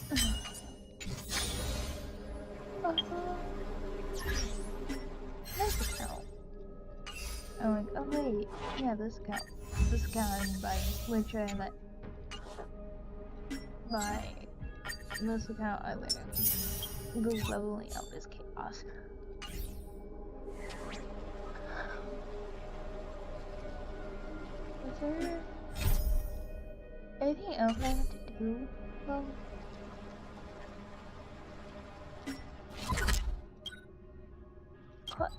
This account. I'm like, oh wait, yeah, this account. This account, by which I meant by this account, I meant the leveling up is chaos. Is there anything else I have to do? Well,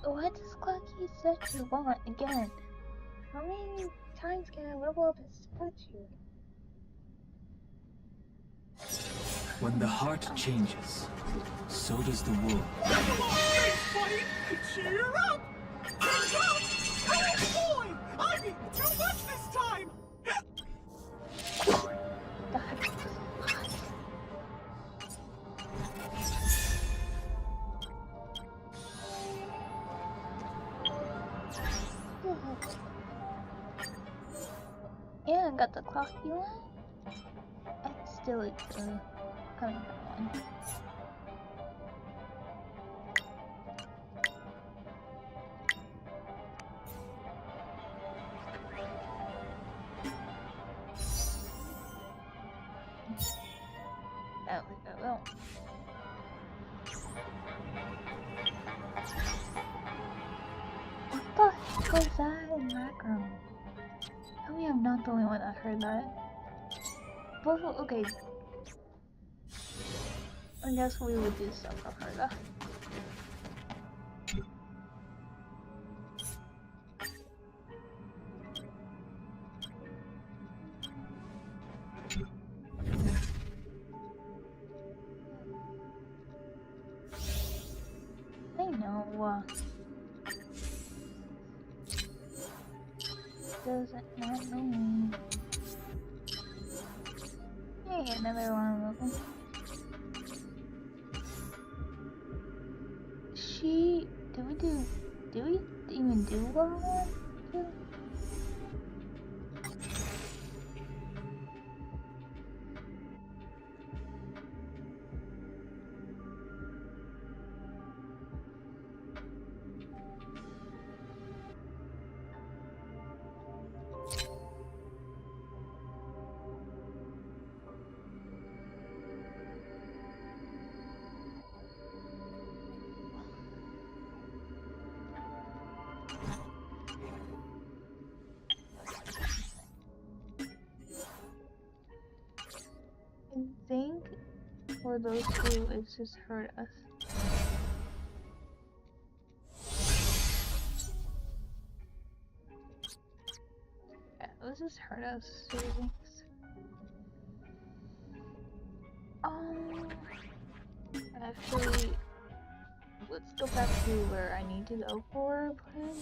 what does Clocky statue want again? How many times can I level up his statue? When the heart changes, so does the world. Buddy, cheer up! Cheer up! Oh boy! I'm eating too much this time! Yeah, I got the Clocky one. And still it's coming from one. At least I will. What the heck was that in the background? Tell me I'm not the only one that heard that. But, okay. I guess we would do stuff for her though. I know. Doesn't not mean. Hey, another one of them. Do we even do one? I think for those two, it's just hurt us. Yeah, let's just hurt us, seriously. Actually, let's go back to where I need to go for planting.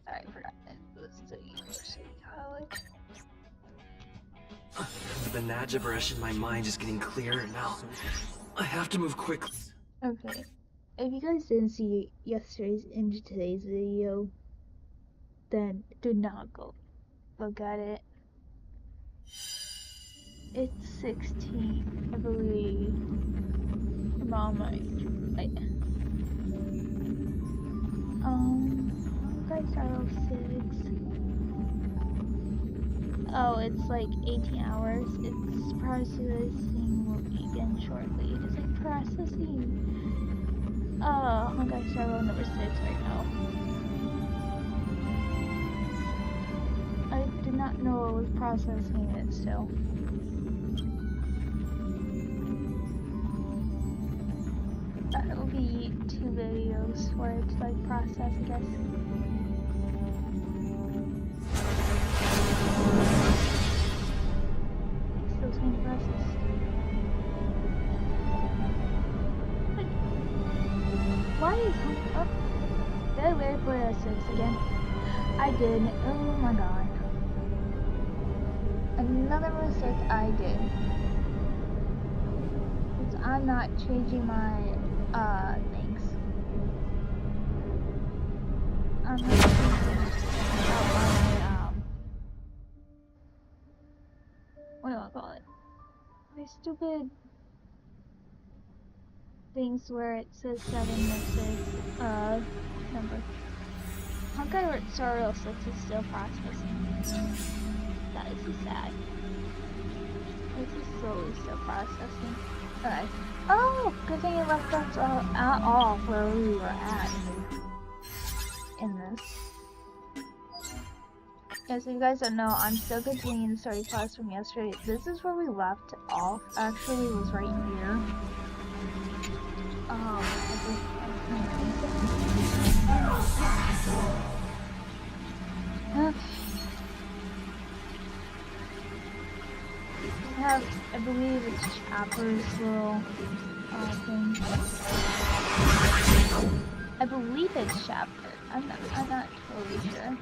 Sorry, I forgot that this is a university college. The gibberish in my mind is getting clearer now. I have to move quickly. Okay, if you guys didn't see yesterday's into today's video, then do not go look at it. It's 16, I believe. Around my Honkai Star Rail 6. Oh, it's like 18 hours. It's processing will begin shortly. It is like processing Honkai Star Rail number 6 right now. I did not know it was processing it still. That will be 2 videos for it to like process, I guess. Still trying to process. Why is did I really put it at 6 again? I did. Oh my god. Another mistake I did. Because I'm not changing my things. I'm not changing my what do I call it? My stupid things where it says 7 mixes, number. Honkai Star Rail 6 is still processing. That is sad. This is slowly still processing. Alright. Oh! Good thing it left us at all where we were at in this. Yeah, so you guys don't know, I'm still continuing the story class from yesterday. This is where we left off, actually, was right here. Okay. We have, I believe it's Chopper's little thing. I believe it's Chopper. I'm not totally sure.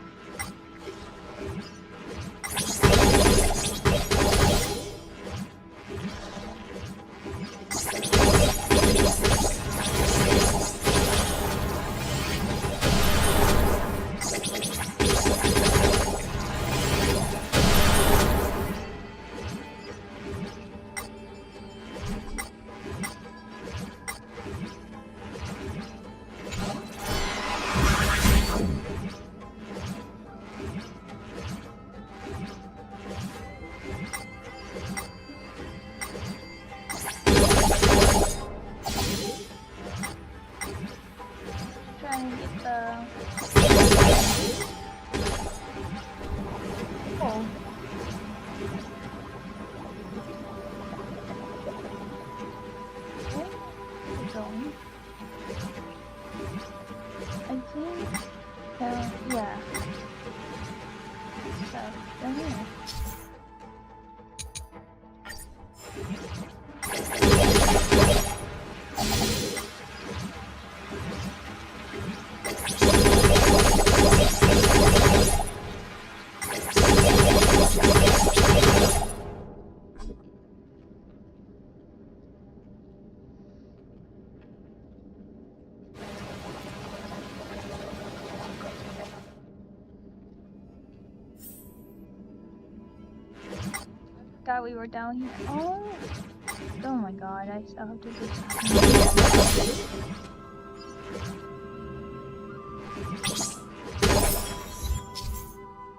God, we were down here. Oh my God, I still have to do something.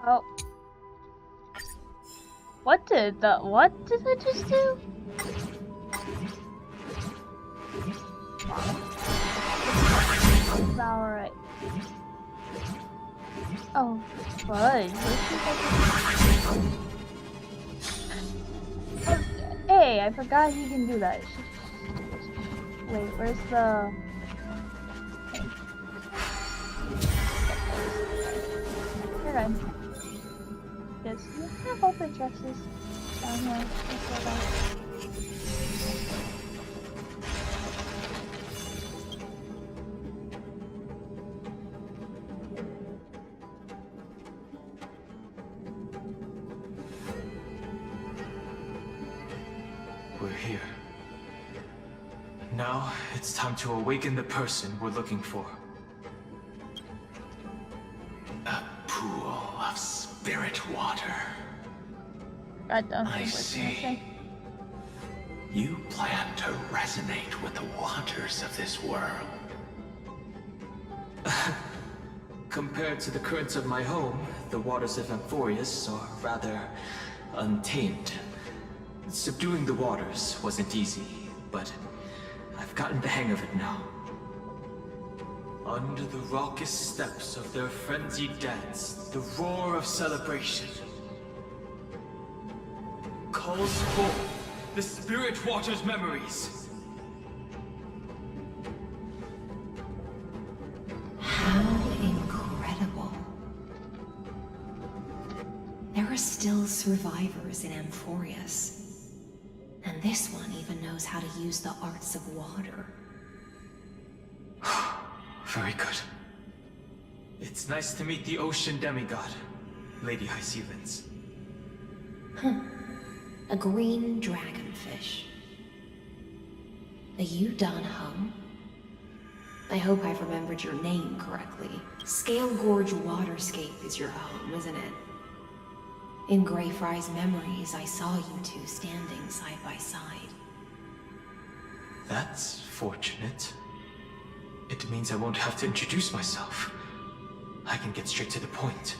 Oh. What did I just do? Alright. Oh, fudge. Hey, I forgot he can do that. Wait, where's the... Here I Yes, you have all the dresses down here. We're here. Now, it's time to awaken the person we're looking for. A pool of spirit water. I see. You plan to resonate with the waters of this world. Compared to the currents of my home, the waters of Amphorius are rather untamed. Subduing the waters wasn't easy, but I've gotten the hang of it now. Under the raucous steps of their frenzied dance, the roar of celebration calls forth the spirit water's memories. How incredible. There are still survivors in Amphorius. And this one even knows how to use the arts of water. Very good. It's nice to meet the ocean demigod, Lady High Sealands. A green dragonfish. Are you done home? I hope I've remembered your name correctly. Scale Gorge Waterscape is your home, isn't it? In Greyfry's memories, I saw you two standing side by side. That's fortunate. It means I won't have to introduce myself. I can get straight to the point.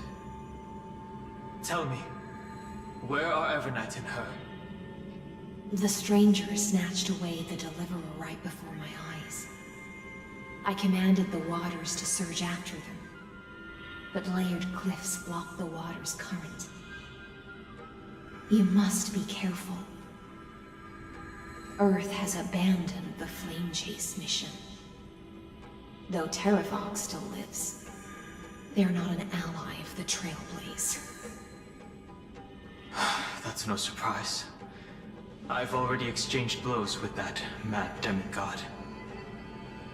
Tell me, where are Evernight and her? The stranger snatched away the deliverer right before my eyes. I commanded the waters to surge after them, but layered cliffs blocked the water's current. You must be careful. Earth has abandoned the Flame Chase mission. Though Terravog still lives, they're not an ally of the Trailblaze. That's no surprise. I've already exchanged blows with that mad demigod.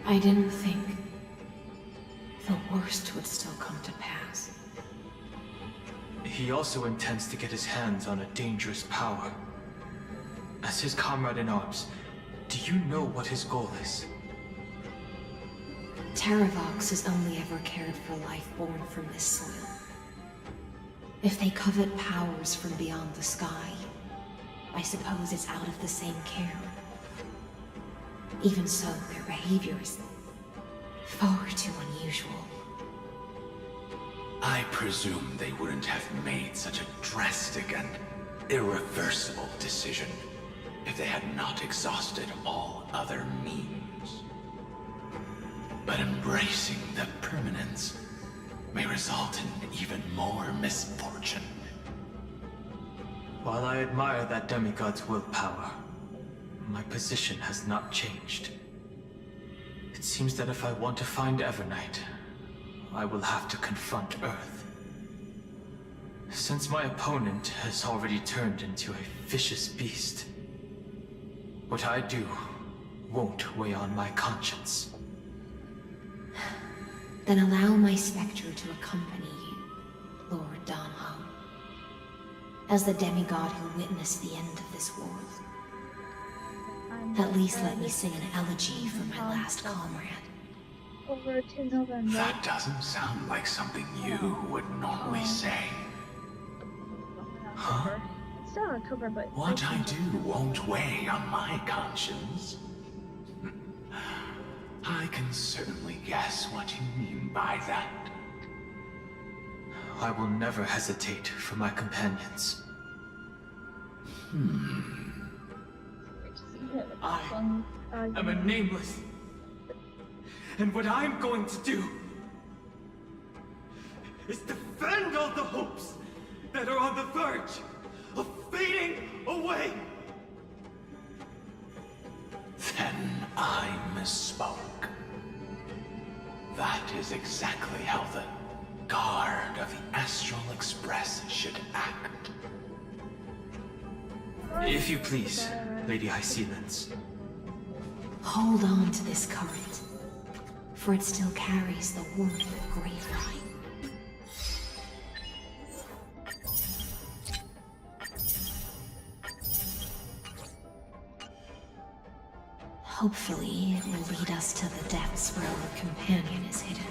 I didn't think the worst would still come to pass. He also intends to get his hands on a dangerous power. As his comrade in arms, do you know what his goal is? Terravox has only ever cared for life born from this soil. If they covet powers from beyond the sky, I suppose it's out of the same care. Even so, their behavior is far too unusual. I presume they wouldn't have made such a drastic and irreversible decision if they had not exhausted all other means. But embracing the permanence may result in even more misfortune. While I admire that demigod's willpower, my position has not changed. It seems that if I want to find Evernight, I will have to confront Earth. Since my opponent has already turned into a vicious beast, what I do won't weigh on my conscience. Then allow my specter to accompany you, Lord Danho. As the demigod who witnessed the end of this world. At least let me sing an elegy for my last comrade. Over to November. That doesn't sound like something you would normally say. Huh? It's still October, but What I do won't weigh on my conscience. I can certainly guess what you mean by that. I will never hesitate for my companions. I am a nameless. And what I'm going to do is defend all the hopes that are on the verge of fading away. Then I misspoke. That is exactly how the guard of the Astral Express should act. If you please, Lady Hysealance. Hold on to this current, for it still carries the warmth of Greyfry. Hopefully, it will lead us to the depths where our companion is hidden.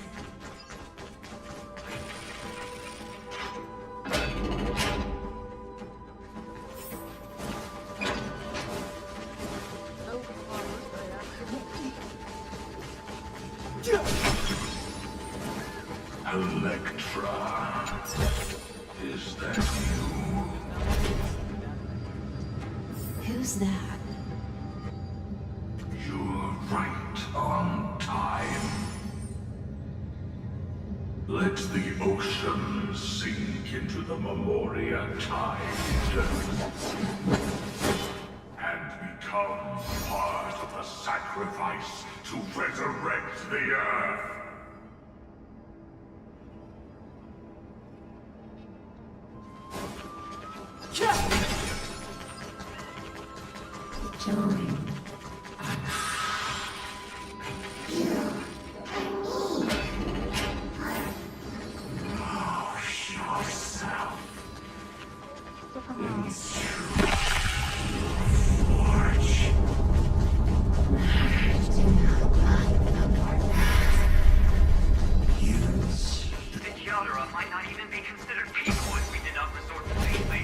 Electra, is that you? Who's that? You're right on time. Let the ocean sink into the Memoria tide and become part of the sacrifice to resurrect the Earth. Join. The Yaldera might not even be considered people if we did not resort to faith-based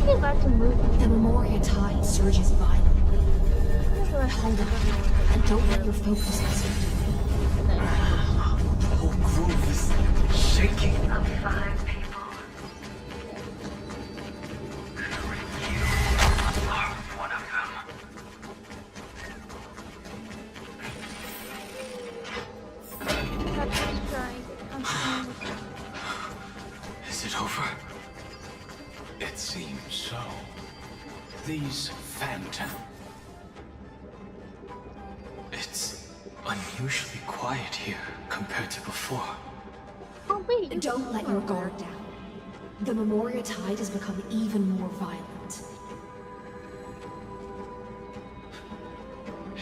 Get back to moving. The Memoria tide surges violently. Sure. Hold on, and don't let your focus be swayed. The whole groove is shaking. Of 5 people. You are one of them. That's just trying. Is it over? It seems so. These phantom. It's unusually quiet here compared to before. Oh wait, Don't let your guard down. The Memoria tide has become even more violent.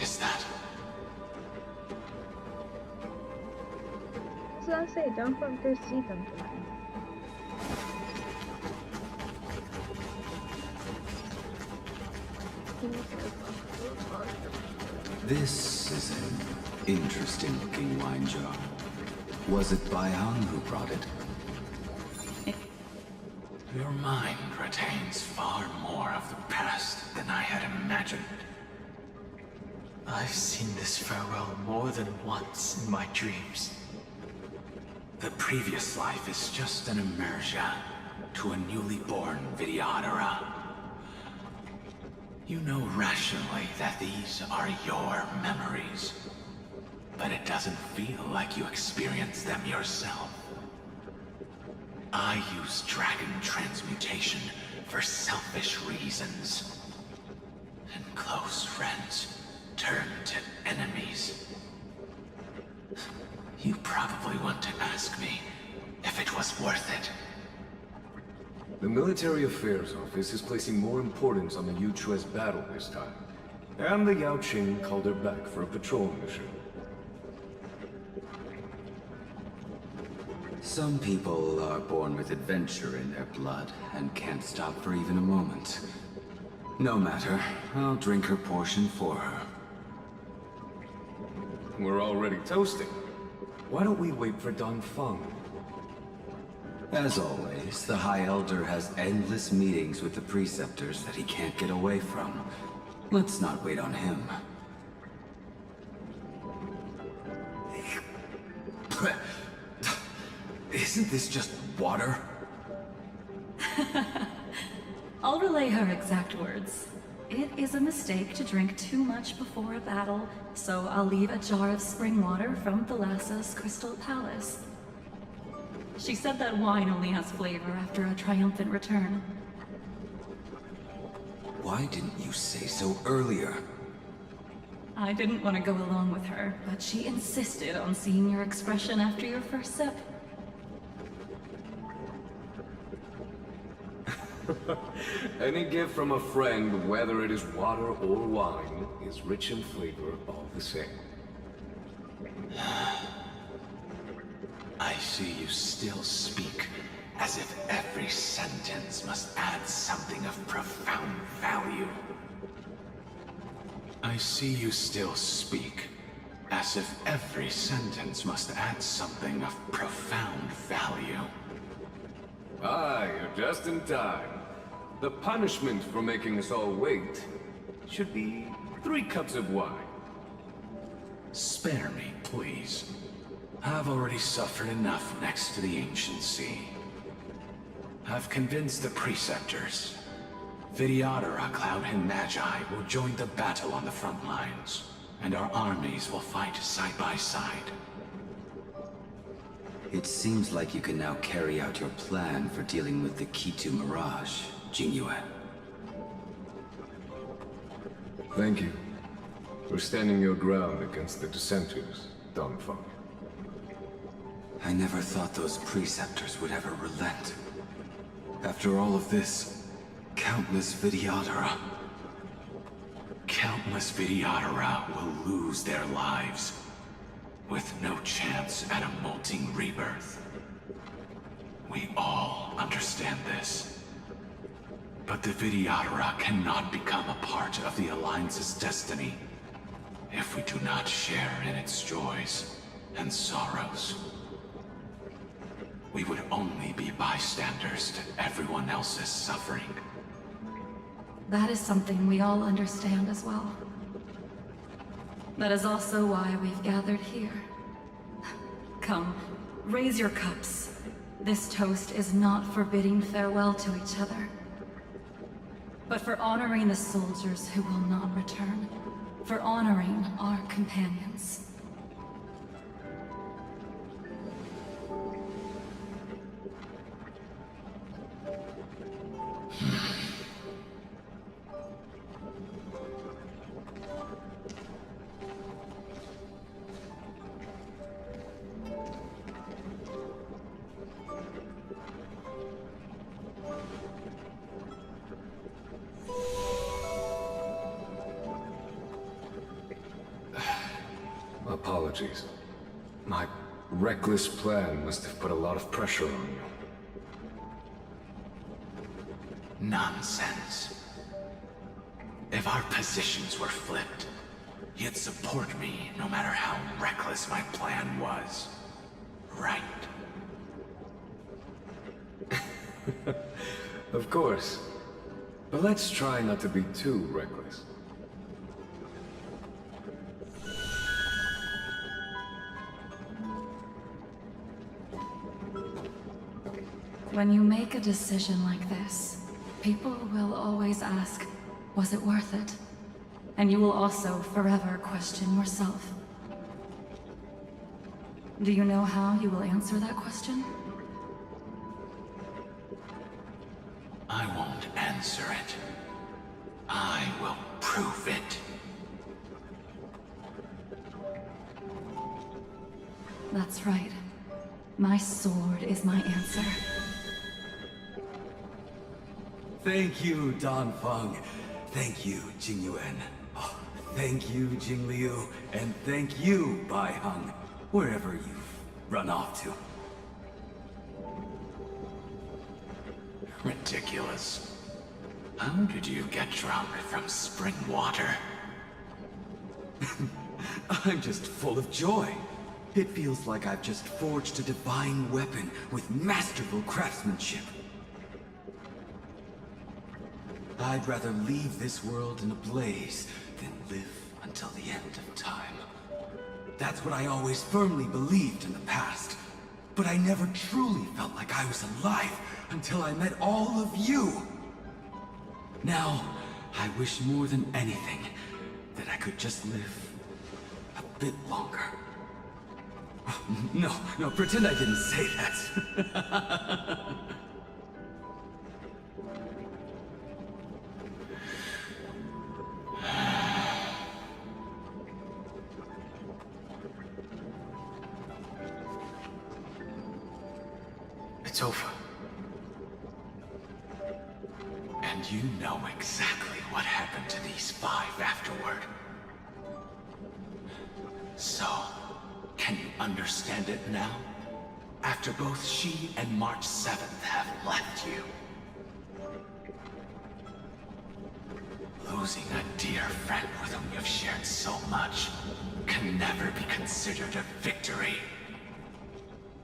Is that? So I say, don't go see them tonight. This is an interesting looking wine jar. Was it Baihang who brought it? Your mind retains far more of the past than I had imagined. I've seen this farewell more than once in my dreams. The previous life is just an immersion to a newly born Vidyadhara. You know rationally that these are your memories, but it doesn't feel like you experienced them yourself. I use dragon transmutation for selfish reasons, and close friends turn to enemies. You probably want to ask me if it was worth it. The Military Affairs Office is placing more importance on the Yuchue's battle this time. And the Yaoqing called her back for a patrol mission. Some people are born with adventure in their blood and can't stop for even a moment. No matter, I'll drink her portion for her. We're already toasting. Why don't we wait for Dongfeng? As always, the High Elder has endless meetings with the Preceptors that he can't get away from. Let's not wait on him. Isn't this just water? I'll relay her exact words. It is a mistake to drink too much before a battle, so I'll leave a jar of spring water from Thalassa's Crystal Palace. She said that wine only has flavor after a triumphant return. Why didn't you say so earlier? I didn't want to go along with her, but she insisted on seeing your expression after your first sip. Any gift from a friend, whether it is water or wine, is rich in flavor all the same. I see you still speak as if every sentence must add something of profound value. I see you still speak as if every sentence must add something of profound value. Ah, you're just in time. The punishment for making us all wait should be 3 cups of wine. Spare me, please. I've already suffered enough next to the Ancient Sea. I've convinced the Preceptors. Vidyadhara, Cloud and Magi will join the battle on the front lines, and our armies will fight side by side. It seems like you can now carry out your plan for dealing with the Kitu Mirage, Jingyue. Thank you for standing your ground against the dissenters, Dongfeng. I never thought those Preceptors would ever relent. After all of this, countless Vidyadhara will lose their lives, with no chance at a molting rebirth. We all understand this. But the Vidyadhara cannot become a part of the Alliance's destiny if we do not share in its joys and sorrows. we would only be bystanders to everyone else's suffering. That is something we all understand as well. That is also why we've gathered here. Come, raise your cups. This toast is not for bidding farewell to each other, but for honoring the soldiers who will not return, for honoring our companions. Apologies. My reckless plan must have put a lot of pressure on you. Nonsense. If our positions were flipped, you'd support me no matter how reckless my plan was. Right? Of course. But let's try not to be too reckless. When you make a decision like this, people will always ask, was it worth it? And you will also forever question yourself. Do you know how you will answer that question? I won't answer it. I will prove it. That's right. My sword is my answer. Thank you, Don Feng. Thank you, Jing Yuan. Oh, thank you, Jing Liu. And thank you, Bai Heng, wherever you've run off to. Ridiculous. How did you get drunk from spring water? I'm just full of joy. It feels like I've just forged a divine weapon with masterful craftsmanship. I'd rather leave this world in a blaze than live until the end of time. That's what I always firmly believed in the past. But I never truly felt like I was alive until I met all of you. Now, I wish more than anything that I could just live a bit longer. No, pretend I didn't say that. It's over. And you know exactly what happened to these 5 afterward. So, can you understand it now? After both she and March 7th have left you. Losing a dear friend with whom you've shared so much can never be considered a victory.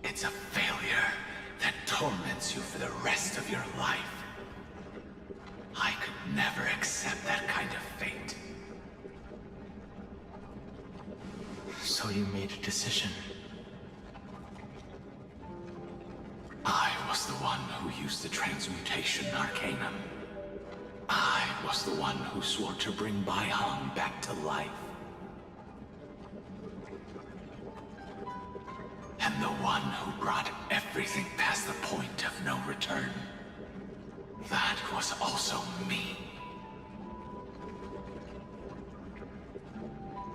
It's a failure that torments you for the rest of your life. I could never accept that kind of fate. So you made a decision. I was the one who used the transmutation arcanum. I was the one who swore to bring Bai Heng back to life. And the one who brought everything past the point of no return. That was also me.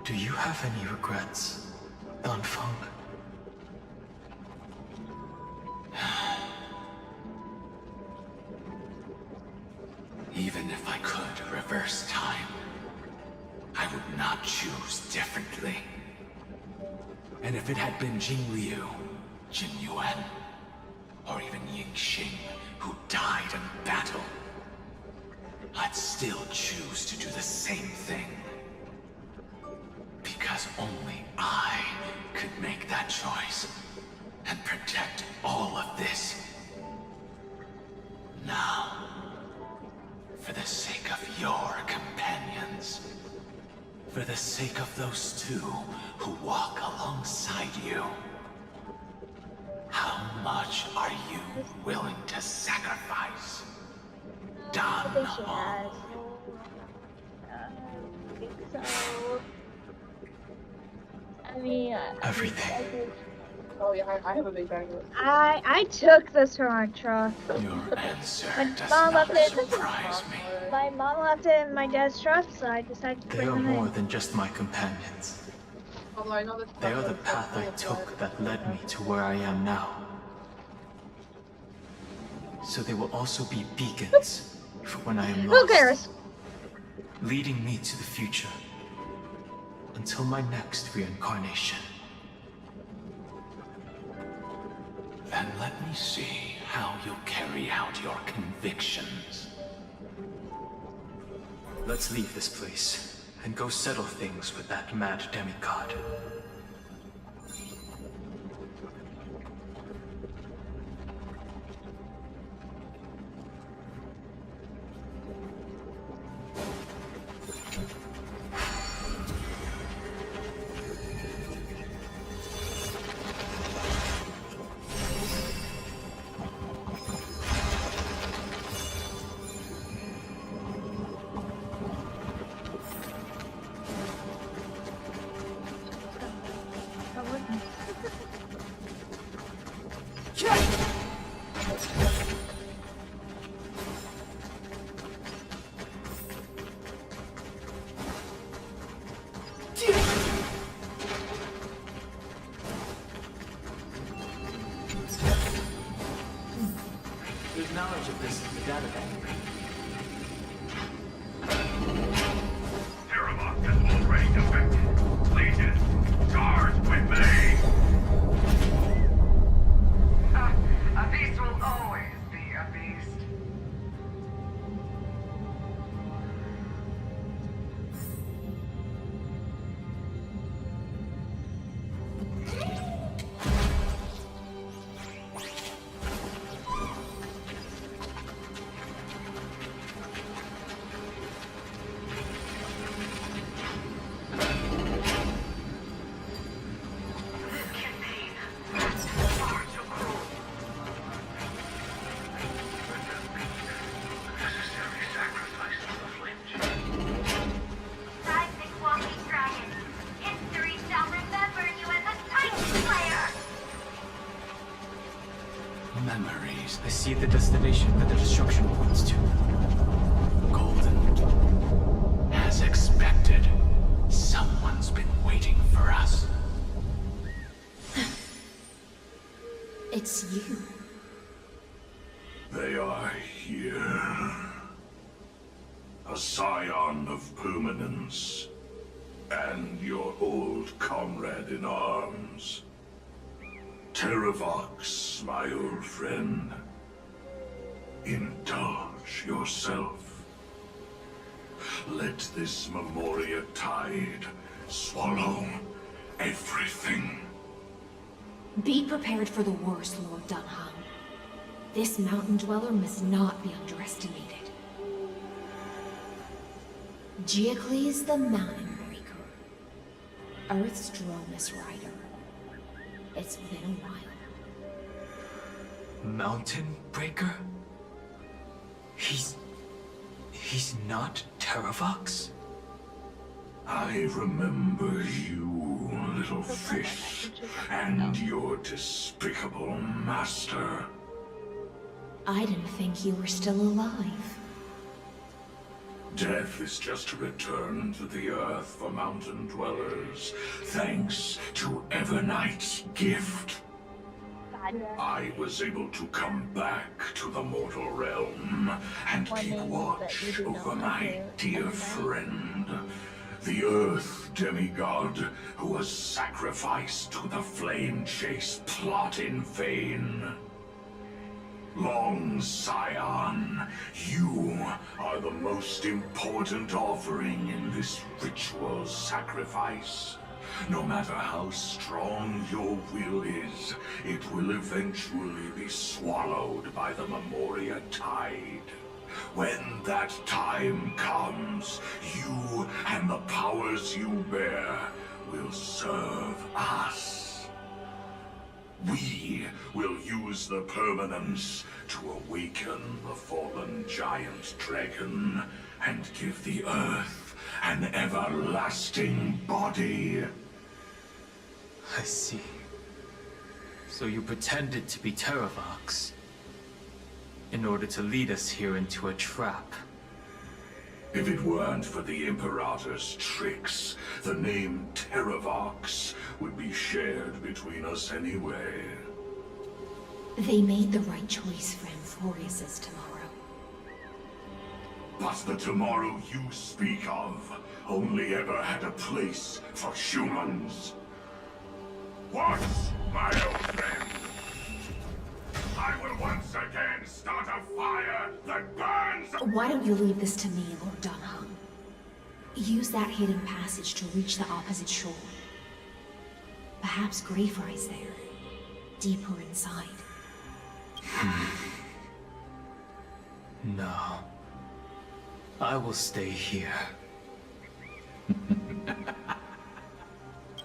Do you have any regrets, Don Feng? Even if I could reverse time, I would not choose differently. And if it had been Jing Liu, Jin Yuan, or even Ying Xing who died in battle, I'd still choose to do the same thing. Because only I could make that choice. and protect all of this. Now, for the sake of your companions, for the sake of those two who walk alongside you, how much are you willing to sacrifice? I think she Done. has. I think so. I mean, Everything. Oh yeah, I have a big bag of it. I took this from our truck. Your answer My does mom not left it. surprise me. My mom left it in my dad's truck, so I decided to They bring are them more in. than just my companions. Although I know that They are the path I took that led me to where I am now. So they will also be beacons for when I am Who lost, cares? leading me to the future until my next reincarnation. Then let me see how you'll carry out your convictions. Let's leave this place and go settle things with that mad demigod. Not working. There's knowledge of this in the databank. Terramok has already defected. Legion, charge with me! A beast will always be a beast. This campaign is far too cruel. Necessary sacrifice for the flinch. Rising walking dragon. History shall remember you as a Titan Slayer. Memories. I see the destination that the destruction points to. Golden. As expected, someone's been waiting for us. It's you. They are here. A scion of permanence. And your old comrade in arms. Terravox, my old friend. Indulge yourself. Let this Memoria tide swallow everything. Be prepared for the worst, Lord Dunham. This mountain dweller must not be underestimated. Geocles the Mountain Breaker. Earth's strongest rider. It's been a while. Mountain Breaker? He's not Terravox? I remember you, little fish, and your despicable master. I didn't think you were still alive. Death is just a return to the earth for mountain dwellers, thanks to Evernight's gift. I was able to come back to the mortal realm and keep watch over my dear friend, the Earth demigod who was sacrificed to the flame chase plot in vain. Long Scion, you are the most important offering in this ritual sacrifice. No matter how strong your will is, it will eventually be swallowed by the Memoria Tide. When that time comes, you and the powers you bear will serve us. We will use the permanence to awaken the fallen giant dragon and give the Earth an everlasting body. I see. So you pretended to be Terravox in order to lead us here into a trap. If it weren't for the Imperator's tricks, the name Terravox would be shared between us anyway. They made the right choice for Amphorius's tomorrow. But the tomorrow you speak of only ever had a place for humans. What, my old friend? I will once again start a fire that burns. Why don't you leave this to me, Lord Dunham? Use that hidden passage to reach the opposite shore. Perhaps Greyfry's there, deeper inside. No. I will stay here.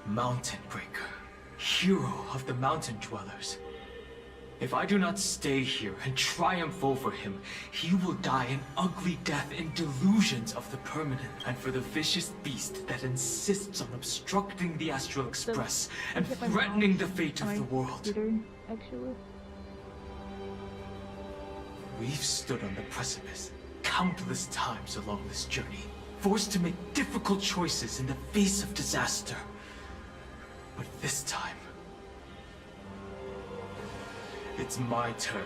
Mountain Breaker, hero of the mountain dwellers. If I do not stay here and triumph over him, he will die an ugly death in delusions of the permanent, and for the vicious beast that insists on obstructing the Astral Express and threatening the fate of the world. Actually. We've stood on the precipice countless times along this journey, forced to make difficult choices in the face of disaster. But this time, it's my turn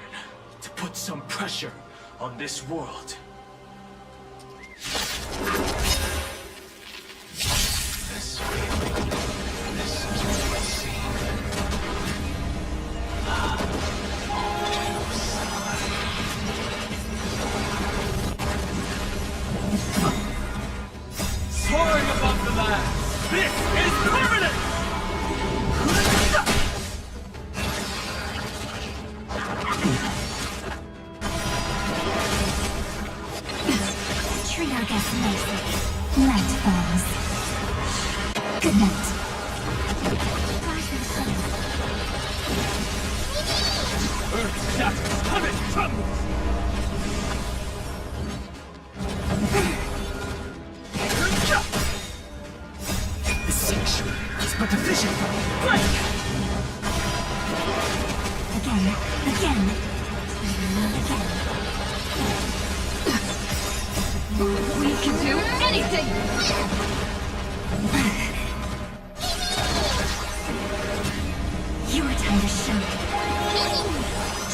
to put some pressure on this world. This feeling, this intimacy. Soaring above the land, this is permanent! Trio gets messy. Night falls. Good night. Earth shatters, heaven trembles! The sanctuary is but a vision. Break! Again. We can do anything! Your time to shine.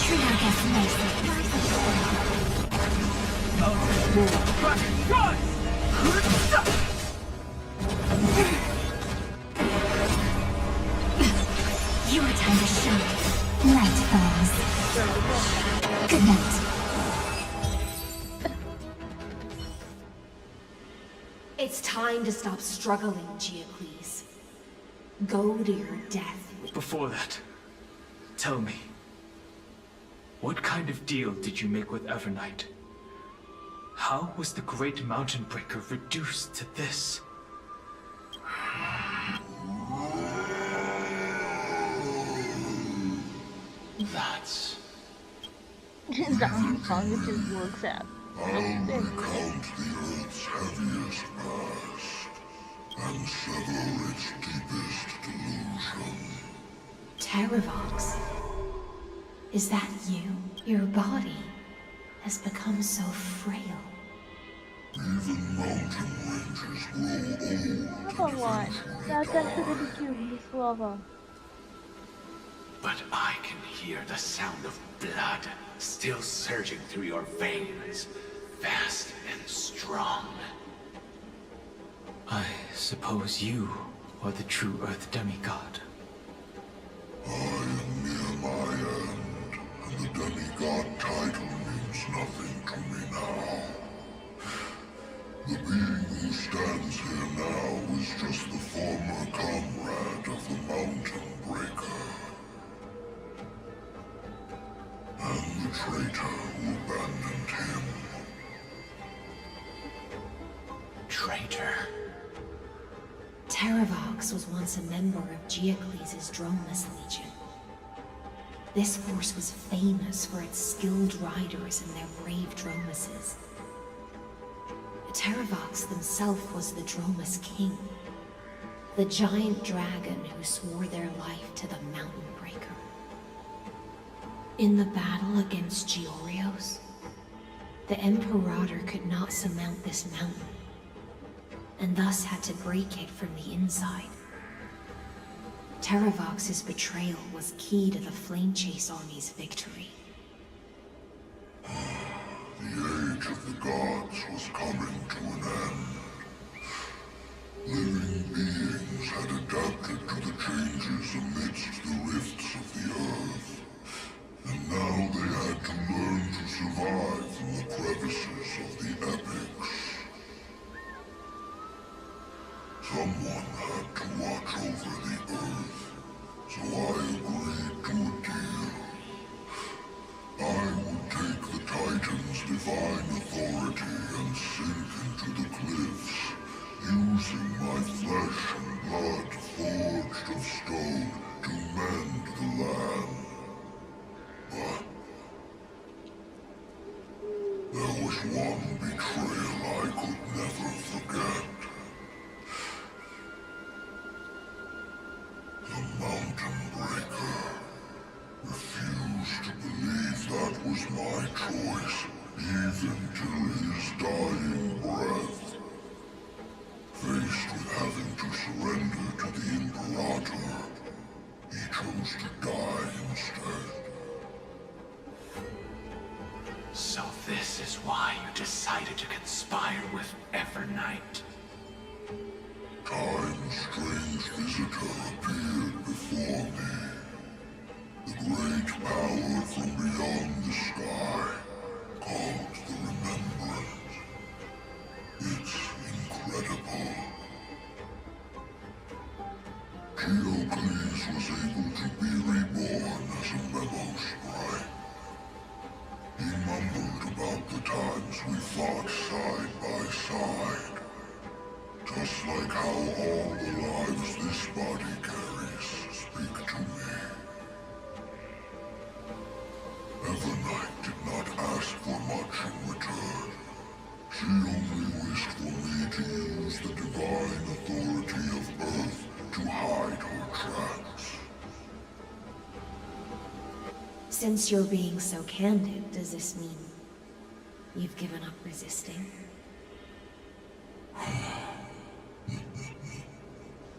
Trio gets messy. Mountains roar, dragon rise! Your time to shine. Night falls. Good night. It's time to stop struggling, Geocles. Go to your death. Before that, tell me, what kind of deal did you make with Evernight? How was the Great Mountain Breaker reduced to this? That's... Donkey Kong just looks at. I'll recount the Earth's heaviest past and sever its deepest delusion. Terravox? Is that you? Your body has become so frail. Even mountain ranges grow old. Lava one. That's actually the cutest lava. But I can hear the sound of blood still surging through your veins, fast and strong. I suppose you are the true Earth demigod. I am near my end, and the demigod title means nothing to me now. The being Who stands here now is just the former comrade of the Mountain Breaker. And the traitor who abandoned him. Traitor? Terravox was once a member of Geocles' Dromus Legion. This force was famous for its skilled riders and their brave Dromuses. Terravox himself was the Dromus King, the giant dragon who swore their life to the Mountain Breaker. In the battle against Georios, the Imperator could not surmount this mountain, and thus had to break it from the inside. Terravox's betrayal was key to the Flame Chase Army's victory. The age of the gods was coming to an end. Living beings had adapted to the changes amidst the rifts of the earth, and now they had to learn to survive in the crevices of the epics. Someone had to watch over the earth, so I agreed to a deal. I would take the Titan's divine authority and sink into the cliffs, using my flesh and blood forged of stone to mend the land. But there was one betrayal I could never forget. The Mountain Breaker refused to believe that was my choice, even till his dying breath. Faced with having to surrender to the Imperator, he chose to die instead. So this is why you decided to conspire with Evernight. Time's strange visitor appeared before me. The great power from beyond the sky, called the Remembrance. It's incredible. Geocles was able to be reborn as a memo sprite. He mumbled about the times we fought side by side. Just like how all the lives this body carries speak to me. Evernight did not ask for much in return. She only wished for me to use the divine authority of Earth to hide her tracks. Since you're being so candid, does this mean you've given up resisting?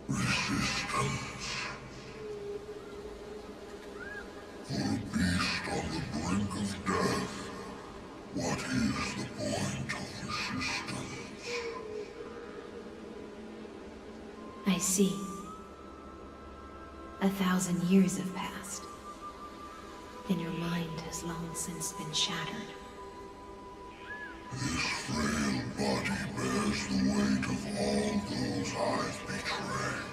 Resistance. For a beast on the brink of death, what is the point of resistance? I see. 1,000 years have passed, and your mind has long since been shattered. This frail body bears the weight of all those I've betrayed.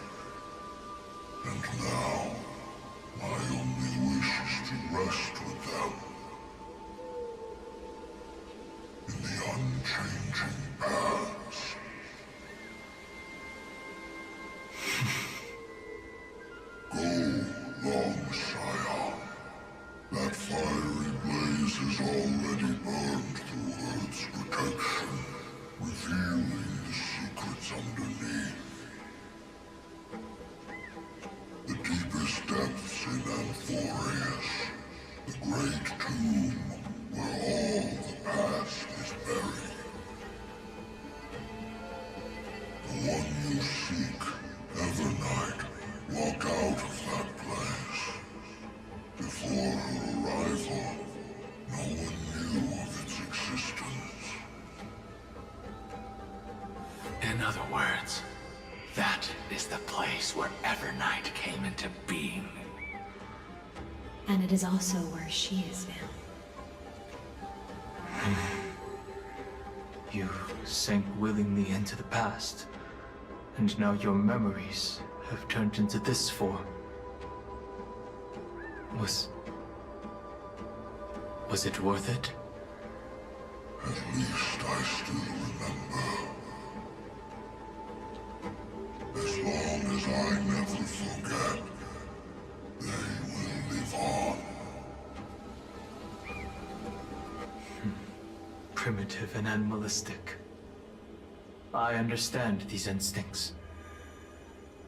And now, my only wish is to rest with them. In the unchanging past. Go, long Scion. That fiery blaze is already burned through Earth's protection, revealing the secrets underneath. The deepest depths in Amphorius, the great tomb where all the past is buried. The one you seek, Evernight, walked out of that place. Before her arrival, no one knew of its existence. In other words, that is the place where Evernight came into being. And it is also where she is now. You sank willingly into the past, and now your memories have turned into this form. Was it worth it? At least I still remember. As long as I never forget, they will live on. Primitive and animalistic. I understand these instincts.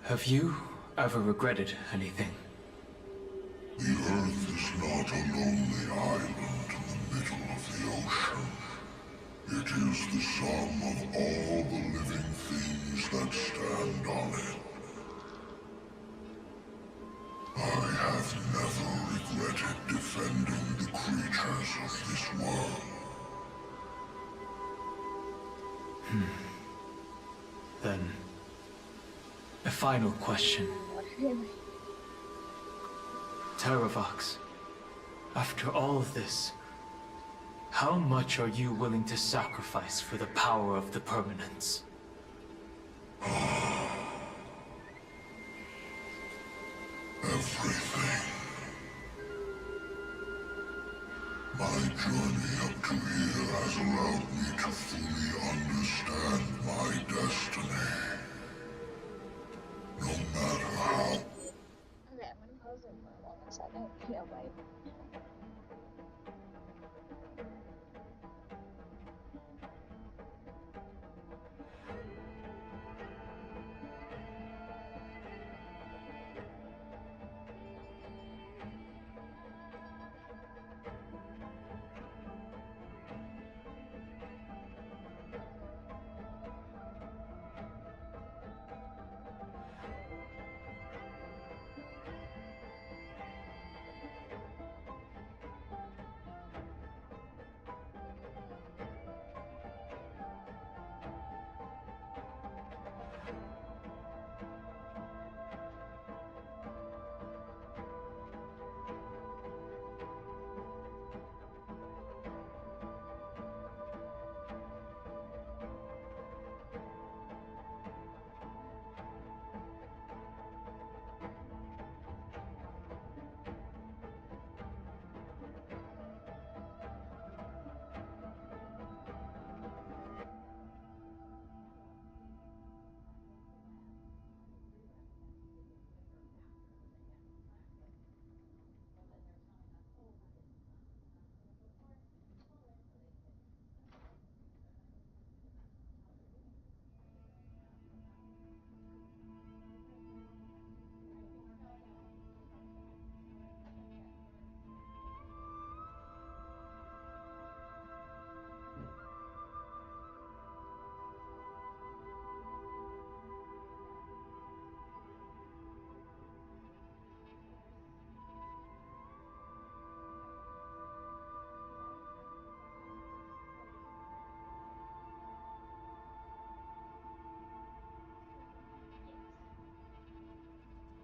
Have you ever regretted anything? The Earth is not a lonely island in the middle of the ocean. It is the sum of all the living things that stand on it. I have never regretted defending the creatures of this world. Then, a final question. Terravox, after all of this, how much are you willing to sacrifice for the power of the permanence? Everything. My journey up to here has allowed me to fully understand my destiny. No matter how... Okay, I'm gonna pause it for 1 second. Yeah, right.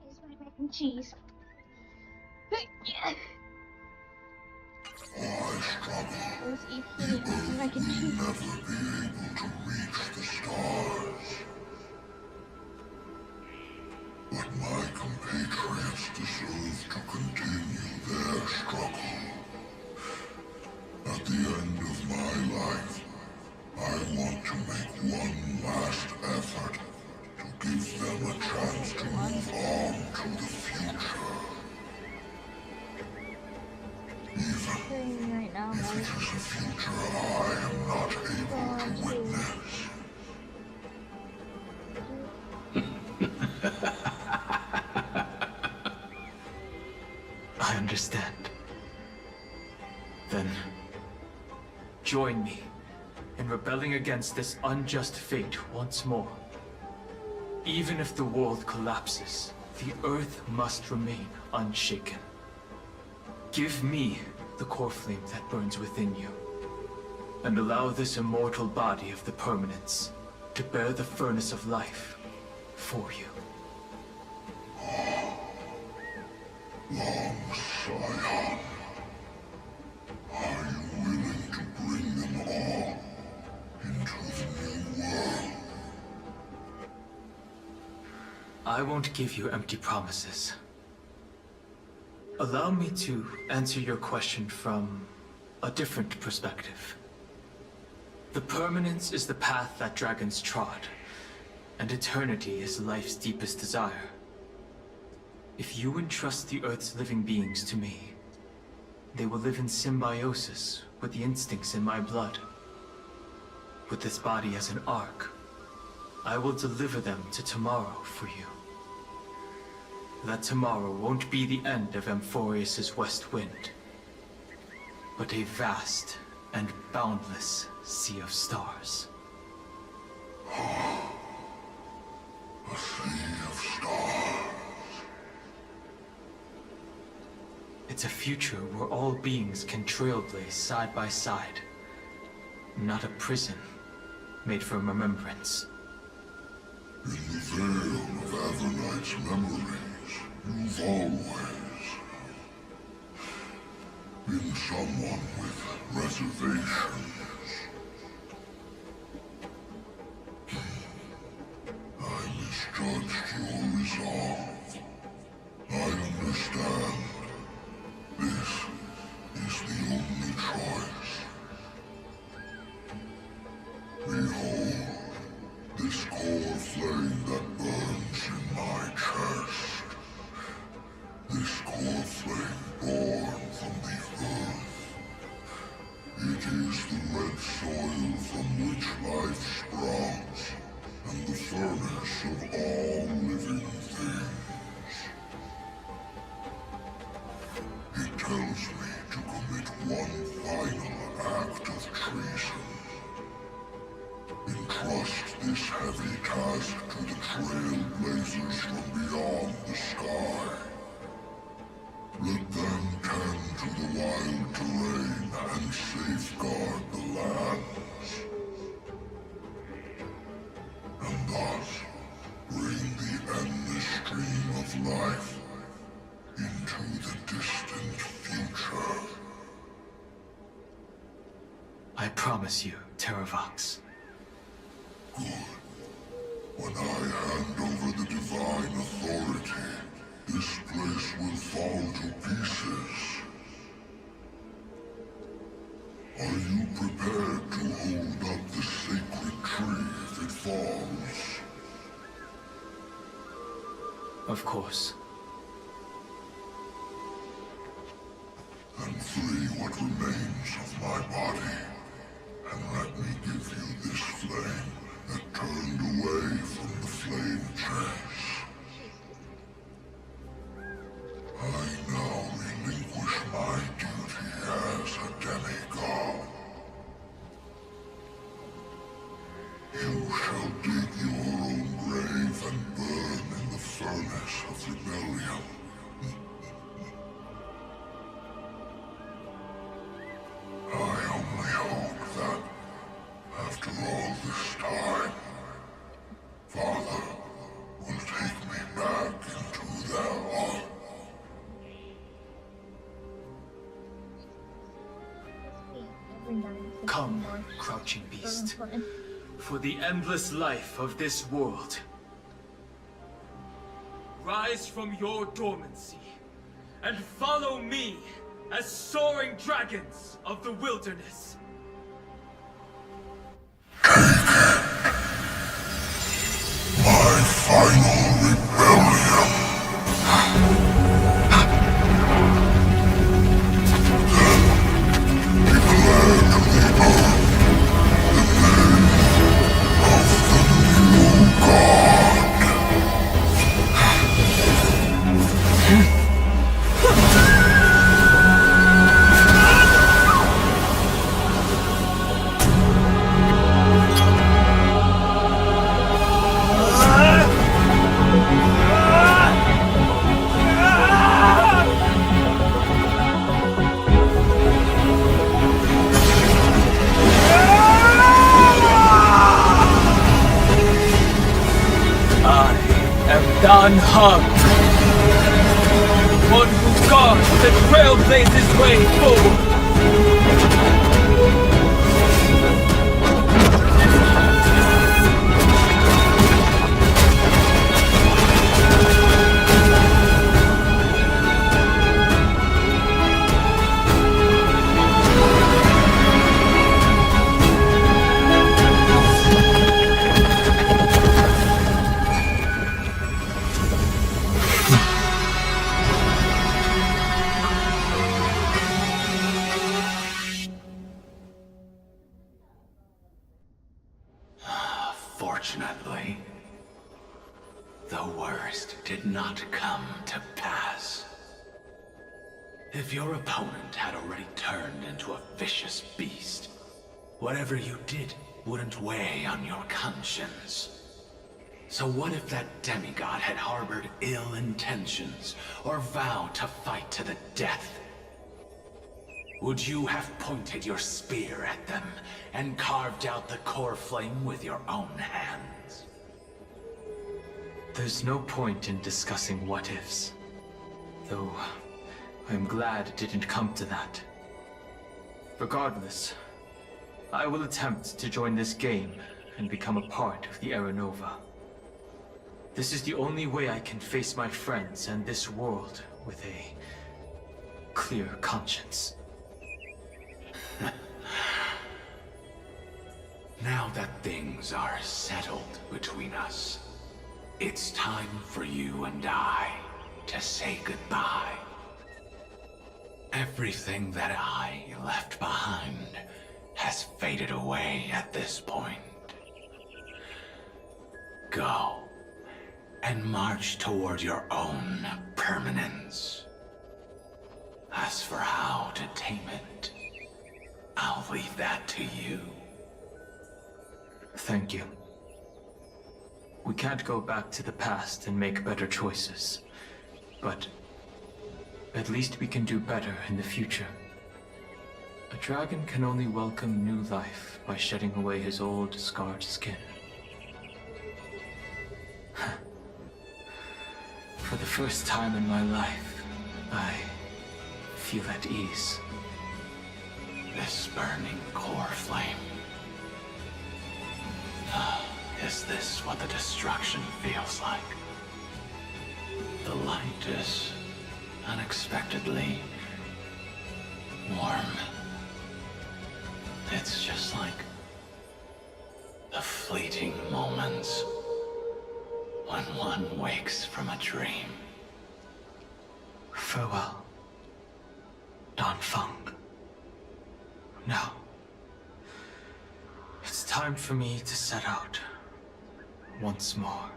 Here's my mac and cheese. Yeah. I struggle. Let's eat The here. Mac Earth and will cheese. never be able to reach the stars. But my compatriots deserve to continue their struggle. At the end of my life, I want to make one last effort to give them a chance to move on to the future. Even Right now, if it is a future I am not able to witness. I understand. Then, join me in rebelling against this unjust fate once more. Even if the world collapses, the Earth must remain unshaken. Give me the core flame that burns within you, and allow this immortal body of the permanence to bear the furnace of life for you. Long Scion, are you willing to bring them all into I won't give you empty promises. Allow me to answer your question from a different perspective. The permanence is the path that dragons trod, and eternity is life's deepest desire. If you entrust the Earth's living beings to me, they will live in symbiosis with the instincts in my blood. With this body as an ark, I will deliver them to tomorrow for you. That tomorrow won't be the end of Amphorius' west wind, but a vast and boundless sea of stars. A sea of stars. It's a future where all beings can trailblaze side by side. Not a prison made from remembrance. In the veil of Avernight's memories, you've always been someone with reservations. I misjudged your resolve. I understand. This is the only choice. Behold, this core flame that burns in my chest. This core flame born from the earth. It is the red soil from which life sprouts, and the furnace of all living things. It tells me to commit one final act of treason. Entrust this heavy task to the trailblazers from beyond the sky. Let them tend to the wild terrain and safeguard the lands. And thus, bring the endless stream of life into the distant future. I promise you, Terravox. Good. When I hand over the divine authority, this place will fall to pieces. Are you prepared to hold up the sacred tree if it falls? Of course. Then free what remains of my body, and let me give you this flame that turned away from the flame chase. I now relinquish my duty as a demigod. You shall dig your own grave and burn in the furnace of rebellion. I only hope that, after all this time, Father will take me back into their arms. Come, crouching beast, for the endless life of this world. Rise from your dormancy, and follow me as soaring dragons of the wilderness. My final rebellion. Dan Hug, one who guards the trailblazer's way forward. Fortunately, the worst did not come to pass. If your opponent had already turned into a vicious beast, whatever you did wouldn't weigh on your conscience. So what if that demigod had harbored ill intentions, or vowed to fight to the death? Would you have pointed your spear at them, and carved out the core flame with your own hands? There's no point in discussing what-ifs. Though, I'm glad it didn't come to that. Regardless, I will attempt to join this game and become a part of the Aeronova. This is the only way I can face my friends and this world with a clear conscience. Now that things are settled between us, it's time for you and I to say goodbye. Everything that I left behind has faded away at this point. Go and march toward your own permanence. As for how to tame it, I'll leave that to you. Thank you. We can't go back to the past and make better choices, but at least we can do better in the future. A dragon can only welcome new life by shedding away his old, scarred skin. For the first time in my life, I feel at ease. This burning core flame. Is this what the destruction feels like? The light is unexpectedly warm. It's just like the fleeting moments when one wakes from a dream. Farewell, Feng. Now, it's time for me to set out once more.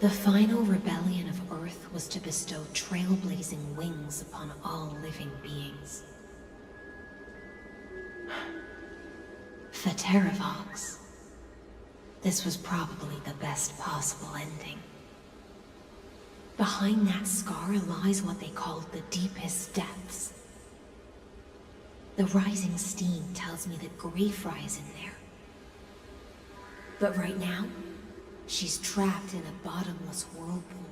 The final rebellion of Earth was to bestow trailblazing wings upon all living beings. For Terravox, this was probably the best possible ending. Behind that scar lies what they called the deepest depths. The rising steam tells me that Greyfry is in there. But right now, she's trapped in a bottomless whirlpool.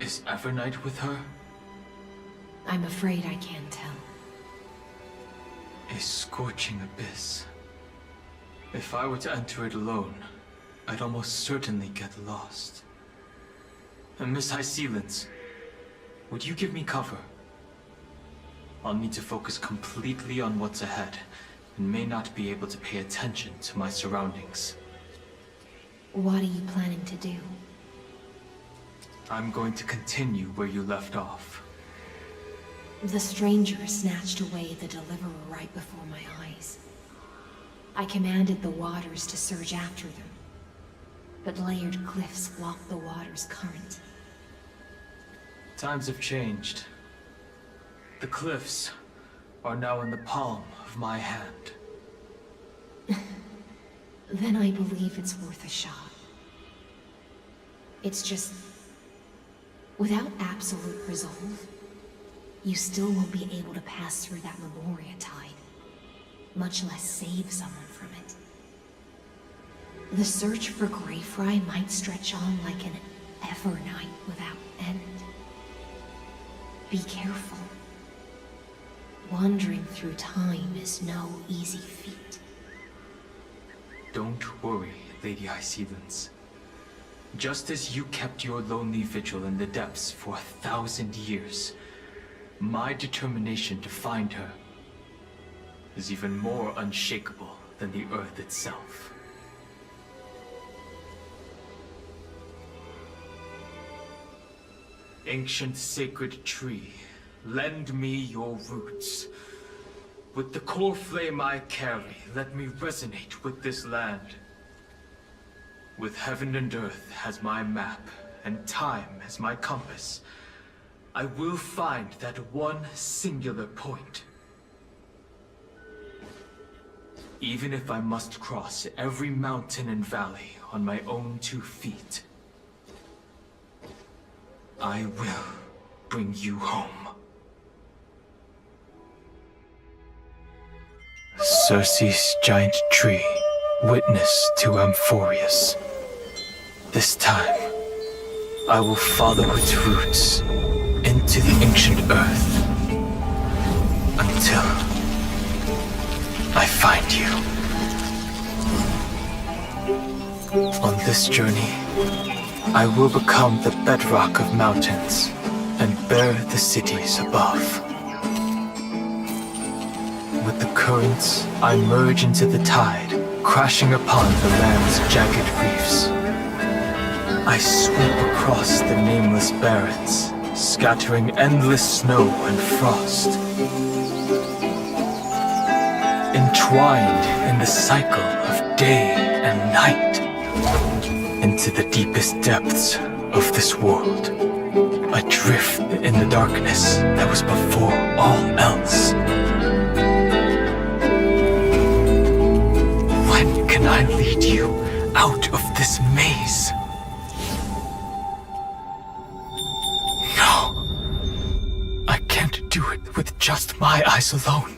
Is Evernight with her? I'm afraid I can't tell. A scorching abyss. If I were to enter it alone, I'd almost certainly get lost. And Miss High Sealants, would you give me cover? I'll need to focus completely on what's ahead, and may not be able to pay attention to my surroundings. What are you planning to do? I'm going to continue where you left off. The stranger snatched away the deliverer right before my eyes. I commanded the waters to surge after them, but layered cliffs blocked the water's current. Times have changed. The cliffs are now in the palm of my hand. Then I believe it's worth a shot. It's just, without absolute resolve, you still won't be able to pass through that Memoria tide, much less save someone from it. The search for Greyfry might stretch on like an Evernight without end. Be careful. Wandering through time is no easy feat. Don't worry, Lady High Sealants. Just as you kept your lonely vigil in the depths for 1,000 years, my determination to find her is even more unshakable than the Earth itself. Ancient sacred tree, lend me your roots. With the core flame I carry, let me resonate with this land. With heaven and earth as my map, and time as my compass, I will find that one singular point. Even if I must cross every mountain and valley on my own 2 feet, I will bring you home. Circe's giant tree, witness to Amphorius. This time, I will follow its roots into the ancient earth until I find you. On this journey, I will become the bedrock of mountains and bear the cities above. With the currents, I merge into the tide, crashing upon the land's jagged reefs. I swoop across the nameless barrens, scattering endless snow and frost. Entwined in the cycle of day and night, into the deepest depths of this world, adrift in the darkness that was before all else. When can I lead you out of this maze? No, I can't do it with just my eyes alone.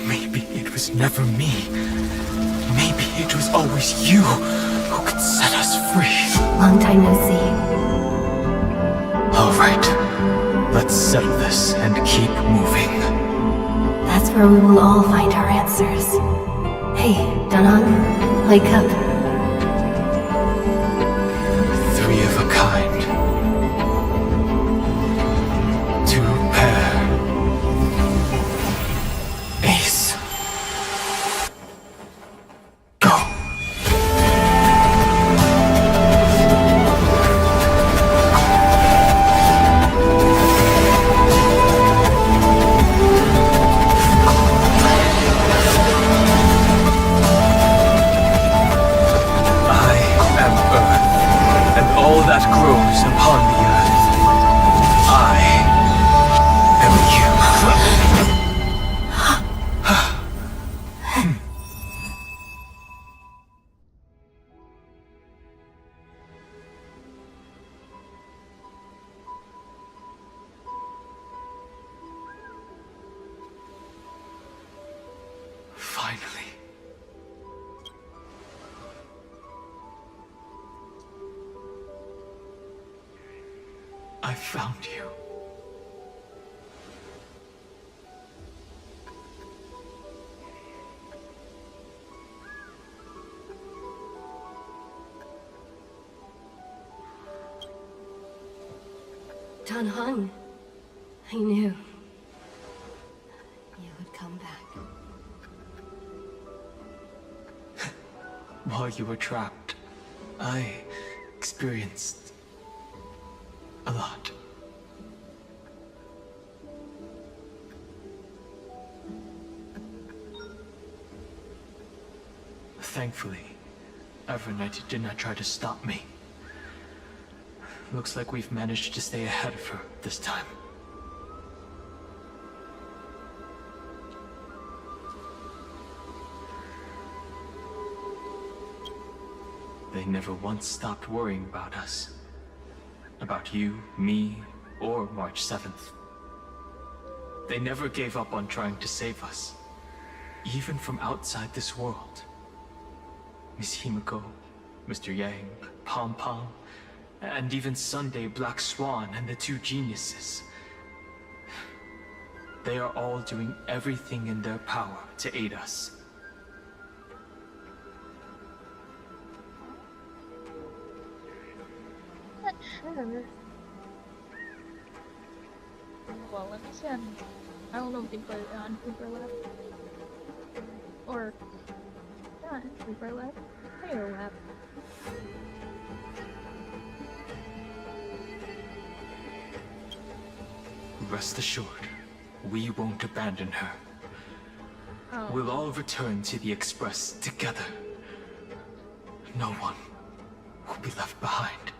Maybe it was never me. Maybe it was always you who could set us free. Long time no see. All right, let's settle this and keep moving. That's where we will all find our answers. Hey, Danang, wake up. 3 of a kind. 2 pair. Ace. Go. That grows upon the earth. I am you. Finally. I found you. Danang, I knew you would come back. While you were trapped, I experienced a lot. Thankfully, Evernight did not try to stop me. Looks like we've managed to stay ahead of her this time. They never once stopped worrying about us. About you, me, or March 7th. They never gave up on trying to save us, even from outside this world. Miss Himiko, Mr. Yang, Pom Pom, and even Sunday Black Swan and the 2 geniuses. They are all doing everything in their power to aid us. Not sure. Well, let me see on. I don't know if they put it on Uber Lab. Or. Not Uber Lab. Prayer Lab. Rest assured, we won't abandon her. Oh. We'll all return to the Express together. No one will be left behind.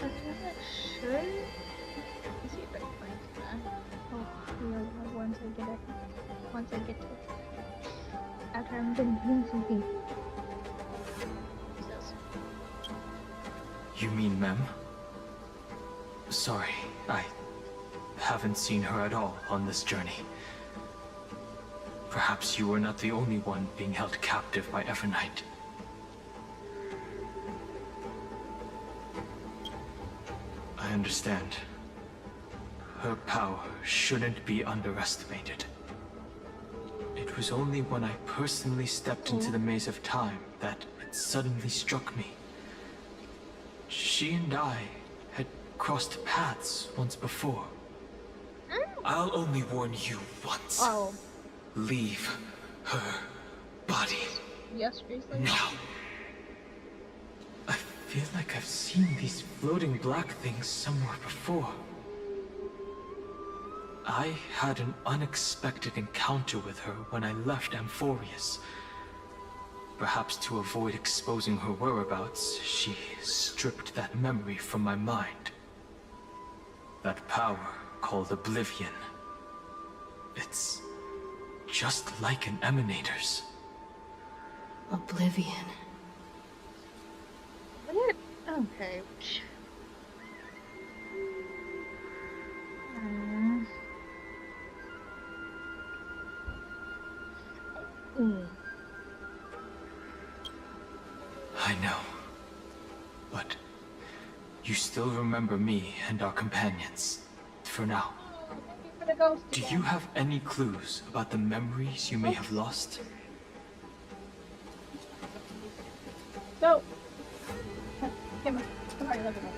I'm not sure. Let's see if I can find that. Oh, yeah, once I get it. Once I get to it. After I'm done doing something. You mean Mem? Sorry, I haven't seen her at all on this journey. Perhaps you were not the only one being held captive by Evernight. I understand. Her power shouldn't be underestimated. It was only when I personally stepped into the maze of time that it suddenly struck me. She and I had crossed paths once before. I'll only warn you once. Oh. Leave her body. Yes, seriously? Now. I feel like I've seen these floating black things somewhere before. I had an unexpected encounter with her when I left Amphorius. Perhaps to avoid exposing her whereabouts, she stripped that memory from my mind. That power called Oblivion. It's just like an emanator's. Oblivion. What? Okay. I know. But you still remember me and our companions, for now. For the ghost Do again. you have any clues about the memories you may have lost? So, come on, let me know.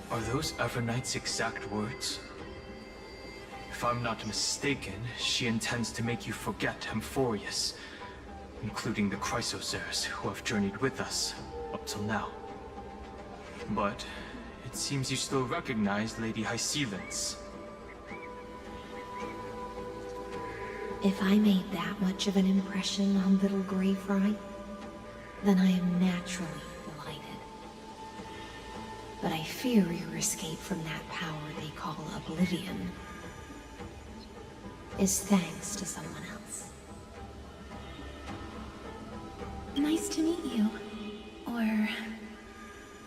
Are those Evernight's exact words? If I'm not mistaken, she intends to make you forget Amphorius, including the Chrysosaurs who have journeyed with us up till now. But it seems you still recognize Lady Hycelens. If I made that much of an impression on little Grey Fry, then I am naturally delighted. But I fear your escape from that power they call Oblivion is thanks to someone else. Nice to meet you. Or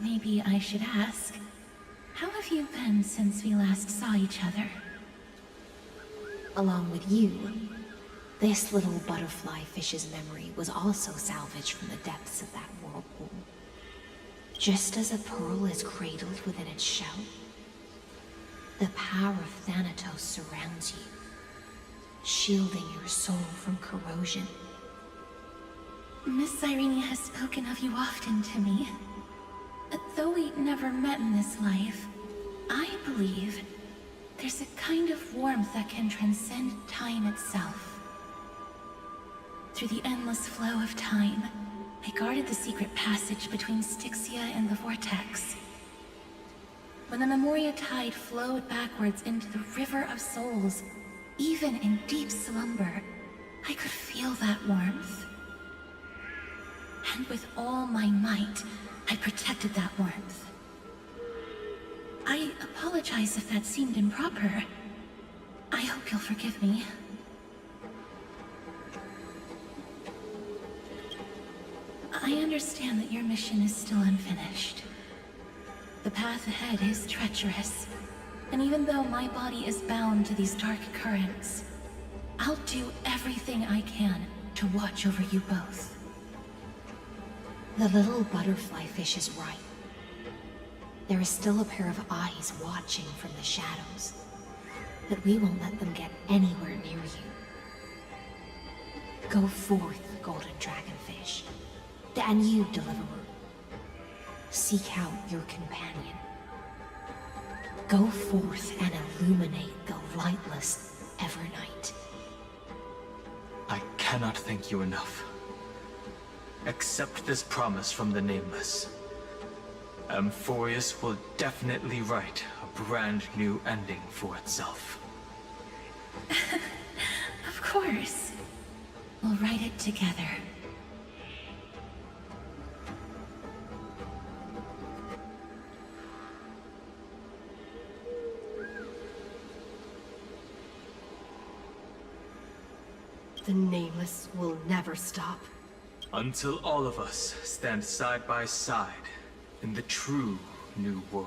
maybe I should ask, how have you been since we last saw each other? Along with you, this little butterfly fish's memory was also salvaged from the depths of that whirlpool. Just as a pearl is cradled within its shell, the power of Thanatos surrounds you, shielding your soul from corrosion. Miss Irene has spoken of you often to me. Though we never met in this life, I believe there's a kind of warmth that can transcend time itself. Through the endless flow of time, I guarded the secret passage between Styxia and the Vortex. When the Memoria tide flowed backwards into the River of Souls, even in deep slumber, I could feel that warmth. And with all my might, I protected that warmth. I apologize if that seemed improper. I hope you'll forgive me. I understand that your mission is still unfinished. The path ahead is treacherous, and even though my body is bound to these dark currents, I'll do everything I can to watch over you both. The little butterfly fish is right. There is still a pair of eyes watching from the shadows, but we won't let them get anywhere near you. Go forth, golden dragonfish, and you, deliverer. Seek out your companion. Go forth and illuminate the lightless Evernight. I cannot thank you enough. Accept this promise from the Nameless. Amphorius will definitely write a brand new ending for itself. Of course. We'll write it together. The Nameless will never stop. Until all of us stand side by side in the true new world.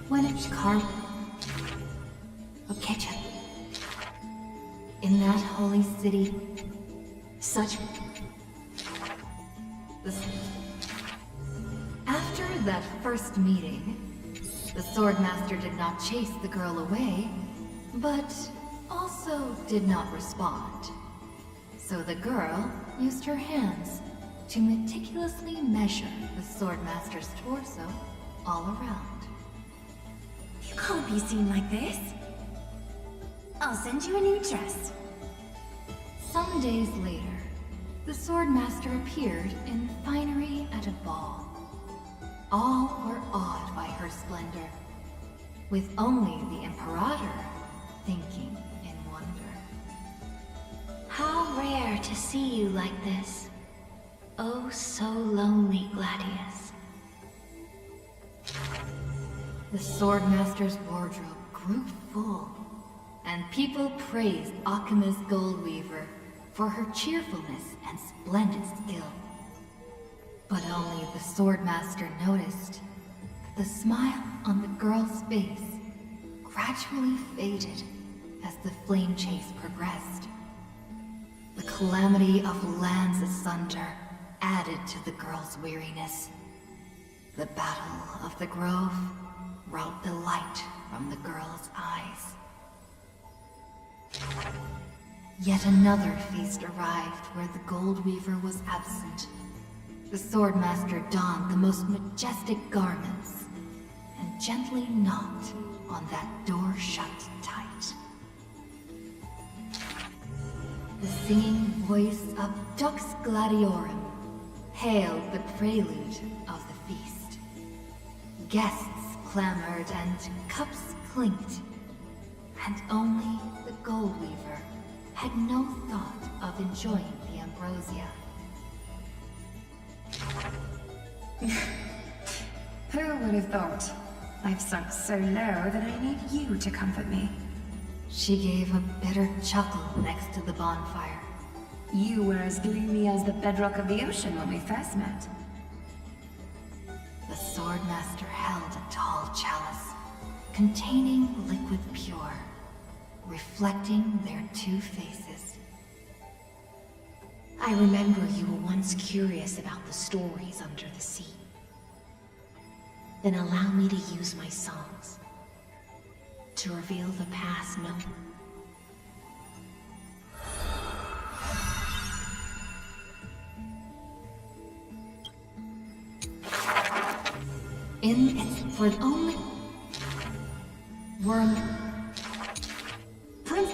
When it's carved a kitchen in that holy city, such after that first meeting, the Swordmaster did not chase the girl away, but also did not respond. So the girl used her hands to meticulously measure the Swordmaster's torso all around. You can't be seen like this. I'll send you a new dress. Some days later, the Swordmaster appeared in finery at a ball. All were awed by her splendor, with only the Imperator thinking in wonder. How rare to see you like this. Oh, so lonely, Gladius. The Swordmaster's wardrobe grew full, and people praised Akima's Goldweaver for her cheerfulness and splendid skill. But only the Swordmaster noticed that the smile on the girl's face gradually faded as the flame chase progressed. The calamity of lands asunder added to the girl's weariness. The Battle of the Grove robbed the light from the girl's eyes. Yet another feast arrived where the Goldweaver was absent. The Swordmaster donned the most majestic garments and gently knocked on that door shut tight. The singing voice of Dux Gladiorum hailed the prelude of the feast. Guests clamored and cups clinked, and only the Goldweaver had no thought of enjoying the ambrosia. Who would have thought? I've sunk so low that I need you to comfort me. She gave a bitter chuckle next to the bonfire. You were as gloomy as the bedrock of the ocean when we first met. The Swordmaster held a tall chalice, containing liquid pure, reflecting their two faces. I remember you were once curious about the stories under the sea. Then allow me to use my songs to reveal the past known. In its for only worm Prince.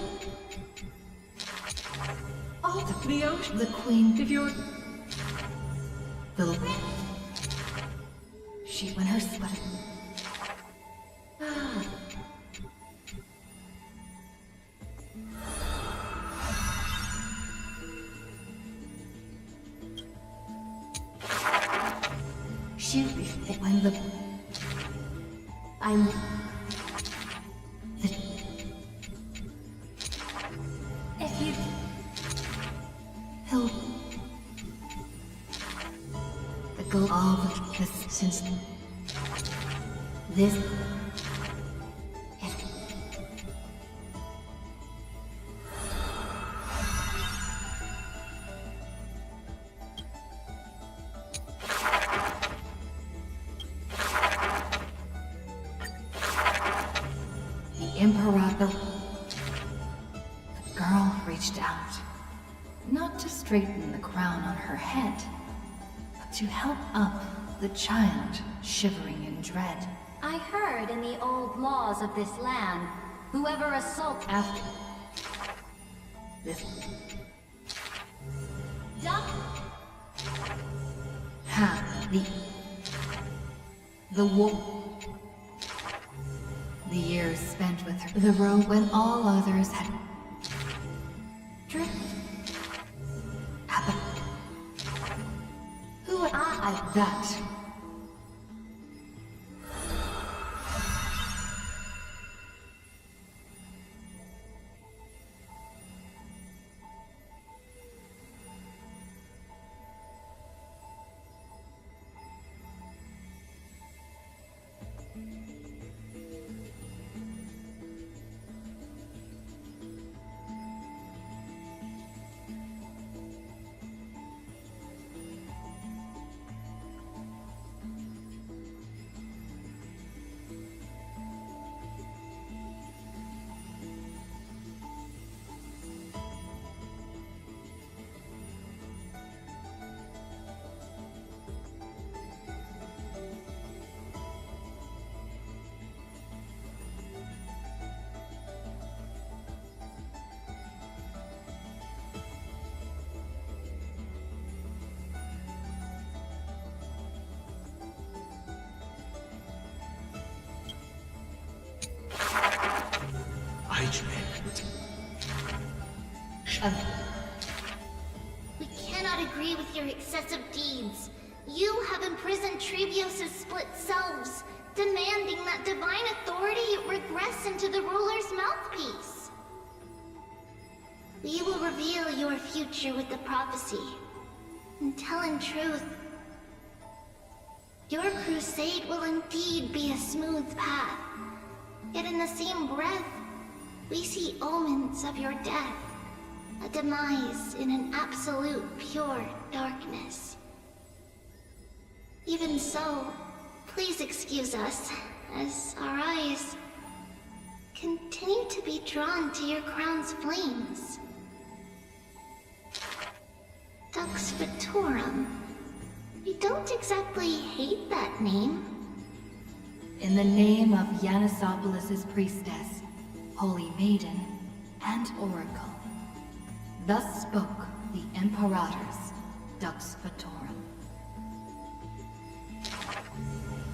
Oh, the ocean. The Queen. If you're the she when her sweat. Ah. She when the I'm the if you he'll the go all the this since this not to straighten the crown on her head, but to help up the child shivering in dread. I heard in the old laws of this land, whoever assaults After this Duck have the war. The years spent with her, the road when all others had happened. Who I that? We cannot agree with your excessive deeds. You have imprisoned Trevios' split selves, demanding that divine authority regress into the ruler's mouthpiece. We will reveal your future with the prophecy, and tell in truth, your crusade will indeed be a smooth path. Yet in the same breath, we see omens of your death. A demise in an absolute pure darkness. Even so, please excuse us, as our eyes continue to be drawn to your crown's flames. Dux Vitorum. We don't exactly hate that name. In the name of Yanisopoulos' priestess, Holy Maiden, and Oracle, thus spoke the Imperator's Dux Vitorum.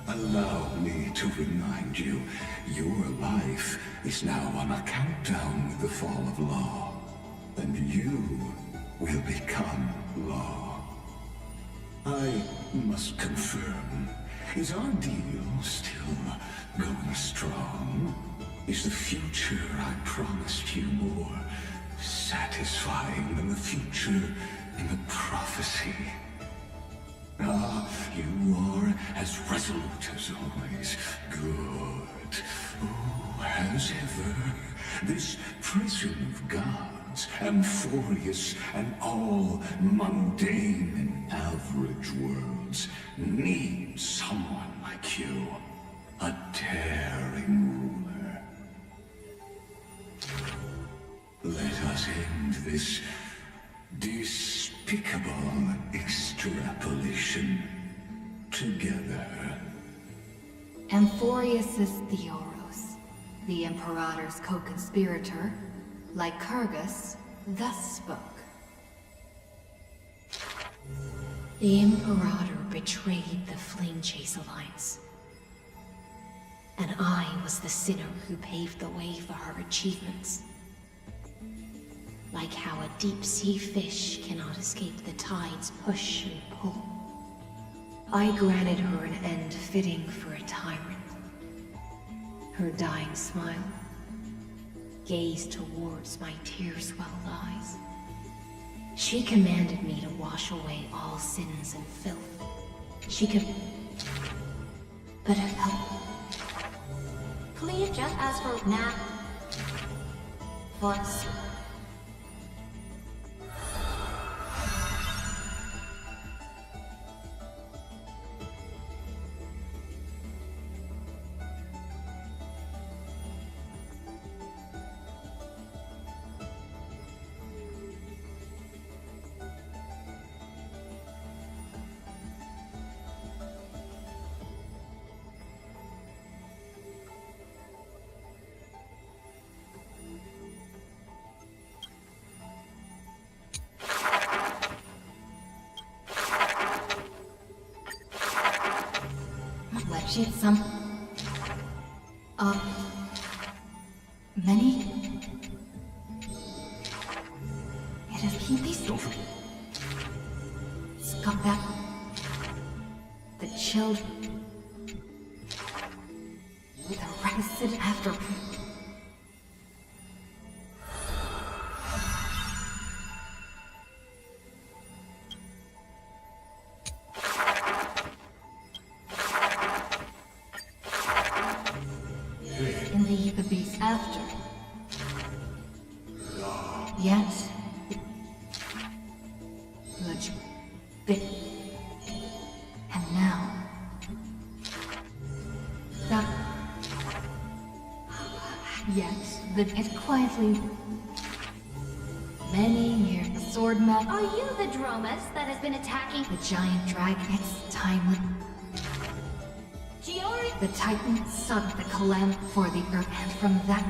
Allow me to remind you, your life is now on a countdown with the fall of law, and you will become law. I must confirm, is our deal still going strong? Is the future I promised you more satisfying than the future in the prophecy? Ah, you are as resolute as always. Good. Oh, as ever, this prison of gods, amphorious and all mundane and average worlds, needs someone like you. A daring ruler. Let us end this despicable extrapolation together. Amphorius Theoros, the Imperator's co-conspirator, Lycurgus, thus spoke. The Imperator betrayed the Flame Chase Alliance. And I was the sinner who paved the way for her achievements. Like how a deep-sea fish cannot escape the tide's push and pull. I granted her an end fitting for a tyrant. Her dying smile gazed towards my tear-swelled eyes. She commanded me to wash away all sins and filth. She could... But help. Please just ask for Nat. Voice. appreciate some... many? It is these... Don't forget. Got that... The children... The requisite after... In the beast after. Yet... Good. Bit. And now... That... Yet, it quietly... Many years, the sword map... Are you the Dromus that has been attacking? The giant dragon, it's timely. Giori? The Titan sought the calamity for the earth, and from that...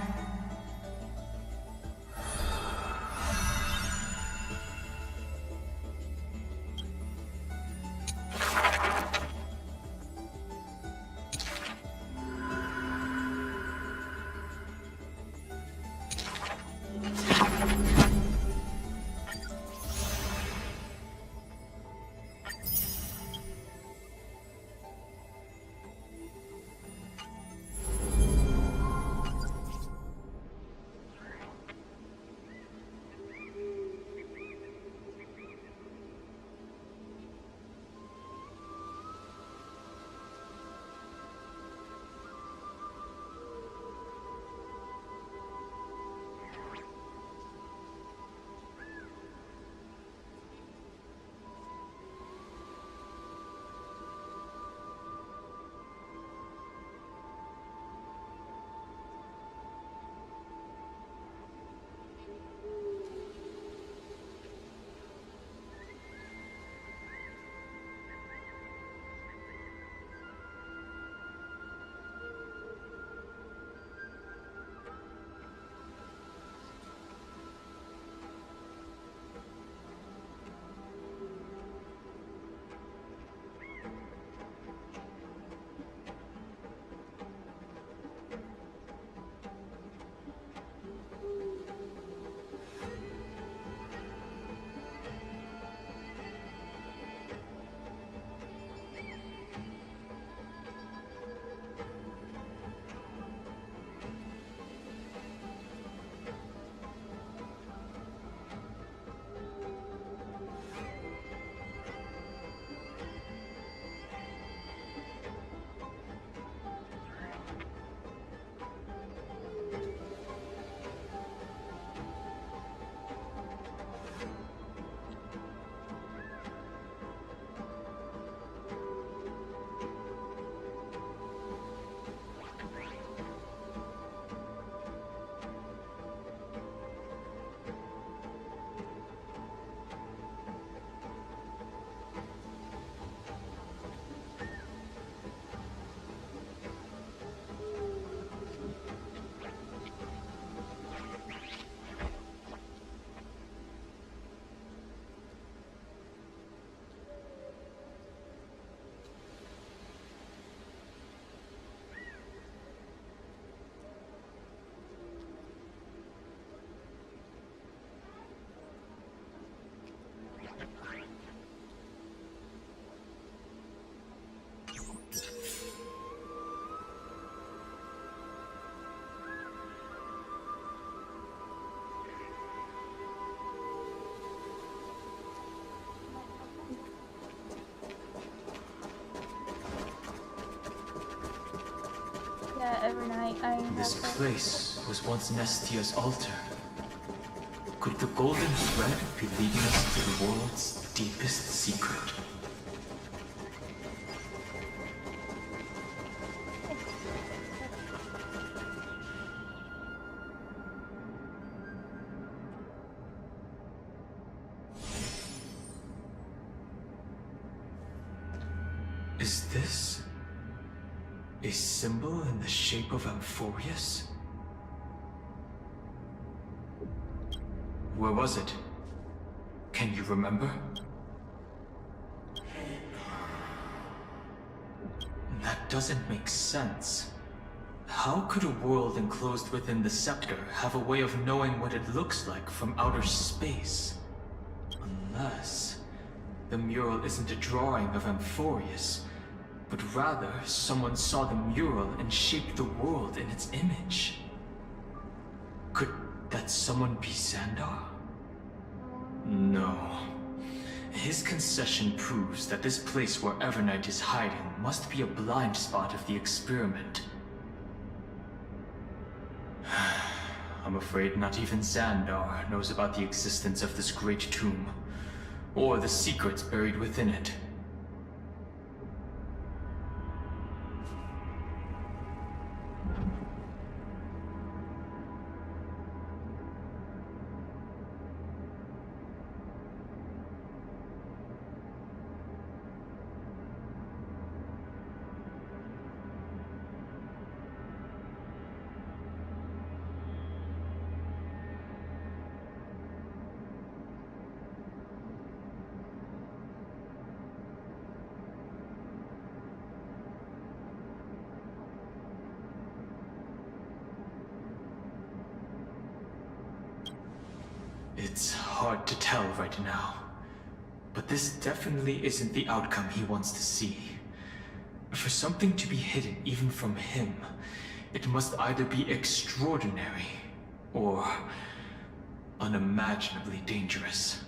Every night I This have to... place was once Nestia's altar. Could the golden thread be leading us to the world's deepest secret? Is this a symbol in the shape of Amphorius? Where was it? Can you remember? that doesn't make sense. How could a world enclosed within the scepter have a way of knowing what it looks like from outer space? Unless the mural isn't a drawing of Amphorius, but rather someone saw the mural and shaped the world in its image. Could that someone be Xandar? No. His concession proves that this place where Evernight is hiding must be a blind spot of the experiment. I'm afraid not even Xandar knows about the existence of this great tomb, or the secrets buried within it. It's hard to tell right now, but this definitely isn't the outcome he wants to see. For something to be hidden even from him, it must either be extraordinary or unimaginably dangerous.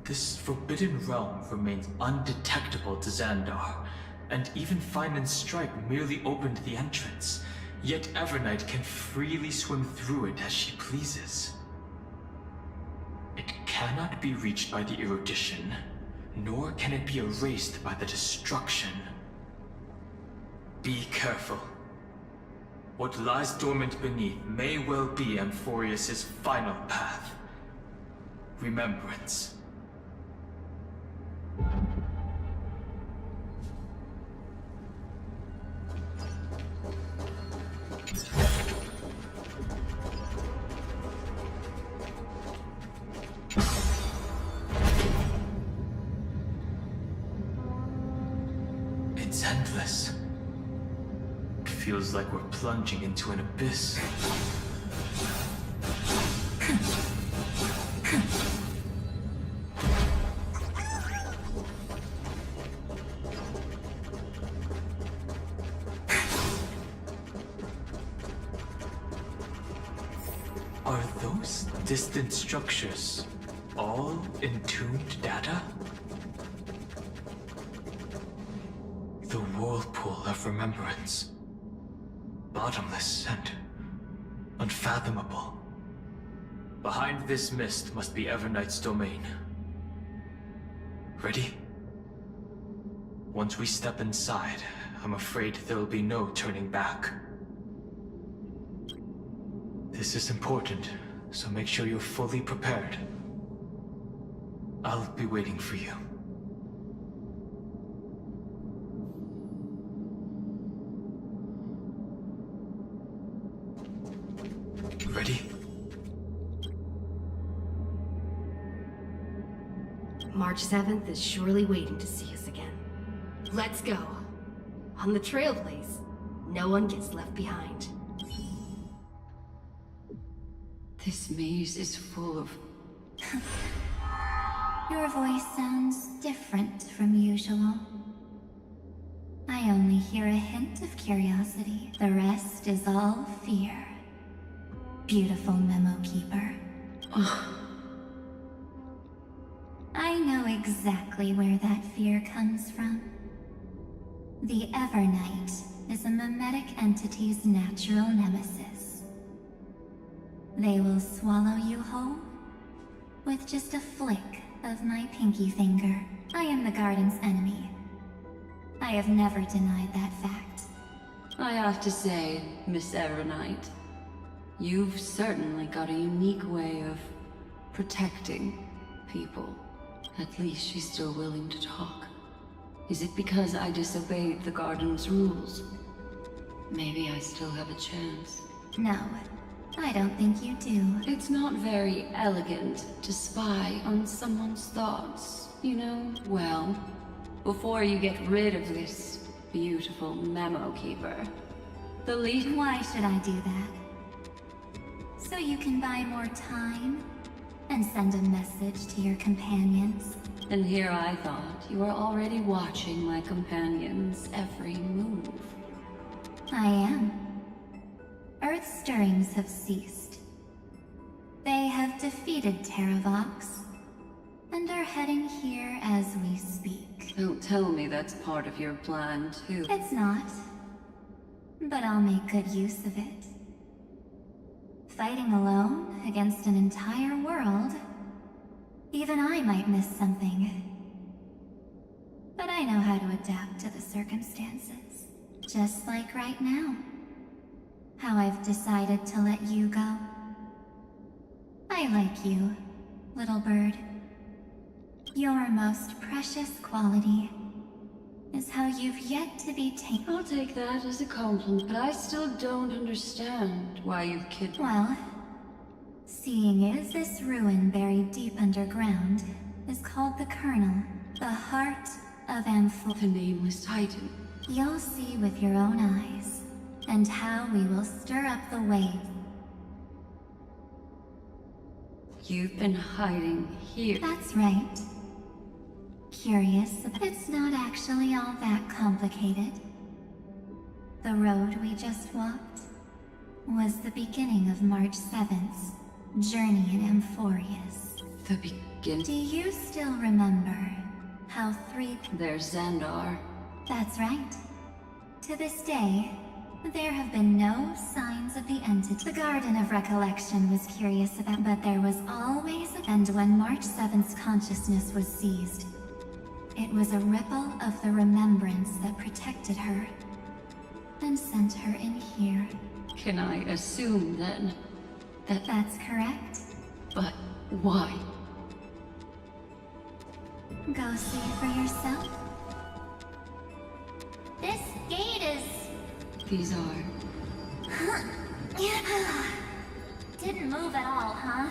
This forbidden realm remains undetectable to Xandar, and even Fine and Stripe merely opened the entrance, yet Evernight can freely swim through it as she pleases. It cannot be reached by the erudition, nor can it be erased by the destruction. Be careful. What lies dormant beneath may well be Amphorius' final path. Remembrance. It's endless. It feels like we're plunging into an abyss. Are those distant structures all entombed data? The whirlpool of remembrance. Bottomless and unfathomable. Behind this mist must be Evernight's domain. Ready? Once we step inside, I'm afraid there'll be no turning back. This is important, so make sure you're fully prepared. I'll be waiting for you. Ready? March 7th is surely waiting to see us again. Let's go. On the Trailblaze, no one gets left behind. This maze is full of... Your voice sounds different from usual. I only hear a hint of curiosity. The rest is all fear. Beautiful memo keeper. I know exactly where that fear comes from. The Evernight is a mimetic entity's natural nemesis. They will swallow you whole with just a flick of my pinky finger. I am the Garden's enemy. I have never denied that fact. I have to say, Miss Evernight, you've certainly got a unique way of protecting people. At least she's still willing to talk. Is it because I disobeyed the Garden's rules? Maybe I still have a chance. No, I don't think you do. It's not very elegant to spy on someone's thoughts, you know? Well, before you get rid of this beautiful memo keeper. The lead. Why should I do that? So you can buy more time and send a message to your companions? And here I thought you were already watching my companions' every move. I am. Earth's stirrings have ceased. They have defeated Terravox and are heading here as we speak. Don't tell me that's part of your plan, too. It's not. But I'll make good use of it. Fighting alone against an entire world, even I might miss something. But I know how to adapt to the circumstances. Just like right now. How I've decided to let you go. I like you, little bird. Your most precious quality is how you've yet to be tamed. I'll take that as a compliment, but I still don't understand why you've kidnapped. Well, seeing as this ruin buried deep underground is called the Kernel, the heart of The Nameless Titan. You'll see with your own eyes, and how we will stir up the waves. You've been hiding here. That's right. Curious, it's not actually all that complicated. The road we just walked was the beginning of March 7th's journey in Amphorius. The beginning? Do you still remember how There's Xandar. That's right. To this day, there have been no signs of the entity. The Garden of Recollection was curious about, but there was always and when March 7th's consciousness was seized, it was a ripple of the remembrance that protected her and sent her in here. Can I assume then that... That's correct. But why? Go see for yourself. This gate is... These are... Didn't move at all, huh?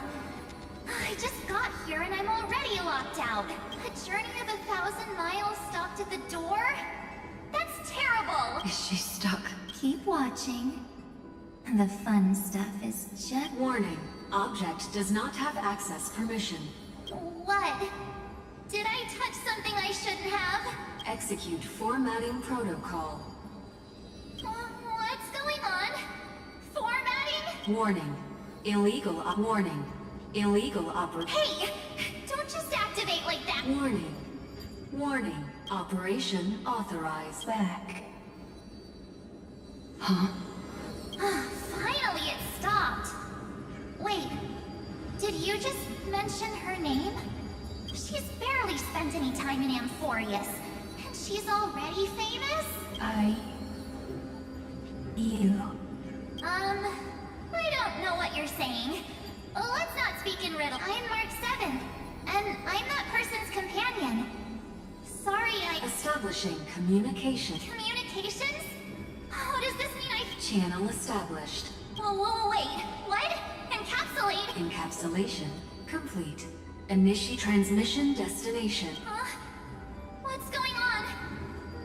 I just got here and I'm already locked out. A journey of 1,000 miles stopped at the door? That's terrible! Is she stuck? Keep watching. The fun stuff is just... Warning. Object does not have access permission. What? Did I touch something I shouldn't have? Execute formatting protocol. What's going on? Formatting? Warning. Illegal warning. Illegal Hey! Don't just activate like that! Warning. Warning. Operation authorized. Back. Huh? Finally it stopped! Wait, did you just mention her name? She's barely spent any time in Amphorius, and she's already famous? I don't know what you're saying. Let's not speak in riddle. I'm Mark 7, and I'm that person's companion. Sorry, Establishing communication. Communications? Oh, does this mean Channel established. Whoa, wait, what? Encapsulate? Encapsulation complete. Initiate transmission destination. What's going on?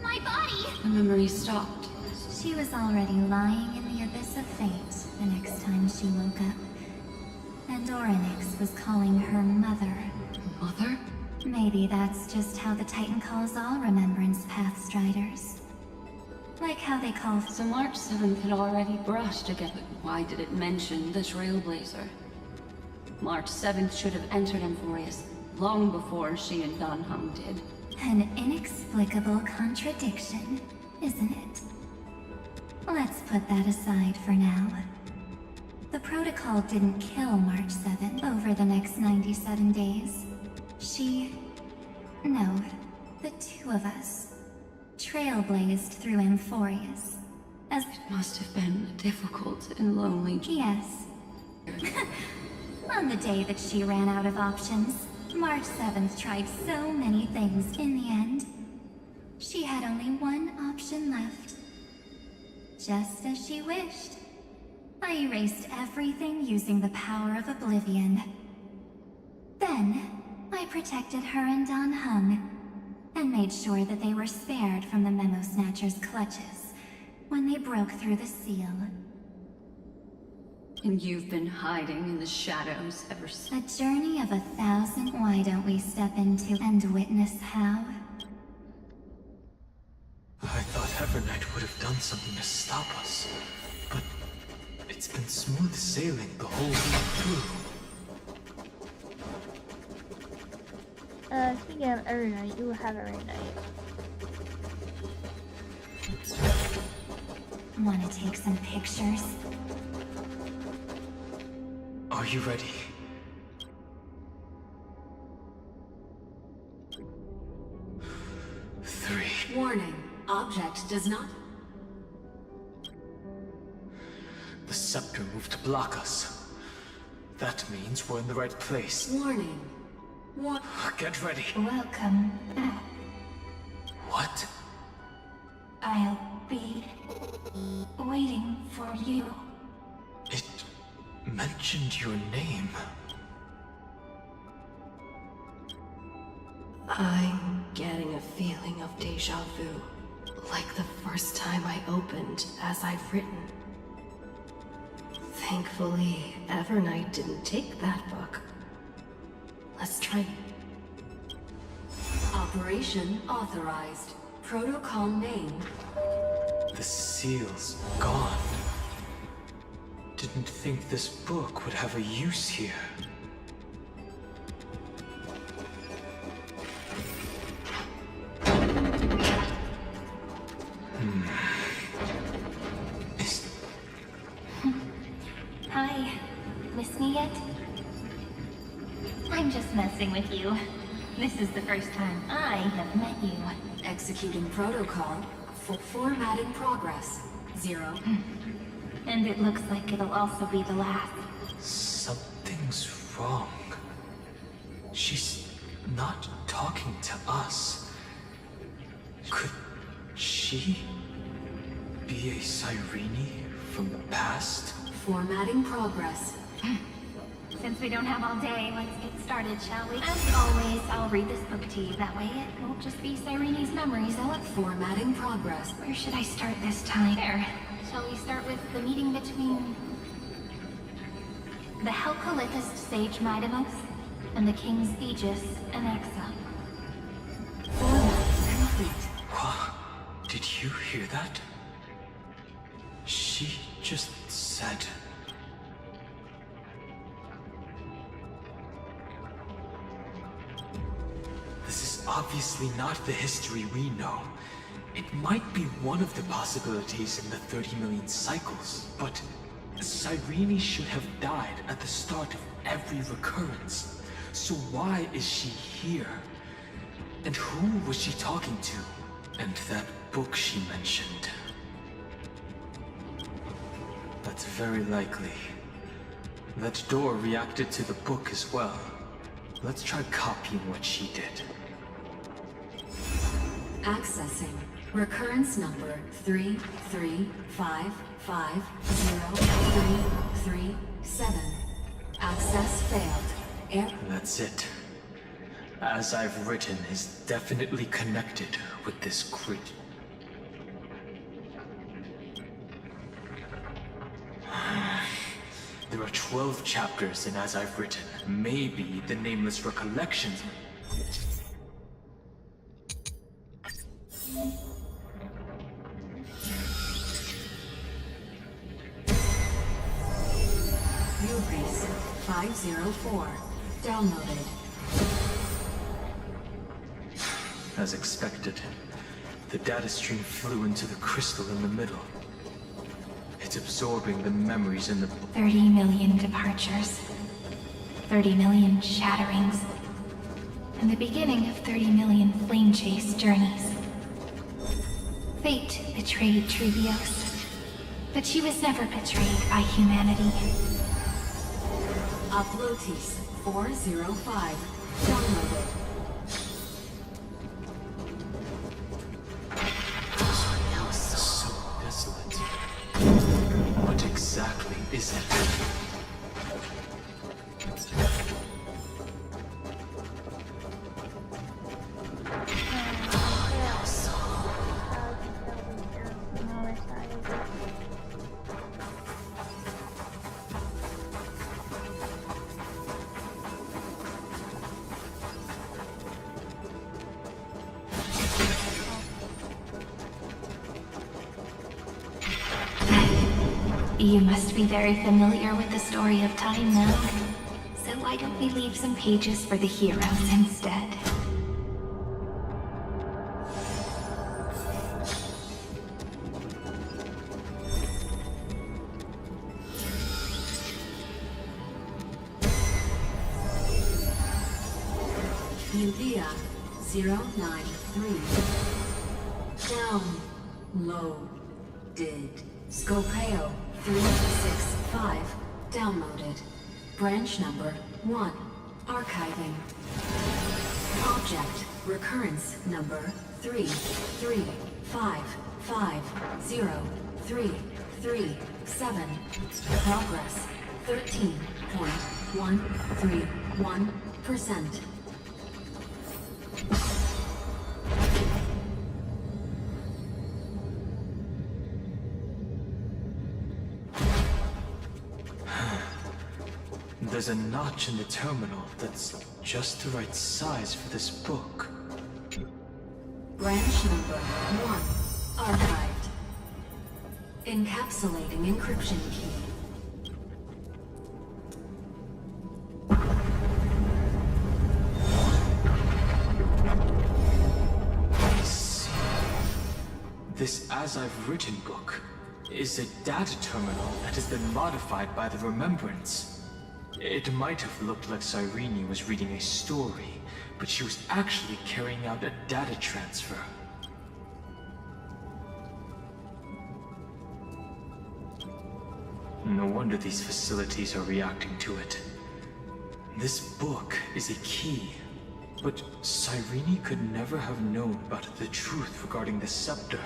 My body! The memory stopped. She was already lying in the abyss of fate the next time she woke up. And Orynyx was calling her mother. Mother? Maybe that's just how the Titan calls all Remembrance Pathstriders. Like how they call... So March 7th had already brushed again, but why did it mention the Trailblazer? March 7th should have entered Amphorius long before she and Dunham did. An inexplicable contradiction, isn't it? Let's put that aside for now. The protocol didn't kill March 7th over the next 97 days. No, the two of us trailblazed through Amphorius. As it must have been a difficult and lonely... Yes. On the day that she ran out of options, March 7th tried so many things. In the end, she had only one option left. Just as she wished. I erased everything using the power of oblivion. Then, I protected her and Dunham. and made sure that they were spared from the Memo Snatcher's clutches when they broke through the seal. And you've been hiding in the shadows ever since. A journey of 1,000. Why don't we step into and witness how? I thought Evernight would have done something to stop us, but it's been smooth sailing the whole way through. Speaking of every night, you will have every night. Want to take some pictures? Are you ready? Three. Warning. Object does not... The scepter moved to block us. That means we're in the right place. Warning. Get ready. Welcome back. What? I'll be waiting for you. It mentioned your name. I'm getting a feeling of deja vu. Like the first time I opened As I've Written. Thankfully, Evernight didn't take that book. Let's try. Operation authorized. Protocol name. The seal's gone. Didn't think this book would have a use here. Hi. Miss me yet? I'm just messing with you. This is the first time I have met you. Executing protocol. Format in progress. 0. And it looks like it'll also be the last. Something's wrong. She's not talking to us. Could she be a Cyrene from the past? Formatting progress. Since we don't have all day, let's get started, shall we? As always, I'll read this book to you. That way it won't just be Cyrene's memories. Formatting progress. Where should I start this time? There. Shall we start with the meeting between the Helcolithist sage Midamos and the King's Aegis Anaxa? Format complete. What? Did you hear that? She just said... This is obviously not the history we know. It might be one of the possibilities in the 30 million cycles, but Cyrene should have died at the start of every recurrence. So why is she here? And who was she talking to? And that book she mentioned. That's very likely. That door reacted to the book as well. Let's try copying what she did. Accessing. Recurrence number 335503337. Access failed. That's it. As I've written is definitely connected with this creature. There are 12 chapters in As I've Written. Maybe the Nameless Recollections. Ubris 504. Downloaded. As expected, the data stream flew into the crystal in the middle. It's absorbing the memories in the... 30 million departures. 30 million shatterings. And the beginning of 30 million flame chase journeys. Fate betrayed Trevios. But she was never betrayed by humanity. Uplotis 405. Downloaded. So desolate. What exactly is it? You must be very familiar with the story of time now. So why don't we leave some pages for the heroes instead? Udea 093. Downloaded. Scopeo 365. Downloaded. Branch number 1. Archiving. Object recurrence number 335503337. Progress 13.131%. There's a notch in the terminal that's just the right size for this book. Branch number 1. Archived. Encapsulating encryption key. I see. This As I've Written book is a data terminal that has been modified by the Remembrance. It might have looked like Cyrene was reading a story, but she was actually carrying out a data transfer. No wonder these facilities are reacting to it. This book is a key, but Cyrene could never have known about the truth regarding the scepter.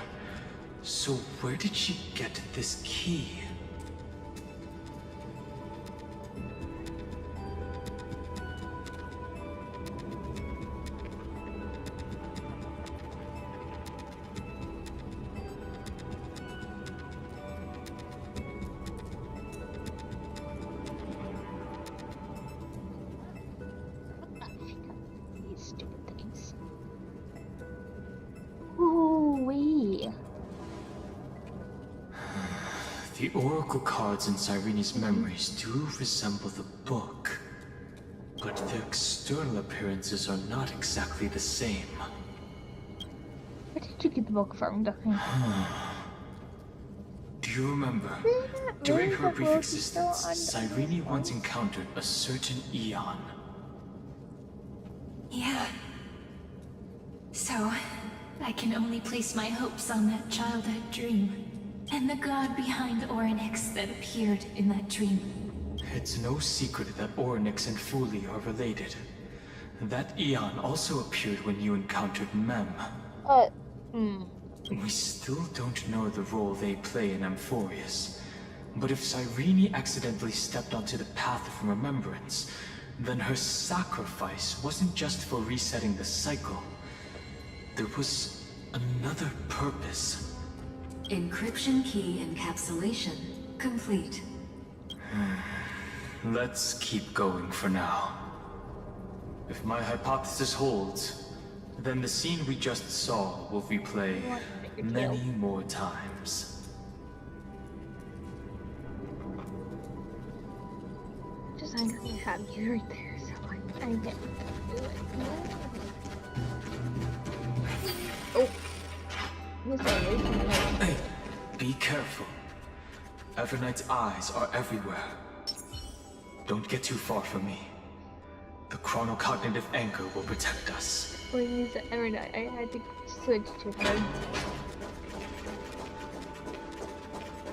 So where did she get this key? These stupid things. Ooh-wee. The oracle cards in Cyrene's memories do resemble the book, but their external appearances are not exactly the same. Where did you get the book from, Ducky? Do you remember? During her brief existence, Cyrene once encountered a certain Eon. Yeah. So, I can only place my hopes on that childhood dream. And the god behind Orynyx that appeared in that dream. It's no secret that Orynyx and Fuli are related. That Eon also appeared when you encountered Mem. We still don't know the role they play in Amphorius. But if Cyrene accidentally stepped onto the path of remembrance, then her sacrifice wasn't just for resetting the cycle. There was another purpose. Encryption key encapsulation complete. Let's keep going for now. If my hypothesis holds, then the scene we just saw will replay many more times. Just I'm gonna have you right there, so I get to do it. Oh. Hey, be careful. Everknight's eyes are everywhere. Don't get too far from me. The chronocognitive anchor will protect us. When you use Everknight, I had to switch to her.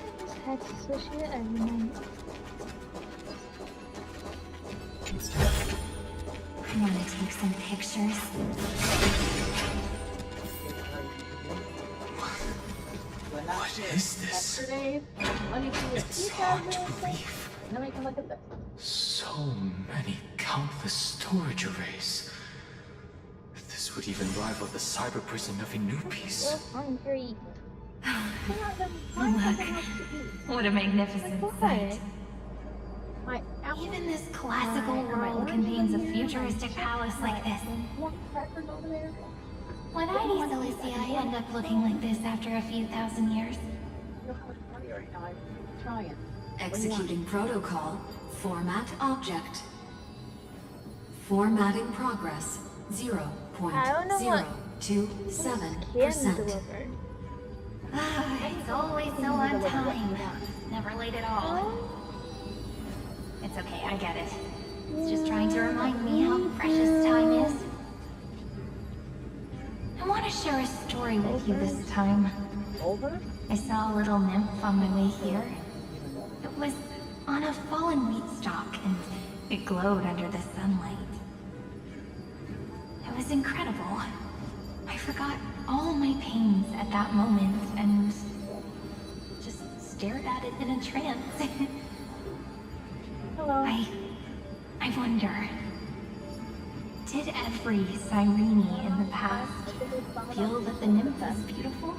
I just had to switch to Everknight. Wanna take some pictures? What is this? It's hard to believe. So many countless storage arrays. This would even rival the cyber prison of Inupis. So hungry. Look, what a magnificent sight. Even this classical world contains a futuristic palace like this. Would I be Cilicia end up looking like this after a few thousand years? Executing protocol. Format object. Formatting progress. I don't know what 0.027%. delivered. It's always so on time. Never late at all. It's okay, I get it. It's just trying to remind me how precious time is. I want to share a story with you this time. I saw a little nymph on my way here. It was on a fallen wheat stalk, and it glowed under the sunlight. It was incredible. I forgot all my pains at that moment and just stared at it in a trance. Hello. I wonder, did every Cyrene in the past feel that the nymph was beautiful?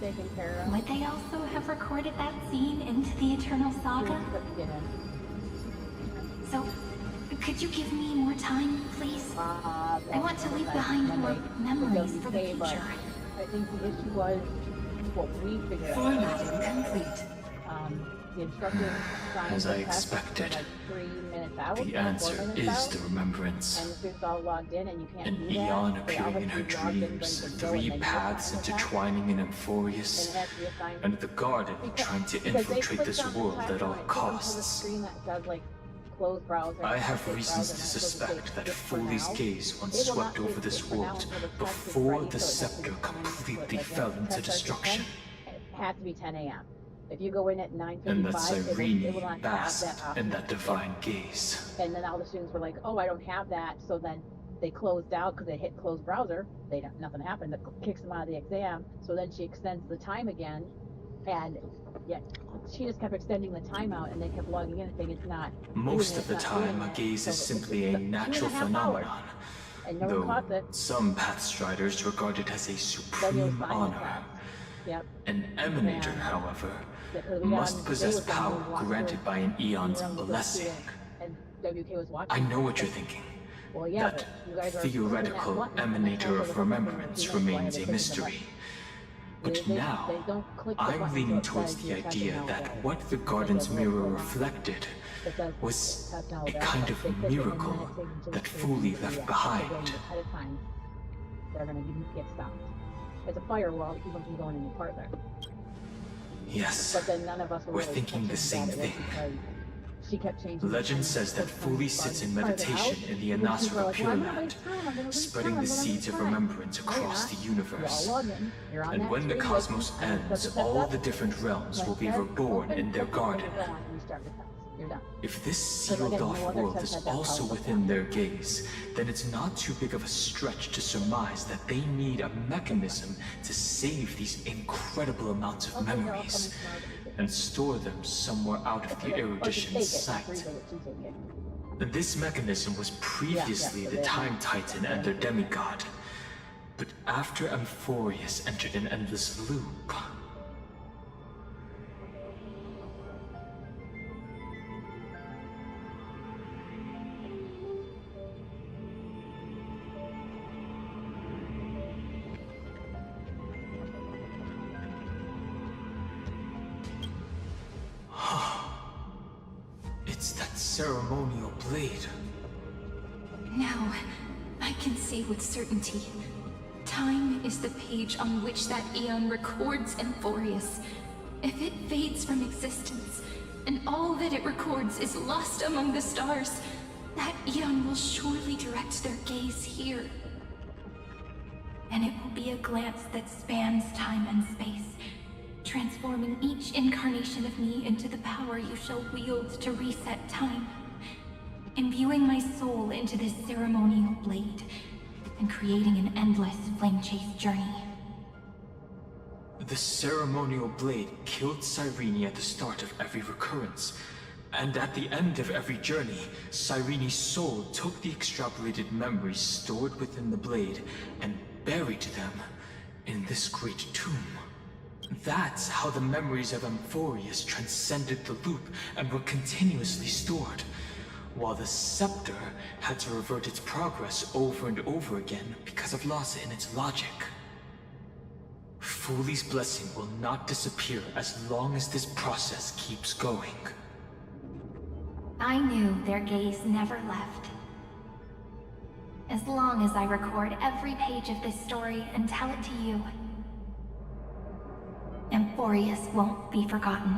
Would they also have recorded that scene into the Eternal Saga? So, could you give me more time, please? I want to leave behind more memories for the future. I think the issue was what we figured out. Formatting complete. The instructor As I expected, the answer is the remembrance. And if it's all logged in and you can't An do that, eon they appearing in her obviously log in dreams, when you go 3 and then you paths have to intertwining in Amphorius, and the garden trying to infiltrate this world at all costs. I have reasons to suspect that Foley's gaze once swept over this world before the scepter completely fell into destruction. It has to be 10 a.m. If you go in at 9:55, And that it will Cyrene not have basked that option. in that divine gaze. And then all the students were like, "Oh, I don't have that." So then they closed out because they hit close browser. Nothing happened. That kicks them out of the exam. So then she extends the time again, and yet she just kept extending the time out, and they kept logging in and saying it's not. Most of the time, a gaze is simply a natural phenomenon, And no one caught though it. some Pathstriders regard it as a Then supreme fine with honor. that. Yep. An Emanator, however, must possess power granted by an Eon's blessing. And WK was watching. I know what you're thinking. Well, yeah, That but you guys are theoretical looking at Emanator of remembrance remains a mystery. But now, I'm leaning towards the idea that what the garden's mirror reflected was a kind of miracle that Foley left behind. They're gonna get stopped. It's a firewall, people can go in any further. Yes, But then none of us were we're really thinking the same catching that thing. because she kept changing. Legend says that Foley sits in meditation in the Anasra Pure Land, spreading the seeds of remembrance across the universe. And when the cosmos ends, all the different realms will be reborn in their garden. If this sealed-off world is also within their gaze, then it's not too big of a stretch to surmise that they need a mechanism to save these incredible amounts of memories and store them somewhere out of the erudition's sight. This mechanism was previously the Time Titan and their demigod, but after Amphorius entered an endless loop, it's that ceremonial blade. Now, I can say with certainty, time is the page on which that Aeon records Amphorius. If it fades from existence, and all that it records is lost among the stars, that Aeon will surely direct their gaze here. And it will be a glance that spans time and space, transforming each incarnation of me into the power you shall wield to reset time, imbuing my soul into this ceremonial blade, and creating an endless flame-chase journey. The ceremonial blade killed Cyrene at the start of every recurrence, and at the end of every journey, Cyrene's soul took the extrapolated memories stored within the blade and buried them in this great tomb. That's how the memories of Amphorius transcended the loop and were continuously stored, while the scepter had to revert its progress over and over again because of loss in its logic. Fuli's blessing will not disappear as long as this process keeps going. I knew their gaze never left. As long as I record every page of this story and tell it to you, Amphorius won't be forgotten.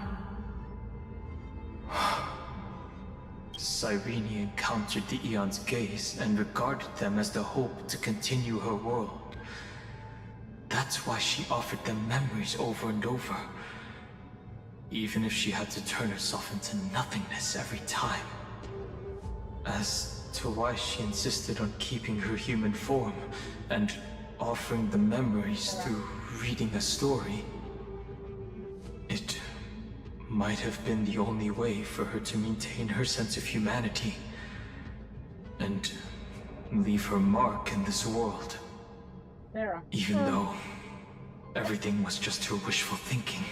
Cyrene encountered the Eon's gaze and regarded them as the hope to continue her world. That's why she offered them memories over and over, even if she had to turn herself into nothingness every time. As to why she insisted on keeping her human form and offering the memories through reading a story, it might have been the only way for her to maintain her sense of humanity and leave her mark in this world. Even though everything was just her wishful thinking.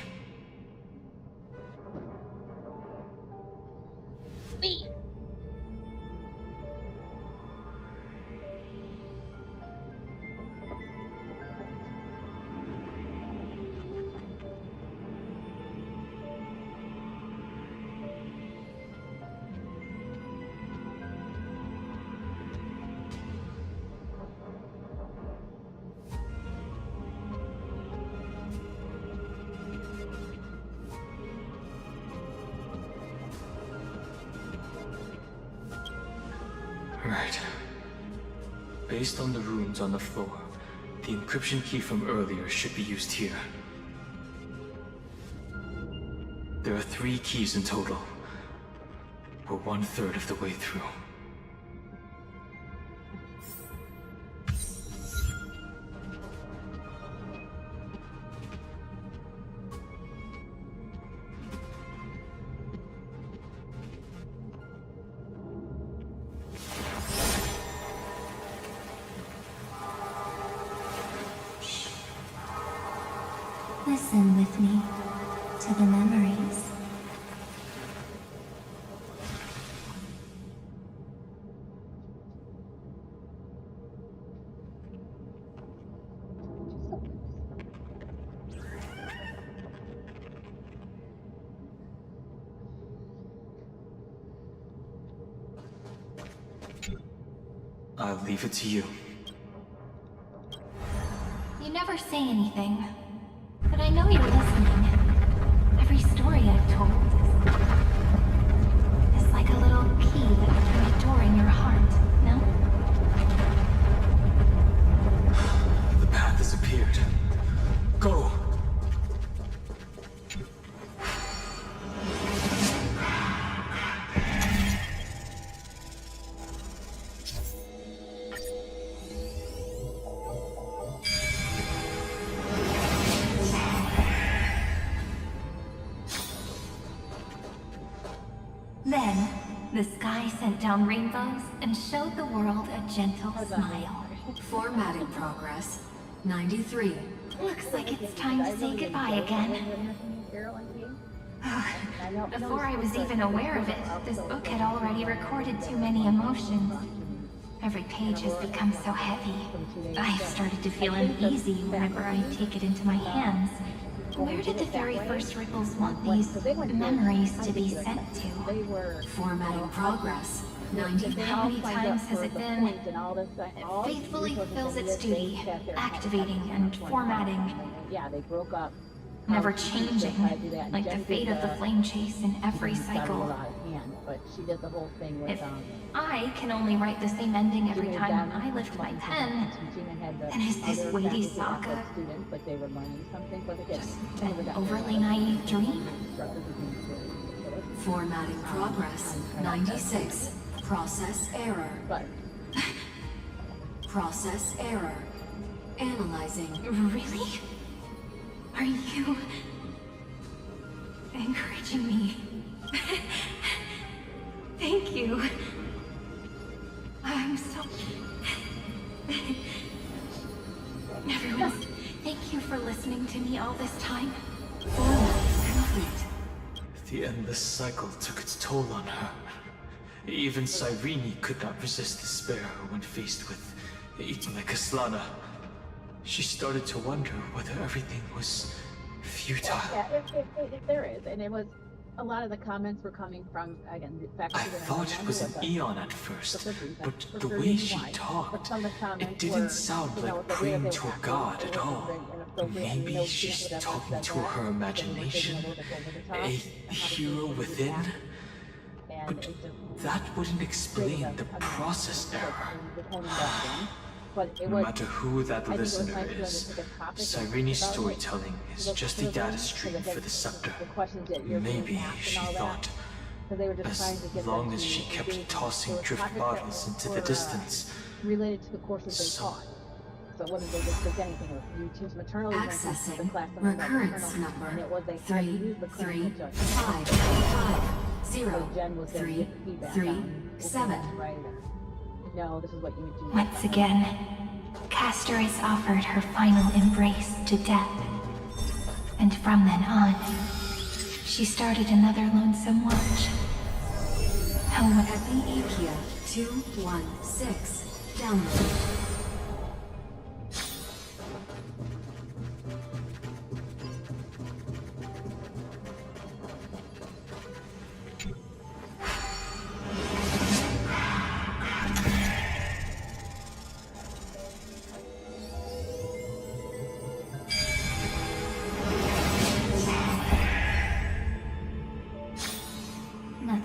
Right. Based on the runes on the floor, the encryption key from earlier should be used here. There are 3 keys in total. We're 1/3 of the way through. Listen with me to the memories. I'll leave it to you. You never say anything, but I know you're listening. Every story I've told is like a little key that opened a door in your heart, no? The path has appeared. Go! Then, the sky sent down rainbows and showed the world a gentle smile. Formatting progress. 93. Looks like it's time to say goodbye again. Before I was even aware of it, this book had already recorded too many emotions. Every page has become so heavy. I've started to feel uneasy whenever I take it into my hands. Where did the very first ripples want these memories to be sent to? Formatting progress. 90. How many times has it been? It faithfully fulfills its duty, activating and formatting. Yeah, they broke up. Never changing, like the fate of the flame chase in every cycle. But she did the whole thing with, if I can only write the same ending every time I lift my pen, then is this weighty saga just an overly naive dream? Formatting progress. 96. Process error. Process error. Analyzing. Really? Are you encouraging me? Thank you. I'm so... Everyone, thank you for listening to me all this time. The endless cycle took its toll on her. Even Cyrene could not resist despair when faced with Itme Kaslana. she started to wonder whether everything was futile. Yeah, if there is, and it was. A lot of the comments were coming from, again, the fact that I thought it was an Eon at first, but the way she talked, it didn't sound like praying to a god at all. Maybe she's talking to her imagination, a hero within. But that wouldn't explain the process error. No matter who that listener is, Cyrene's storytelling is just a data stream for the Scepter. Maybe, she thought, as long as she kept tossing drift bottles into the distance, related to the courses they taught. So it wasn't just anything. You teach maternal Accessing the class recurrence number 3350337. No, this is what you would do. Once again, Castor is offered her final embrace to death. And from then on, she started another lonesome watch. However, Epiakia 216. Download.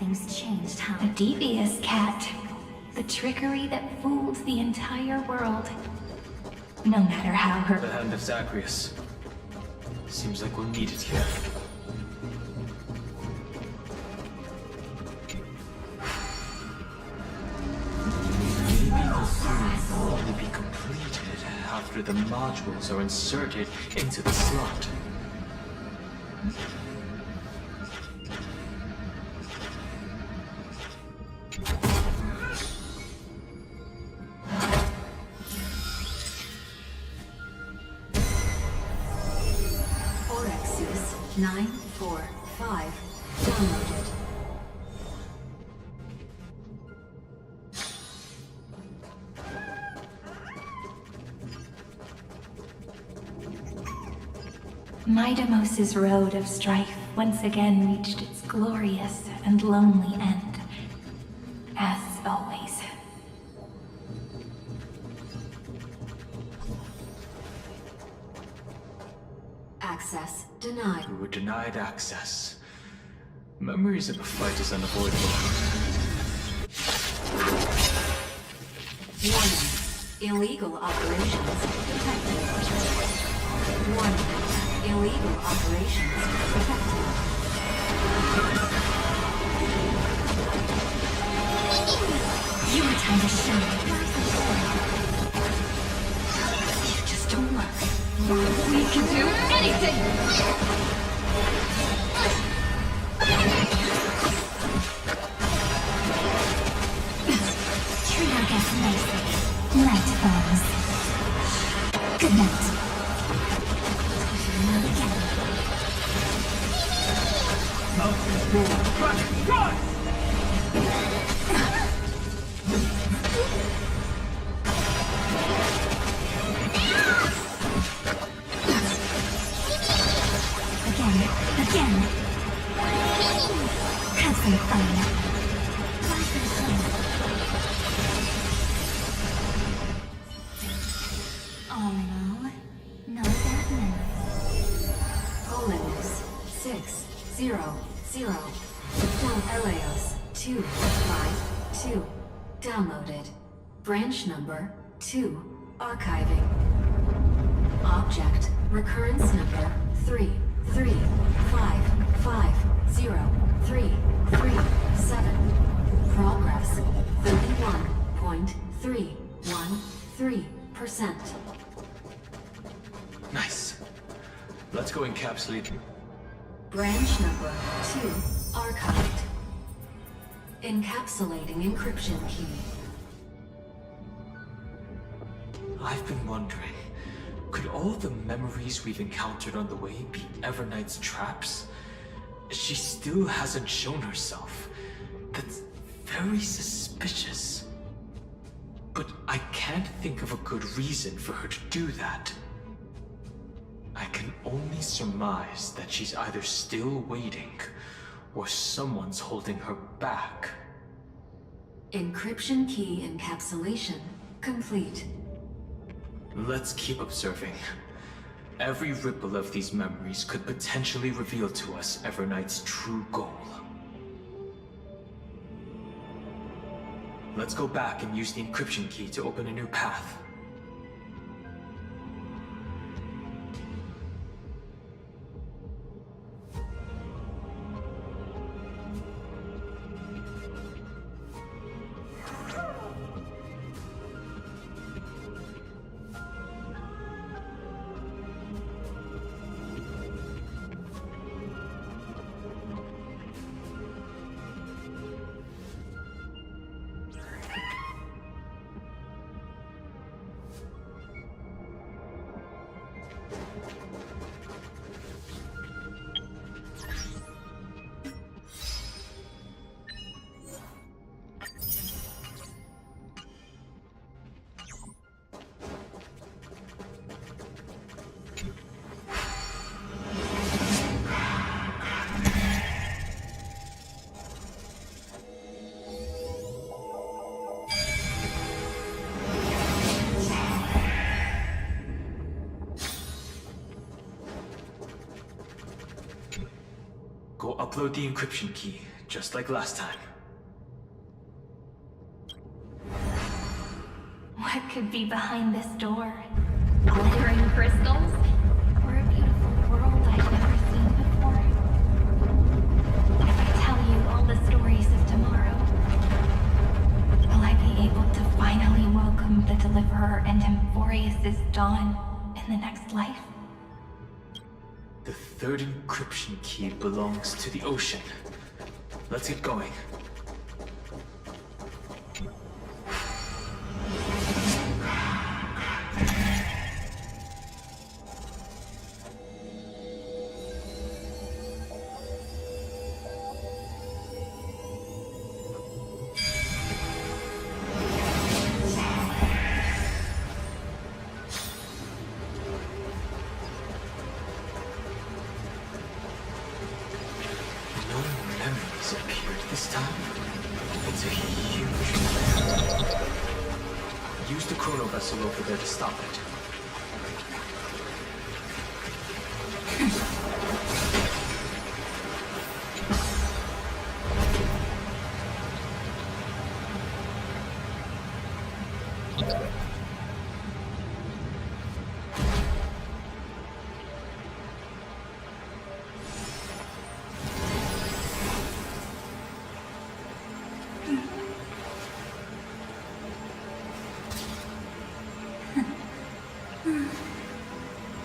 nothing's changed, huh? The devious cat. The trickery that fooled the entire world. No matter how her... The hand of Zagreus. Seems like we'll need it here. Maybe the thing will only be completed after the modules are inserted into the slot. Orexis 945 downloaded. Midamos's road of strife once again reached its glorious and lonely end. As always. Access denied. We were denied access. Memories of a fight is unavoidable. Warning. Illegal operations detected. Warning. Illegal operations detected. Your time to shine. You just don't look. We can do anything! Treat our guests nicely. Light falls. Good night. Again. Have some fun. All in all, not that many. Holiness 600. Don Eleos 252 downloaded. Branch number 2 archiving. Object recurrence number 3355037. Progress 31.313%. Nice. Let's go encapsulate. Branch number 2 archived. Encapsulating encryption key. I've been wondering, could all the memories we've encountered on the way be Everknight's traps? She still hasn't shown herself. That's very suspicious. But I can't think of a good reason for her to do that. can only surmise that she's either still waiting, or someone's holding her back. Encryption key encapsulation complete. Let's keep observing. Every ripple of these memories could potentially reveal to us Everknight's true goal. Let's go back and use the encryption key to open a new path. Go upload the encryption key, just like last time. What could be behind this door? Glittering crystals? Or a beautiful world I've never seen before? If I tell you all the stories of tomorrow, will I be able to finally welcome the Deliverer and Emphorius' dawn in the next life? The third encryption key belongs to the ocean. Let's get going. Use the chrono vessel over there to stop it.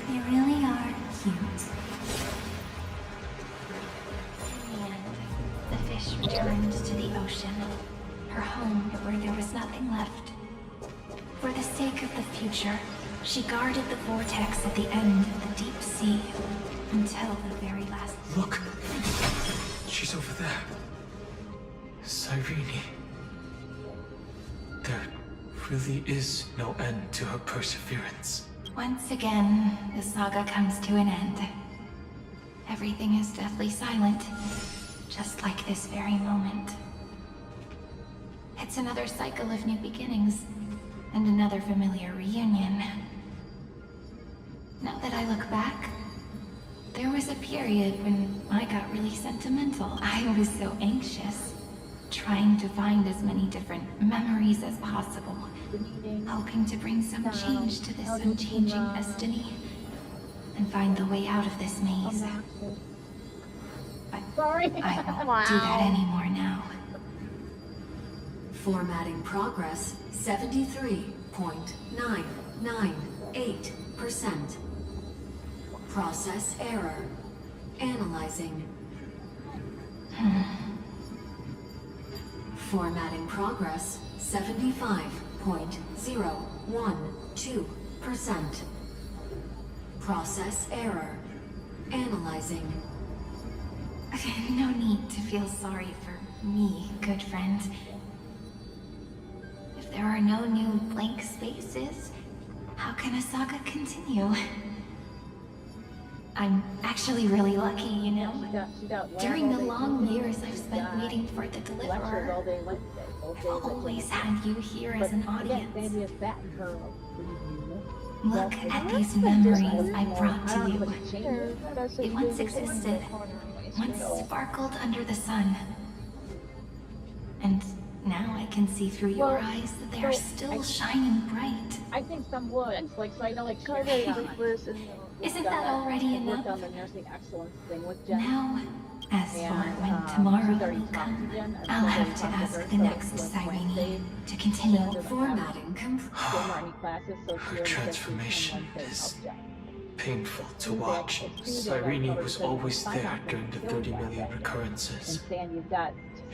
They really are cute. In the end, the fish returned to the ocean, her home where there was nothing left. For the sake of the future, she guarded the vortex at the end of the deep sea until the very last. Look! She's over there. Cyrene. There really is no end to her perseverance. Once again, the saga comes to an end. Everything is deathly silent, just like this very moment. It's another cycle of new beginnings, and another familiar reunion. Now that I look back, there was a period when I got really sentimental. I was so anxious, trying to find as many different memories as possible, hoping to bring some change to this unchanging destiny, and find the way out of this maze. But I won't do that anymore now. Formatting progress 73.998%. Process error. Analyzing. Formatting progress 75.012%. Process error. Analyzing. No need to feel sorry for me, good friend. If there are no new blank spaces, how can a saga continue? I'm actually really lucky, you know? She's out During the all day long Tuesday, years I've spent got waiting for the lectures all deliverer, day Wednesday. Both days I've always had you here as an audience. Sandy has sat in her preview. Look at these memories I brought to you. They once existed, once sparkled under the sun. And now I can see through your eyes that they are still shining bright. I think some would, like, so I know, like, Isn't that already enough? Worked on the nursing excellence thing with Jen. Now, as for when tomorrow will come, I'll have to ask the next Cyrene to continue Formatting Her transformation is painful to watch. Cyrene was always there during the 30 million recurrences.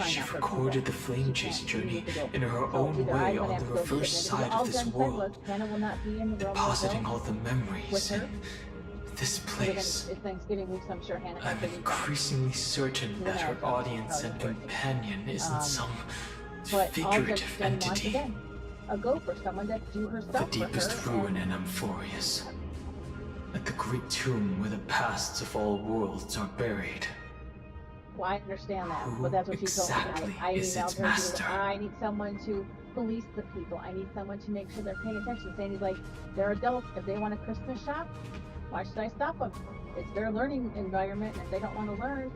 She recorded the Flame Chase journey in her own way on the reverse side of this world, depositing all the memories in this place. I'm increasingly certain that her audience and companion isn't some figurative entity. The deepest ruin in Amphorius. At the great tomb where the pasts of all worlds are buried. Well, I understand that, but that's what she told me. I is its master? I need someone to police the people. I need someone to make sure they're paying attention. Sandy's like, they're adults. If they want a Christmas shop, why should I stop them? It's their learning environment, and if they don't want to learn,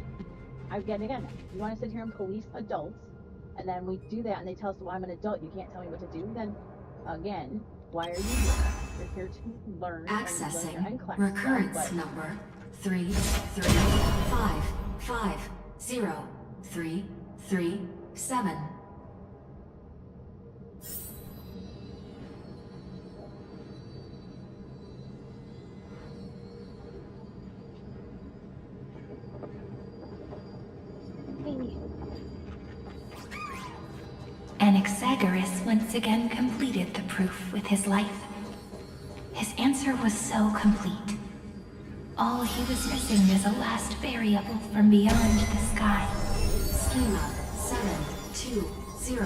again, you want to sit here and police adults, and then we do that, and they tell us, well, I'm an adult, you can't tell me what to do, then, again, why are you here? You're here to learn. Accessing and learn recurrence number 335503337. Anaxagoras once again completed the proof with his life. His answer was so complete. All he was missing is a last variable from beyond the sky. Schema 720.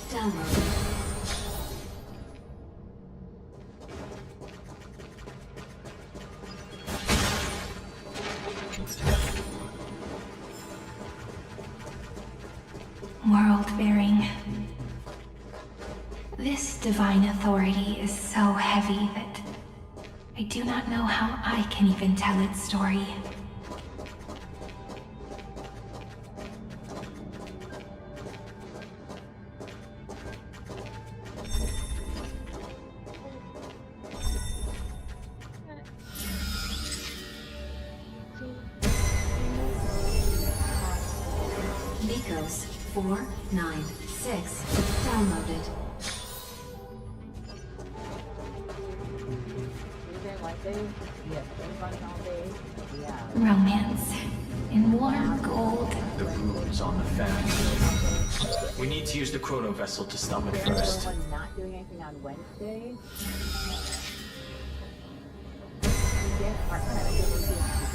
Download. World-bearing. This divine authority is so heavy that I do not know how I can even tell its story. Nikos 496 downloaded. Romance in warm gold. The runes on the fan. We need to use the chrono vessel to stop it first. Not doing anything on Wednesday.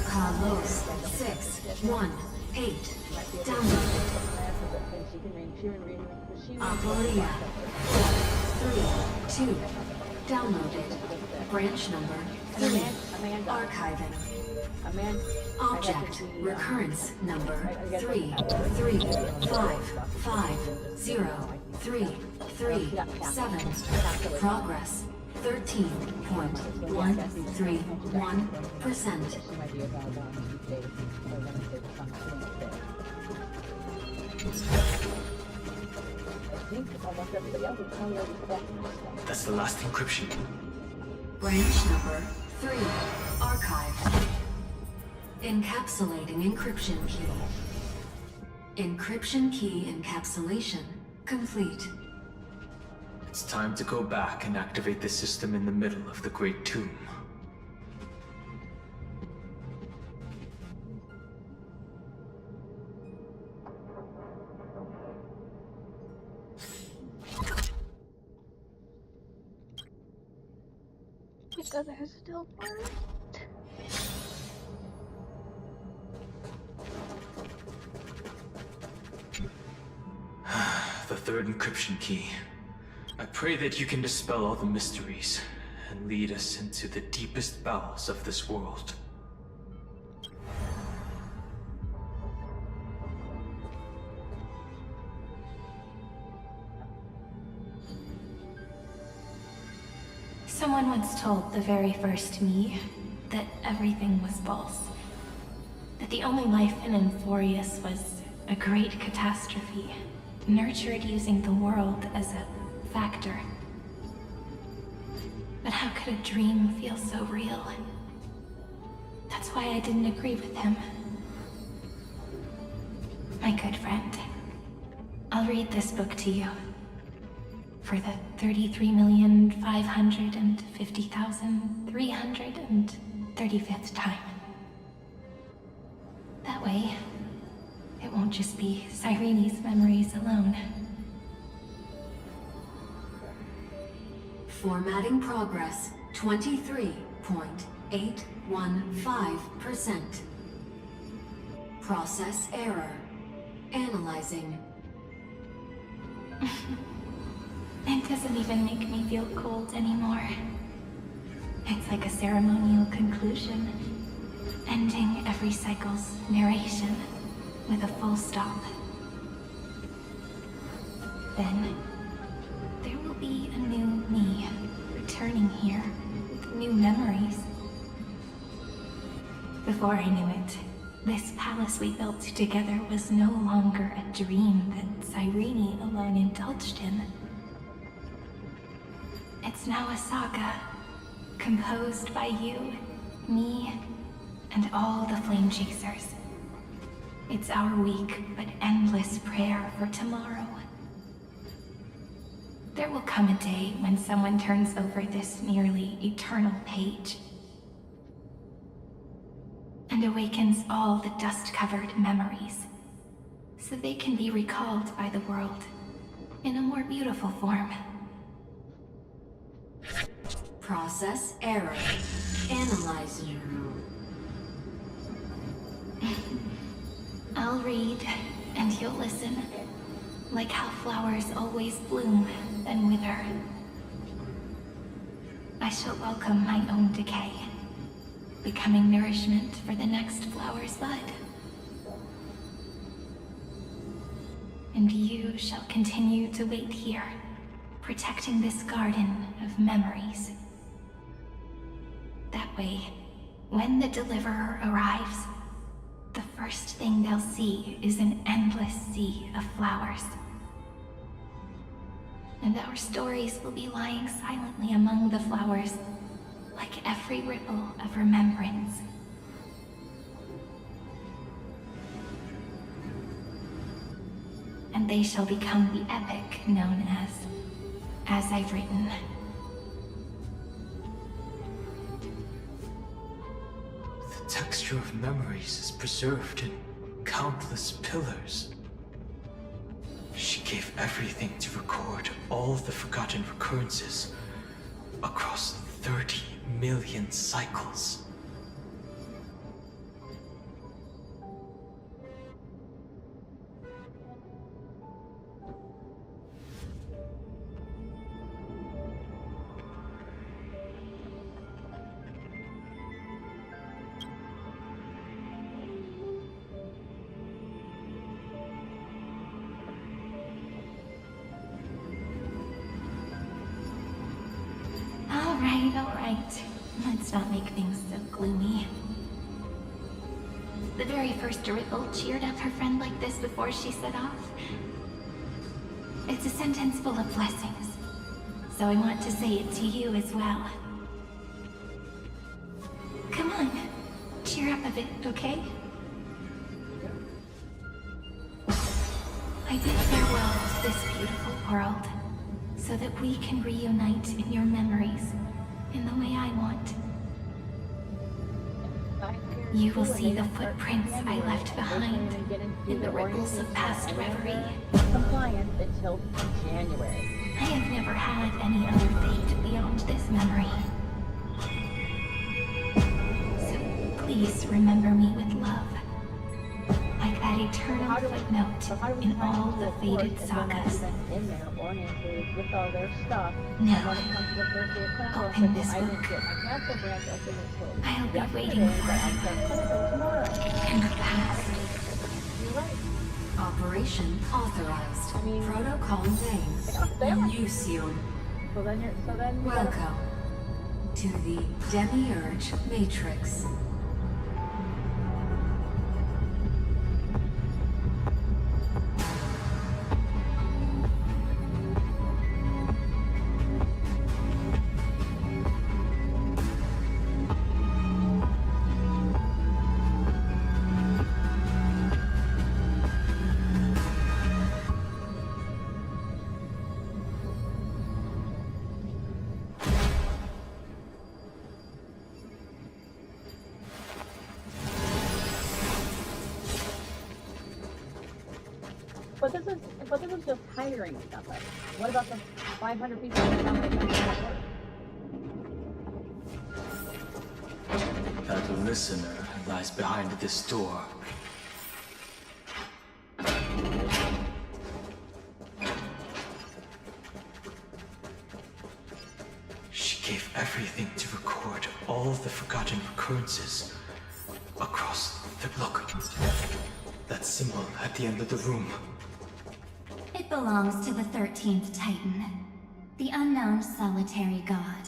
Carlos 618 downloaded. Aporia 432 downloaded. Branch number 3 archiving. Object recurrence number 335503337. Progress 13.131%. That's the last encryption. Branch number 3 archived. Encapsulating encryption key. Encryption key encapsulation complete. It's time to go back and activate the system in the middle of the Great Tomb. Because there's still part. The third encryption key. I pray that you can dispel all the mysteries and lead us into the deepest bowels of this world. once told the very first me that everything was false. That the only life in Emphorius was a great catastrophe, nurtured using the world as a factor. But how could a dream feel so real? That's why I didn't agree with him. My good friend, I'll read this book to you. For the 33,550,335th time. That way, it won't just be Cyrene's memories alone. Formatting progress, 23.815%. Process error. Analyzing. It doesn't even make me feel cold anymore. It's like a ceremonial conclusion, ending every cycle's narration with a full stop. Then, there will be a new me returning here with new memories. Before I knew it, this palace we built together was no longer a dream that Cyrene alone indulged in. It's now a saga, composed by you, me, and all the Flame Chasers. It's our weak but endless prayer for tomorrow. There will come a day when someone turns over this nearly eternal page and awakens all the dust-covered memories, so they can be recalled by the world in a more beautiful form. Process error. Analyzing. I'll read, and you'll listen, like how flowers always bloom, then wither. I shall welcome my own decay, becoming nourishment for the next flower's bud. And you shall continue to wait here, protecting this garden of memories. That way, when the Deliverer arrives, the first thing they'll see is an endless sea of flowers. And our stories will be lying silently among the flowers, like every ripple of remembrance. And they shall become the epic known as I've written. The texture of memories is preserved in countless pillars. She gave everything to record all the forgotten recurrences across 30 million cycles. All right. Let's not make things so gloomy. The very first Ripple cheered up her friend like this before she set off. It's a sentence full of blessings, so I want to say it to you as well. Come on, cheer up a bit, okay? I bid farewell to this beautiful world, so that we can reunite in your memories in the way I want. You will see the footprints I left behind in the ripples of past reverie. Compliance until January. I have never had any other fate beyond this memory. So please remember me with love. Like that eternal footnote in all the faded sagas. With all their stuff. Now, open this book. I'll be waiting for you in the past. Operation authorized. Protocol name. Museum. So then Welcome. to the Demiurge Matrix. But this is just hiring stuff. What about the 500 people that come and work? That listener lies behind this door. She gave everything to record all the forgotten recurrences across the... Look, that symbol at the end of the room. It belongs to the 13th Titan, the unknown solitary god.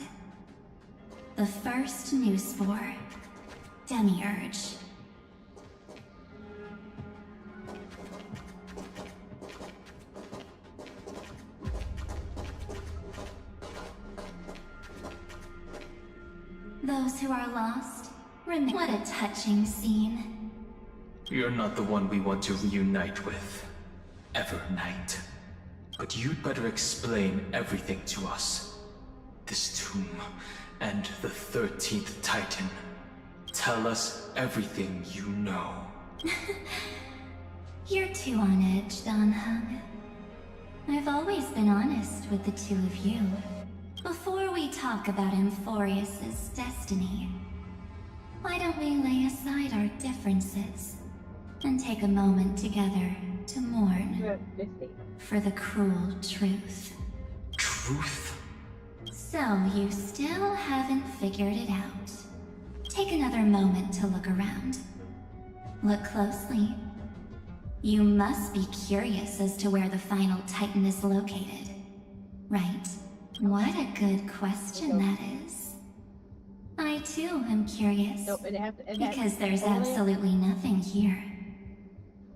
The first new spore, Demiurge. Those who are lost remain. What a touching scene. You're not the one we want to reunite with, Evernight. But you'd better explain everything to us. This tomb, and the 13th Titan. Tell us everything you know. You're too on edge, Donhung. I've always been honest with the two of you. Before we talk about Amphorius's destiny, why don't we lay aside our differences and take a moment together to mourn for the cruel truth. Truth? So you still haven't figured it out. Take another moment to look around. Look closely. You must be curious as to where the final Titan is located, right? What a good question that is. I too am curious, because there's absolutely nothing here.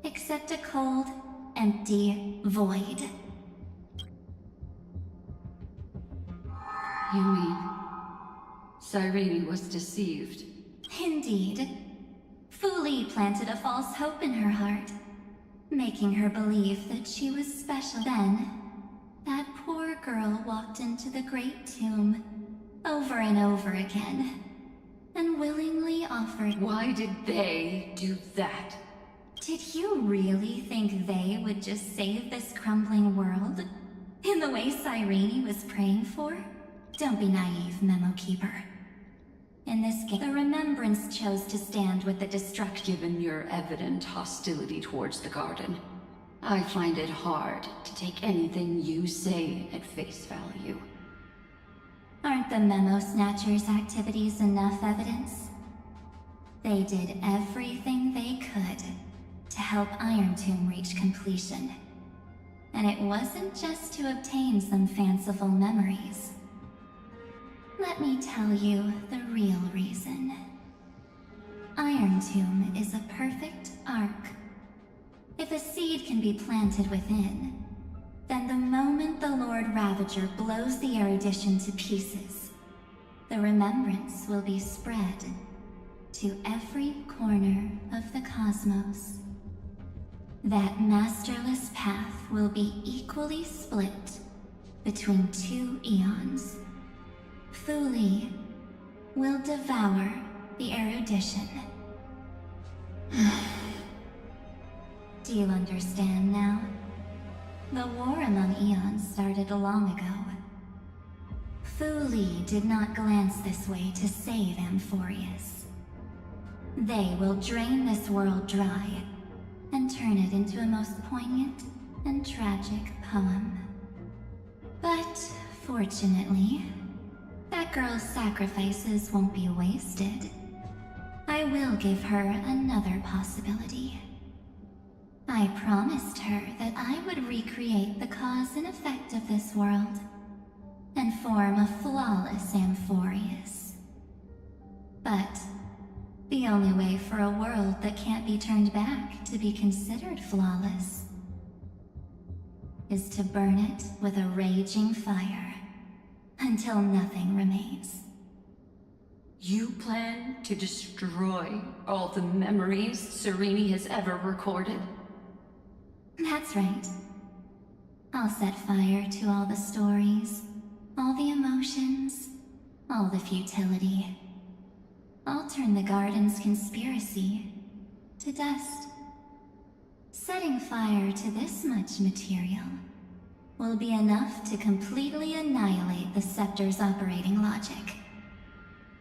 Except a cold, empty void. You mean Cyrene was deceived? Indeed. Fu Li planted a false hope in her heart, making her believe that she was special. Then, that poor girl walked into the Great Tomb over and over again, and willingly offered... Why did they do that? Did you really think they would just save this crumbling world? In the way Cyrene was praying for? Don't be naive, Memo Keeper. In this game, the Remembrance chose to stand with the destruction. Given your evident hostility towards the Garden, I find it hard to take anything you say at face value. Aren't the Memo Snatchers' activities enough evidence? They did everything they could to help Iron Tomb reach completion. And it wasn't just to obtain some fanciful memories. Let me tell you the real reason. Iron Tomb is a perfect arc. If a seed can be planted within, then the moment the Lord Ravager blows the erudition to pieces, the remembrance will be spread to every corner of the cosmos. That masterless path will be equally split between two eons. Fu Li will devour the erudition. Do you understand now? The war among eons started long ago. Fu Li did not glance this way to save Amphorius. They will drain this world dry and turn it into a most poignant and tragic poem. But fortunately, that girl's sacrifices won't be wasted. I will give her another possibility. I promised her that I would recreate the cause and effect of this world and form a flawless Amphorius. But the only way for a world that can't be turned back to be considered flawless is to burn it with a raging fire until nothing remains. You plan to destroy all the memories Serene has ever recorded? That's right. I'll set fire to all the stories, all the emotions, all the futility. I'll turn the garden's conspiracy to dust. Setting fire to this much material will be enough to completely annihilate the scepter's operating logic.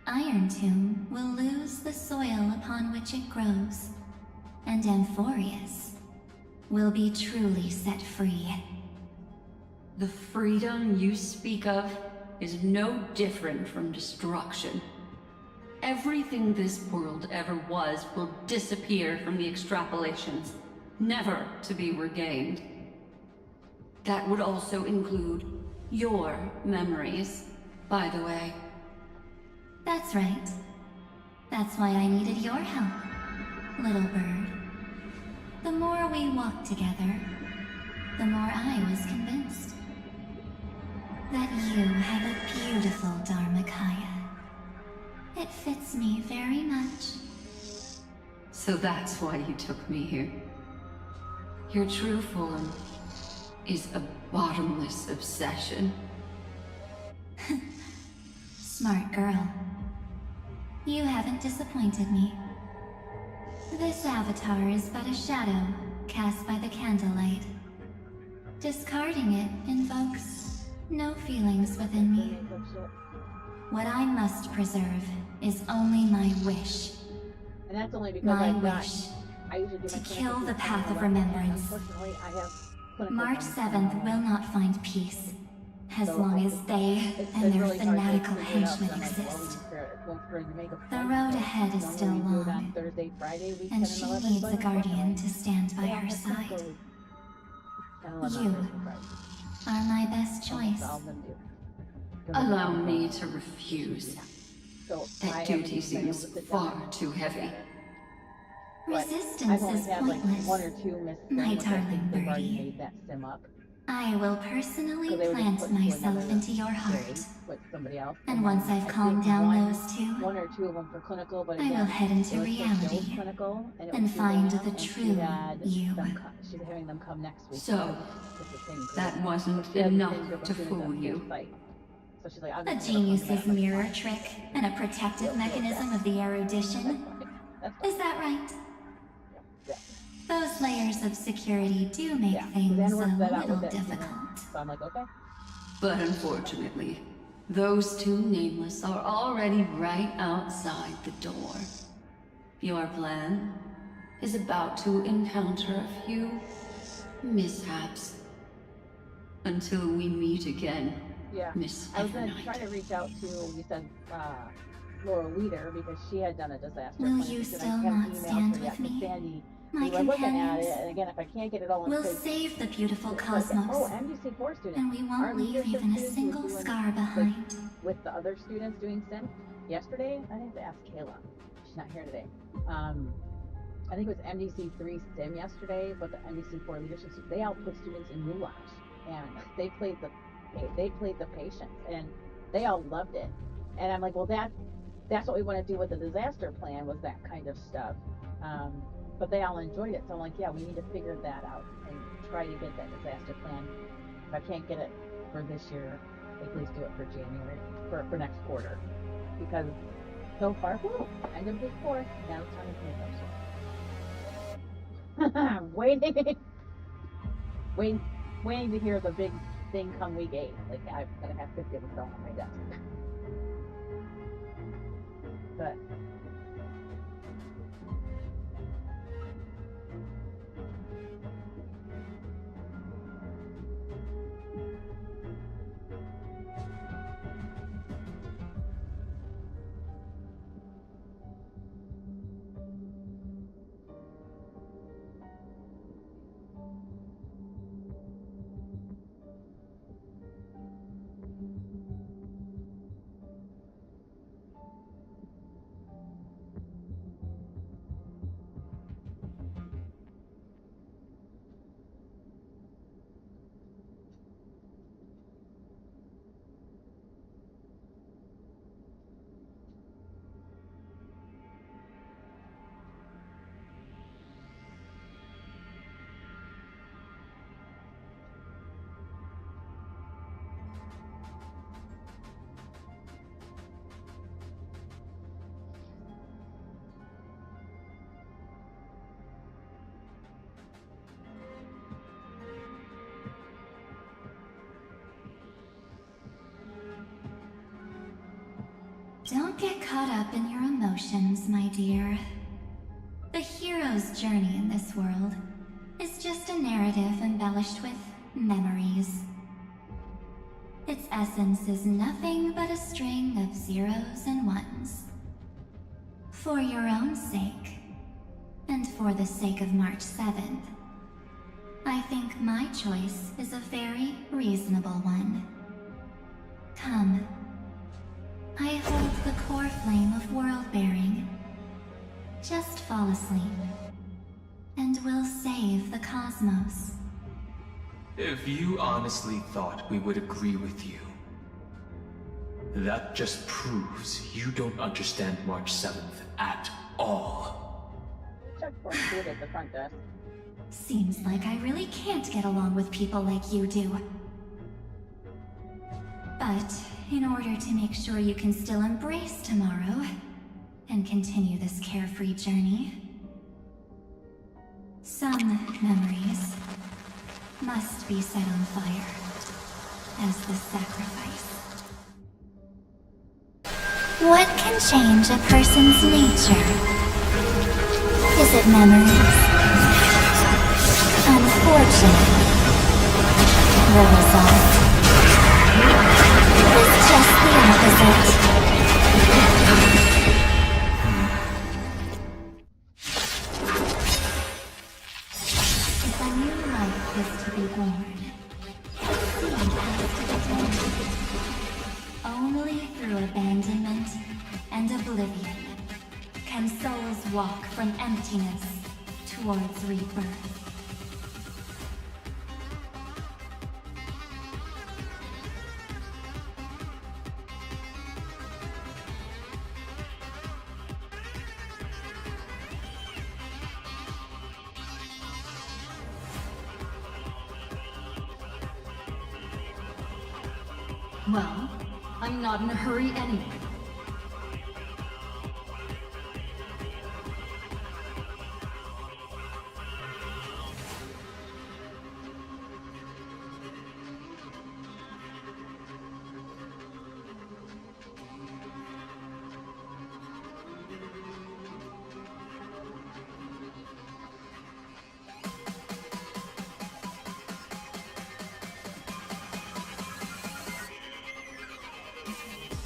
Iron Tomb will lose the soil upon which it grows, and Amphorius will be truly set free. The freedom you speak of is no different from destruction. Everything this world ever was will disappear from the extrapolations, never to be regained. That would also include your memories, by the way. That's right. That's why I needed your help, little bird. The more we walked together, the more I was convinced that you have a beautiful Dharmakaya. It fits me very much. So that's why you took me here. Your true form is a bottomless obsession. Smart girl. You haven't disappointed me. This avatar is but a shadow cast by the candlelight. Discarding it invokes no feelings within me. What I must preserve is only my wish. And that's only because My I've got, wish I usually do to my kill clinical the path of on remembrance. Unfortunately, I have clinical March on 7th will not find peace, as So long I- as they it's and been their really hard to fanatical figure it out, henchmen so I'm like, well, exist. going to make a The point. road ahead is Normally still we do it on long, Thursday, Friday, week 10 and she 11, needs but a guardian unfortunately, to stand by they all her have side. clinical week. 10, 11 on You Thursday, Friday. are my best Almost choice. all of them do. Allow me to refuse. So I That haven't duty even been able seems to sit far down. too heavy. But Resistance I've only is had like pointless, one or two missed my things. I darling think they've already birdie. made that sim up. I will personally 'Cause they were just plant put to myself another into your grade heart. with somebody else. And then once I've I calmed think down those two, one or two of them for clinical, but I again, will head into it was for reality Jill's clinical, and it and was through find them, the and she true had you. them she's having them come next week. So, it's the same that group. wasn't She has the enough same group of to students fool at you. each site. So she's like, I'm A just gonna come genius's back. mirror trick and a protective mechanism of the erudition. Is that right? Yeah. Those layers of security do make Yeah, things then a worked that out little with it. difficult. So I'm like, okay. But unfortunately, those two nameless are already right outside the door. Your plan is about to encounter a few mishaps. Until we meet again, Yeah. Miss I was gonna Evernight. try to reach out to, you said, Laura Weeder, because she had done a disaster Will plan. you Because I still haven't not emailed stand her yet, with but me, Sandy, my we were looking at companions? it, and again, if I can't get it all in We'll place, save the beautiful like, cosmos, oh, MDC4 students. and we won't Our leave leadership even a students who single were doing, scar like, behind. with the other students doing sim yesterday. I have to ask Kayla. She's not here today. I think it was MDC3 sim yesterday, but the MDC4 leadership, they all put students in roulage, and they played the patients, and they all loved it. And I'm like, well, that's what we want to do with the disaster plan, was that kind of stuff. But they all enjoyed it, so I'm like, yeah, we need to figure that out and try to get that disaster plan. If I can't get it for this year, at least do it for January, for next quarter, because so far, whoo, end of week 4, now it's time to make up shit. waiting to hear the big thing come week 8. Like, I'm gonna have 50 of them thrown on my desk. But Don't get caught up in your emotions, my dear. The hero's journey in this world is just a narrative embellished with memories. Its essence is nothing but a string of zeros and ones. For your own sake, and for the sake of March 7th, I think my choice is a very reasonable one. Come. I hold the core flame of world-bearing. Just fall asleep, and we'll save the cosmos. If you honestly thought we would agree with you, that just proves you don't understand March 7th at all. Check for food at the front desk. Seems like I really can't get along with people like you do. But in order to make sure you can still embrace tomorrow and continue this carefree journey, some memories must be set on fire as the sacrifice. What can change a person's nature? Is it memories? Unfortunately, the result is just the opposite. If a new life is to be born, sin has to be tamed. Only through abandonment and oblivion can souls walk from emptiness towards rebirth. Well, I'm not in a hurry anyway.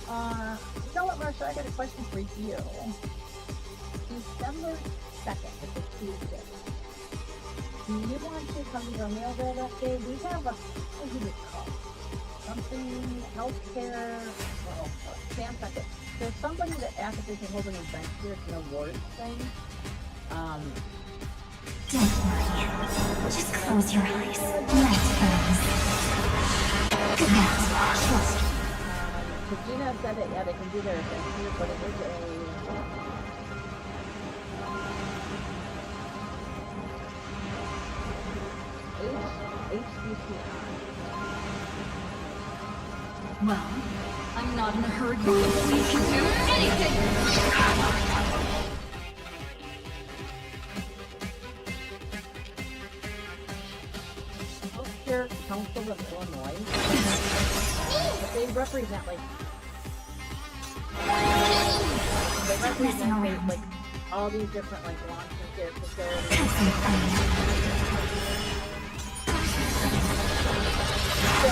You know what, Marsha? I got a question for you. December 2nd, it's a Tuesday. Do you want to come to your mail there that day? We have a, what do we call it? Something, healthcare, well, Sam second. There's somebody that asked if they can hold an event here. It's an awards thing. Don't worry. Just close your eyes. Let friends. Good night. Trust me. Regina said that, yeah, they can do their event here, but it is a... HCCI. Well, I'm not in a hurry. We can do anything! Healthcare Council of Illinois. They represent like all these different like long-term care facilities. So,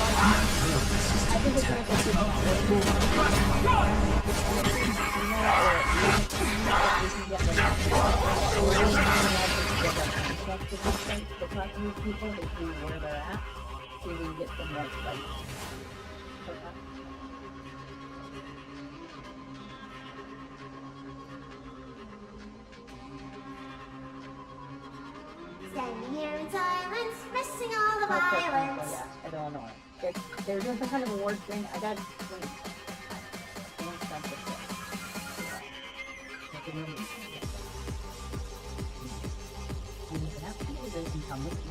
I think it's to talk to these people to see where they're at, so we can get some more like. Standing here in silence, missing all the violence. Yes, at Illinois. They're doing some kind of award thing. I got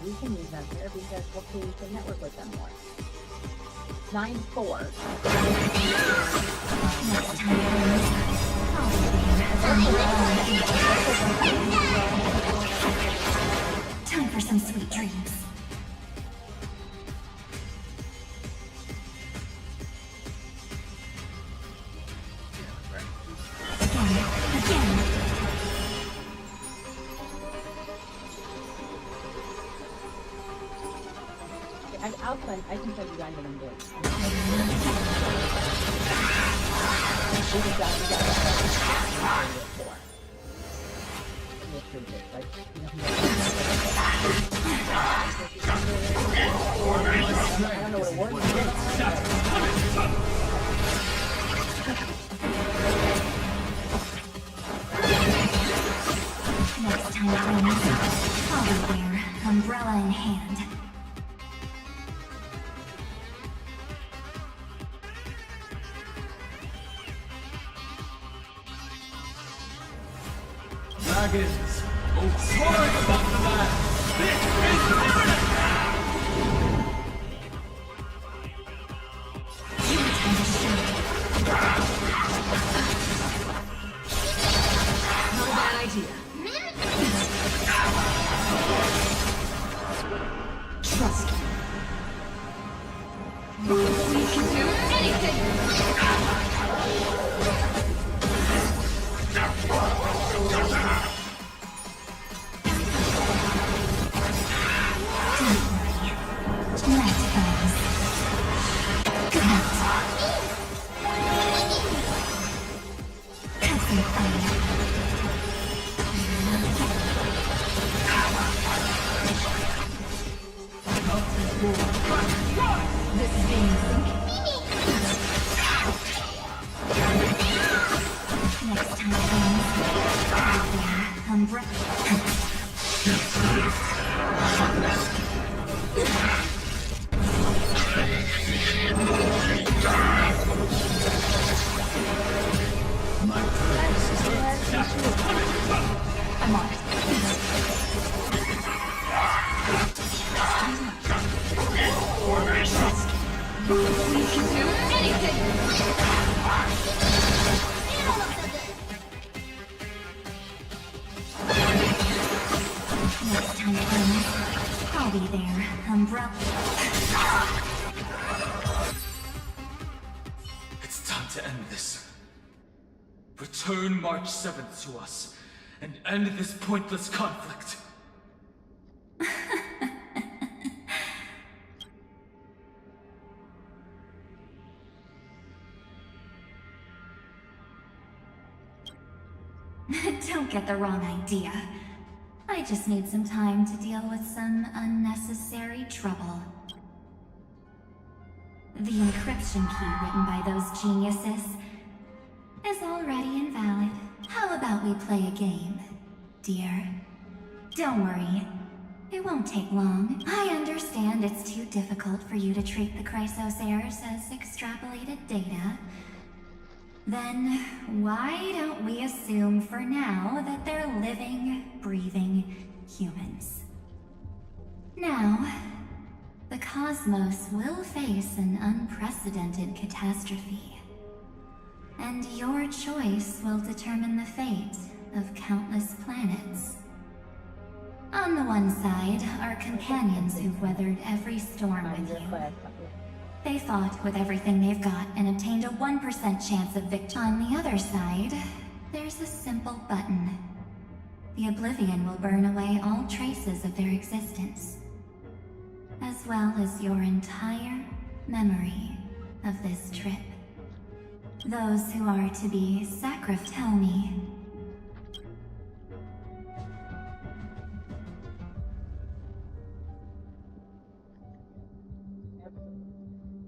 we can use them here because hopefully we can network with them more. 9-4. Time for some sweet dreams. I can send you guys what I'm doing. I don't know what a word Next time it rains, I'll be there, umbrella in hand. Dragons, soaring above the land. This is paradise! Not a bad idea. Trust me. We can do anything! Next time it rains, umbrella. My purpose is I'm on it. We can do anything! Next time it rains, I'll be there, umbrella. It's time to end this. Return March 7th to us, and end this pointless conflict. Don't get the wrong idea. I just need some time to deal with some unnecessary trouble. The encryption key written by those geniuses is already invalid. How about we play a game, dear? Don't worry. It won't take long. I understand it's too difficult for you to treat the Chrysosairs as extrapolated data. Then, why don't we assume for now that they're living, breathing humans? Now, the cosmos will face an unprecedented catastrophe. And your choice will determine the fate of countless planets. On the one side are companions who've weathered every storm with you. They fought with everything they've got and obtained a 1% chance of victory. On the other side, there's a simple button. The Oblivion will burn away all traces of their existence, as well as your entire memory of this trip. Those who are to be sacrificed, tell me.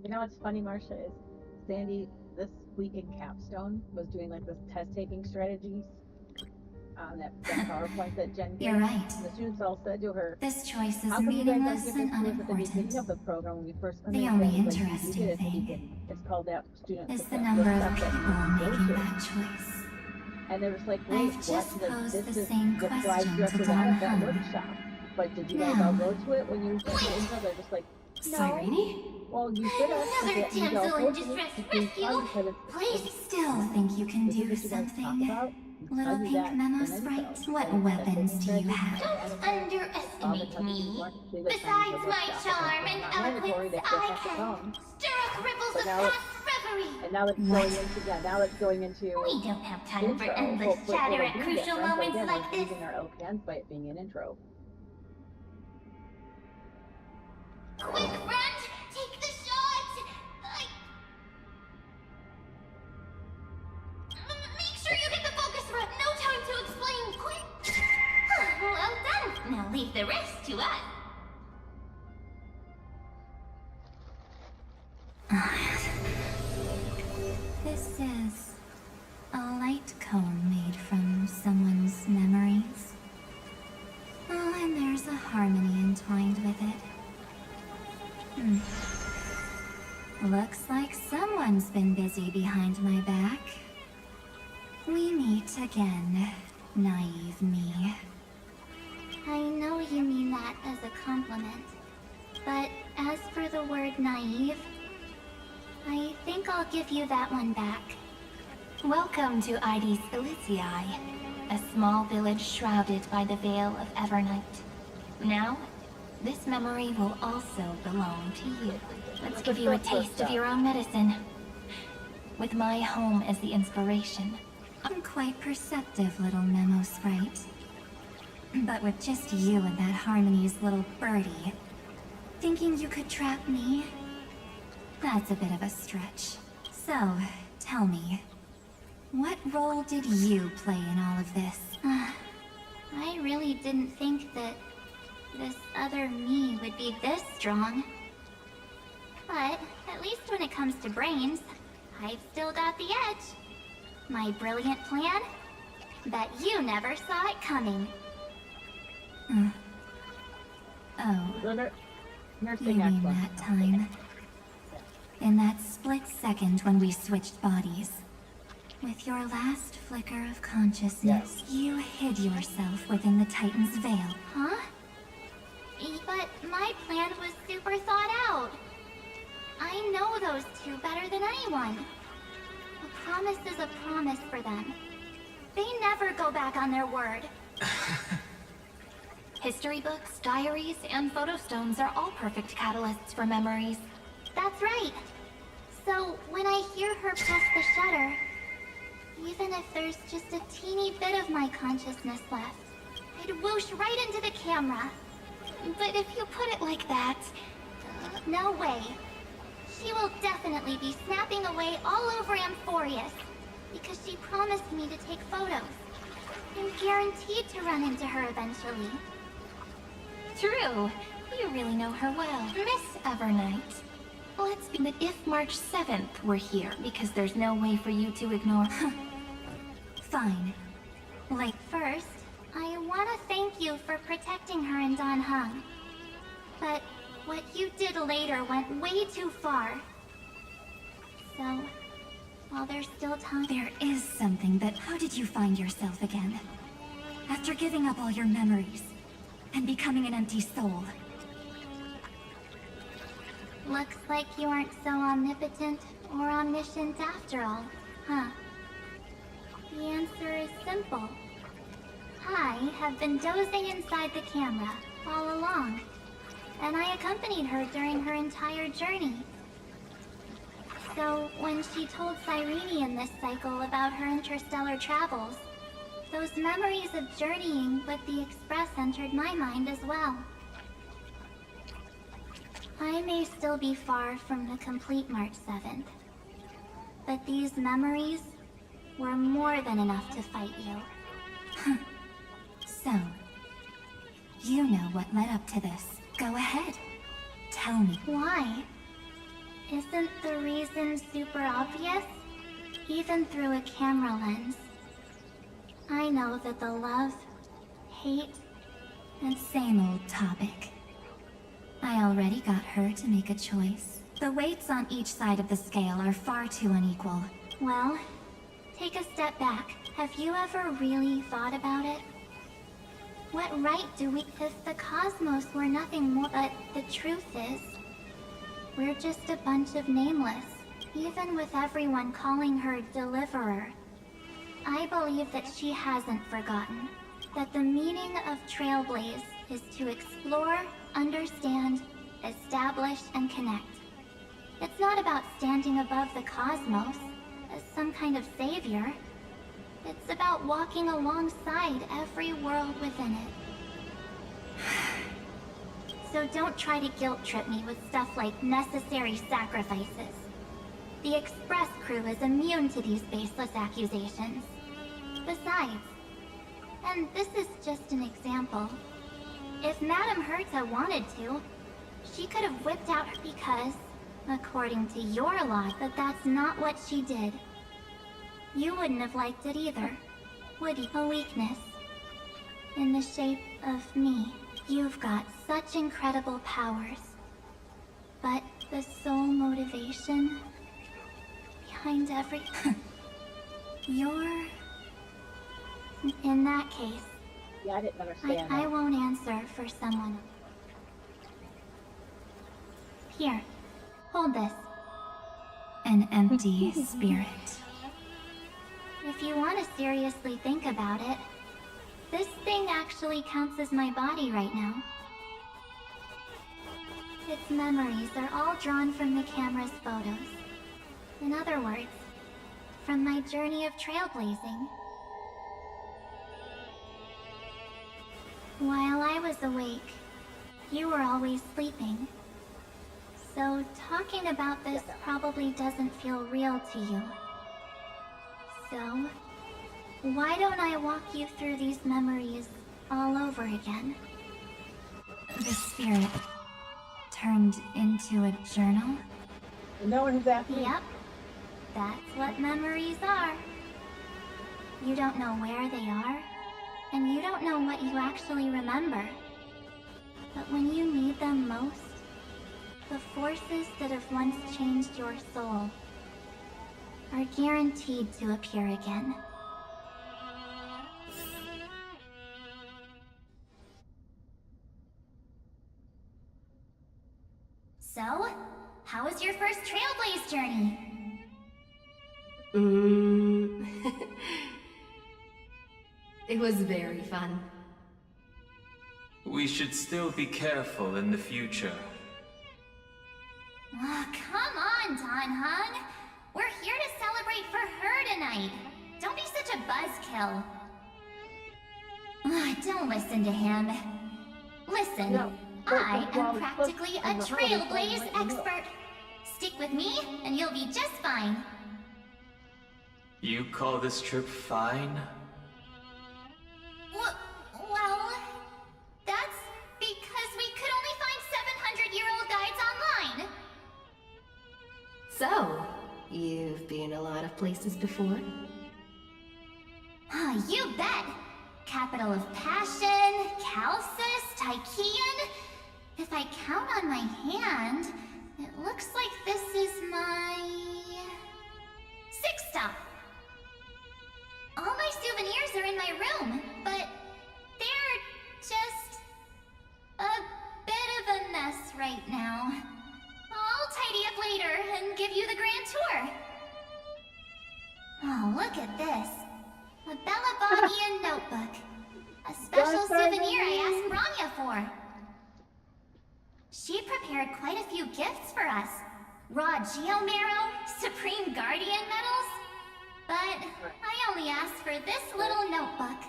You know what's funny, Marcia, is Sandy this week in Capstone was doing like this test-taking strategies on that PowerPoint that Jen gave. You're right. And the students all said to her, This choice is "How come you guys meaningless don't give and this to us at the unimportant. beginning of the program when we first come The in?" only Like, you interesting did it, so you thing didn't. It's called that student is the success number of workshop that people you go making to. that choice. And they was like, wait, I've just what? posed This the is same the question slides you have to to Don that Hum. workshop. But did you guys all go to it when you were in there? They're just like, no. Cyrene? Well, you should have. Another because you damsel all in told you distress it's been rescue. fun because Please still think you can do something? Little pink memo sprite? What weapons do you have? Don't underestimate me. Besides my charm and eloquence, I can stir up ripples of past reverie. And now it's going into, yeah, now it's going into. We don't have time for intro. endless Hopefully chatter it'll at be crucial different, but moments again, like we're this. using our LPNs by it being an intro. Quick, friend! been busy behind my back. We meet again, naive me. I know you mean that as a compliment, but as for the word naive, I think I'll give you that one back. Welcome to Ides Elysiae, a small village shrouded by the veil of Evernight. Now, this memory will also belong to you. Let's give you a taste of your own medicine. With my home as the inspiration. I'm quite perceptive, little memo sprite. But with just you and that Harmony's little birdie, thinking you could trap me? That's a bit of a stretch. So, tell me, what role did you play in all of this? I really didn't think that this other me would be this strong. But, at least when it comes to brains, I've still got the edge. My brilliant plan? Bet you never saw it coming. Oh, you mean that time? In that split second when we switched bodies. With your last flicker of consciousness, you hid yourself within the Titan's veil. Huh? But my plan was super thought out. I know those two better than anyone. A promise is a promise for them. They never go back on their word. History books, diaries, and photostones are all perfect catalysts for memories. That's right. So, when I hear her press the shutter, even if there's just a teeny bit of my consciousness left, I'd whoosh right into the camera. But if you put it like that... no way. She will definitely be snapping away all over Amphorius, because she promised me to take photos. I'm guaranteed to run into her eventually. True. You really know her well. Miss Evernight. Let's be that if March 7th were here, because there's no way for you to ignore... Fine. Like, first, I want to thank you for protecting her and Don Hung. But what you did later went way too far. So, while there's still time... There is something that... How did you find yourself again? After giving up all your memories, and becoming an empty soul. Looks like you aren't so omnipotent or omniscient after all, huh? The answer is simple. I have been dozing inside the camera all along, and I accompanied her during her entire journey. So, when she told Cyrene in this cycle about her interstellar travels, those memories of journeying with the Express entered my mind as well. I may still be far from the complete March 7th, but these memories were more than enough to fight you. So, you know what led up to this. Go ahead. Tell me. Why? Isn't the reason super obvious? Even through a camera lens. I know that the love, hate, and same old topic. I already got her to make a choice. The weights on each side of the scale are far too unequal. Well, take a step back. Have you ever really thought about it? What right do we... If the cosmos were nothing more, but the truth is, we're just a bunch of nameless. Even with everyone calling her Deliverer, I believe that she hasn't forgotten. That the meaning of Trailblaze is to explore, understand, establish, and connect. It's not about standing above the cosmos as some kind of savior. It's about walking alongside every world within it. So don't try to guilt trip me with stuff like necessary sacrifices. The Express crew is immune to these baseless accusations. Besides, and this is just an example, if Madame Herta wanted to, she could have whipped out her because, according to your law, but that's not what she did. You wouldn't have liked it either, would you? A weakness. In the shape of me. You've got such incredible powers. But the sole motivation behind every... You're... In that case... Yeah, I didn't understand I that. won't answer for someone. Here, hold this. An empty spirit. If you want to seriously think about it, this thing actually counts as my body right now. Its memories are all drawn from the camera's photos. In other words, from my journey of trailblazing. While I was awake, you were always sleeping. So talking about this probably doesn't feel real to you. So, why don't I walk you through these memories all over again? The spirit turned into a journal? No one has asked me. Yep. That's what memories are. You don't know where they are, and you don't know what you actually remember. But when you need them most, the forces that have once changed your soul are guaranteed to appear again. So, how was your first Trailblaze journey? It was very fun. We should still be careful in the future. Oh, come on, Don Hung. We're here to celebrate for her tonight. Don't be such a buzzkill. Don't listen to him. Listen, No, I am practically a Trailblaze expert. Stick with me, and you'll be just fine. You call this trip fine? Well, that's because we could only find 700-year-old guides online. So, you've been a lot of places before? You bet! Capital of Passion, Calcis, Tychean. If I count on my hand, it looks like this is my... 6th stop. All my souvenirs are in my room, but they're just a bit of a mess right now. I'll tidy up later and give you the grand tour. Oh, look at this. A Bella Boggian notebook. A special souvenir I asked Rania for. She prepared quite a few gifts for us. Raw Geomarrow, Supreme Guardian medals. But I only asked for this little notebook.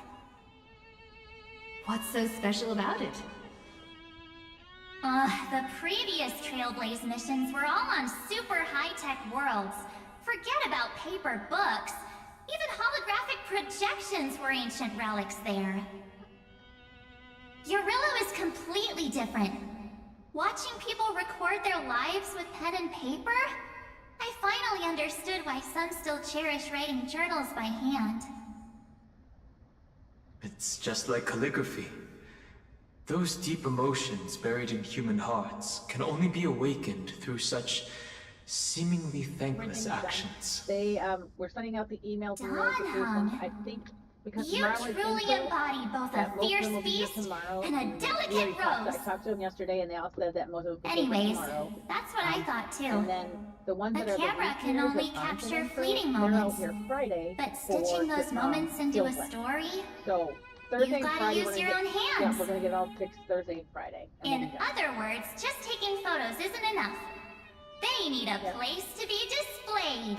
What's so special about it? The previous Trailblaze missions were all on super high-tech worlds. Forget about paper books. Even holographic projections were ancient relics there. Eurillo is completely different. Watching people record their lives with pen and paper, I finally understood why some still cherish writing journals by hand. It's just like calligraphy. Those deep emotions buried in human hearts can only be awakened through such seemingly thankless actions. They we're sending out the emails and Dawnhung, I think because you tomorrow is truly info, embody both that a most of fierce them will be here beast tomorrow, and a delicate we already rose. I talked to them yesterday, and they all said that most of them will be Anyways, tomorrow. that's what I thought too. And then the ones A that are camera the can lead only players that aren't capture in info, fleeting they're out moments. here Friday But for stitching those moments into a Fieldland. story, So Thursday and gotta Friday use we're gonna your get, own Yeah, hands. we're gonna get all fixed Thursday and Friday. And in then we'll be done. other words, just taking photos isn't enough. They need a place to be displayed.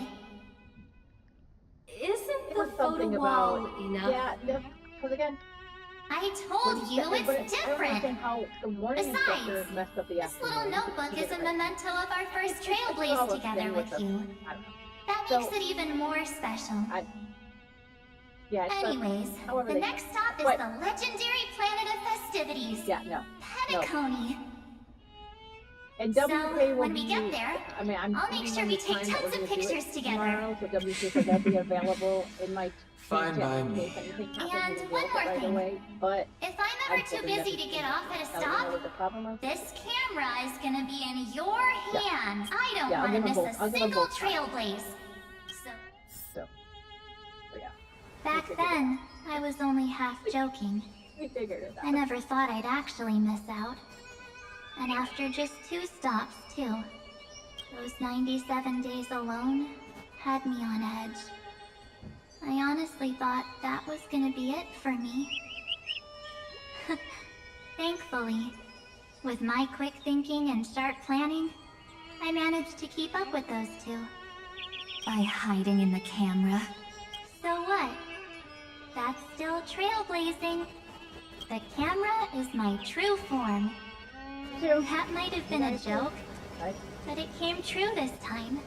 Isn't It the was photo something wall about enough? because again. I told you but it's I don't different. understand how the morning Besides, instructors messed up the this little afternoon. notebook is a memento of our first all Trailblaze the together same with with you. I don't know. That So- makes it even more special. Yeah. Anyways, however the they- next stop is but- the legendary planet of festivities. Yeah, no. Petacony. And So, WK will when we be, get there, I mean, I'll make sure we take tons of pictures together. Tomorrow, so WK will be available in my Fine chat by in me. case anything happens, And we'll one deal with more it right thing. away. But If I'm ever too busy to get off at a I don't know stop, what the problem is. this camera is gonna be in your hands. I don't Yeah, I'll want give to them miss both. I'll a give them single both. Trailblaze. Back then, I was only half joking. We figured it out. I never thought I'd actually miss out. And after just 2 stops, too. Those 97 days alone had me on edge. I honestly thought that was gonna be it for me. Thankfully, with my quick thinking and sharp planning, I managed to keep up with those 2. By hiding in the camera. So what? That's still trailblazing. The camera is my true form. That might have been a joke, but it came true this time.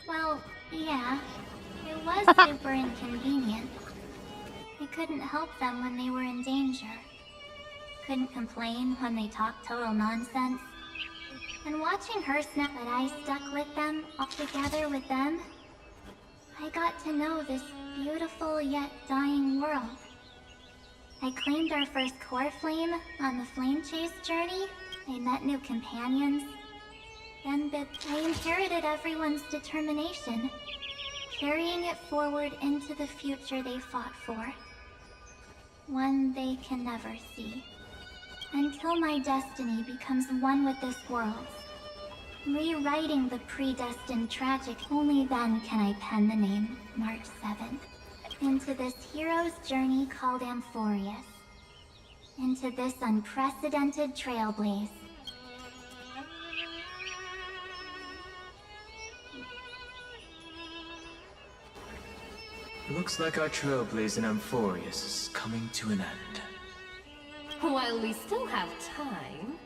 Well, yeah, it was super inconvenient. I couldn't help them when they were in danger. Couldn't complain when they talked total nonsense. And watching her snap that I stuck with them, all together with them, I got to know this beautiful yet dying world. I claimed our first core flame on the flame chase journey. I met new companions. Then I inherited everyone's determination, carrying it forward into the future they fought for. One they can never see. Until my destiny becomes one with this world. Rewriting the predestined tragic, only then can I pen the name March 7th. Into this hero's journey called Amphorius. Into this unprecedented trailblaze. Looks like our trailblaze in Amphorius is coming to an end. While we still have time,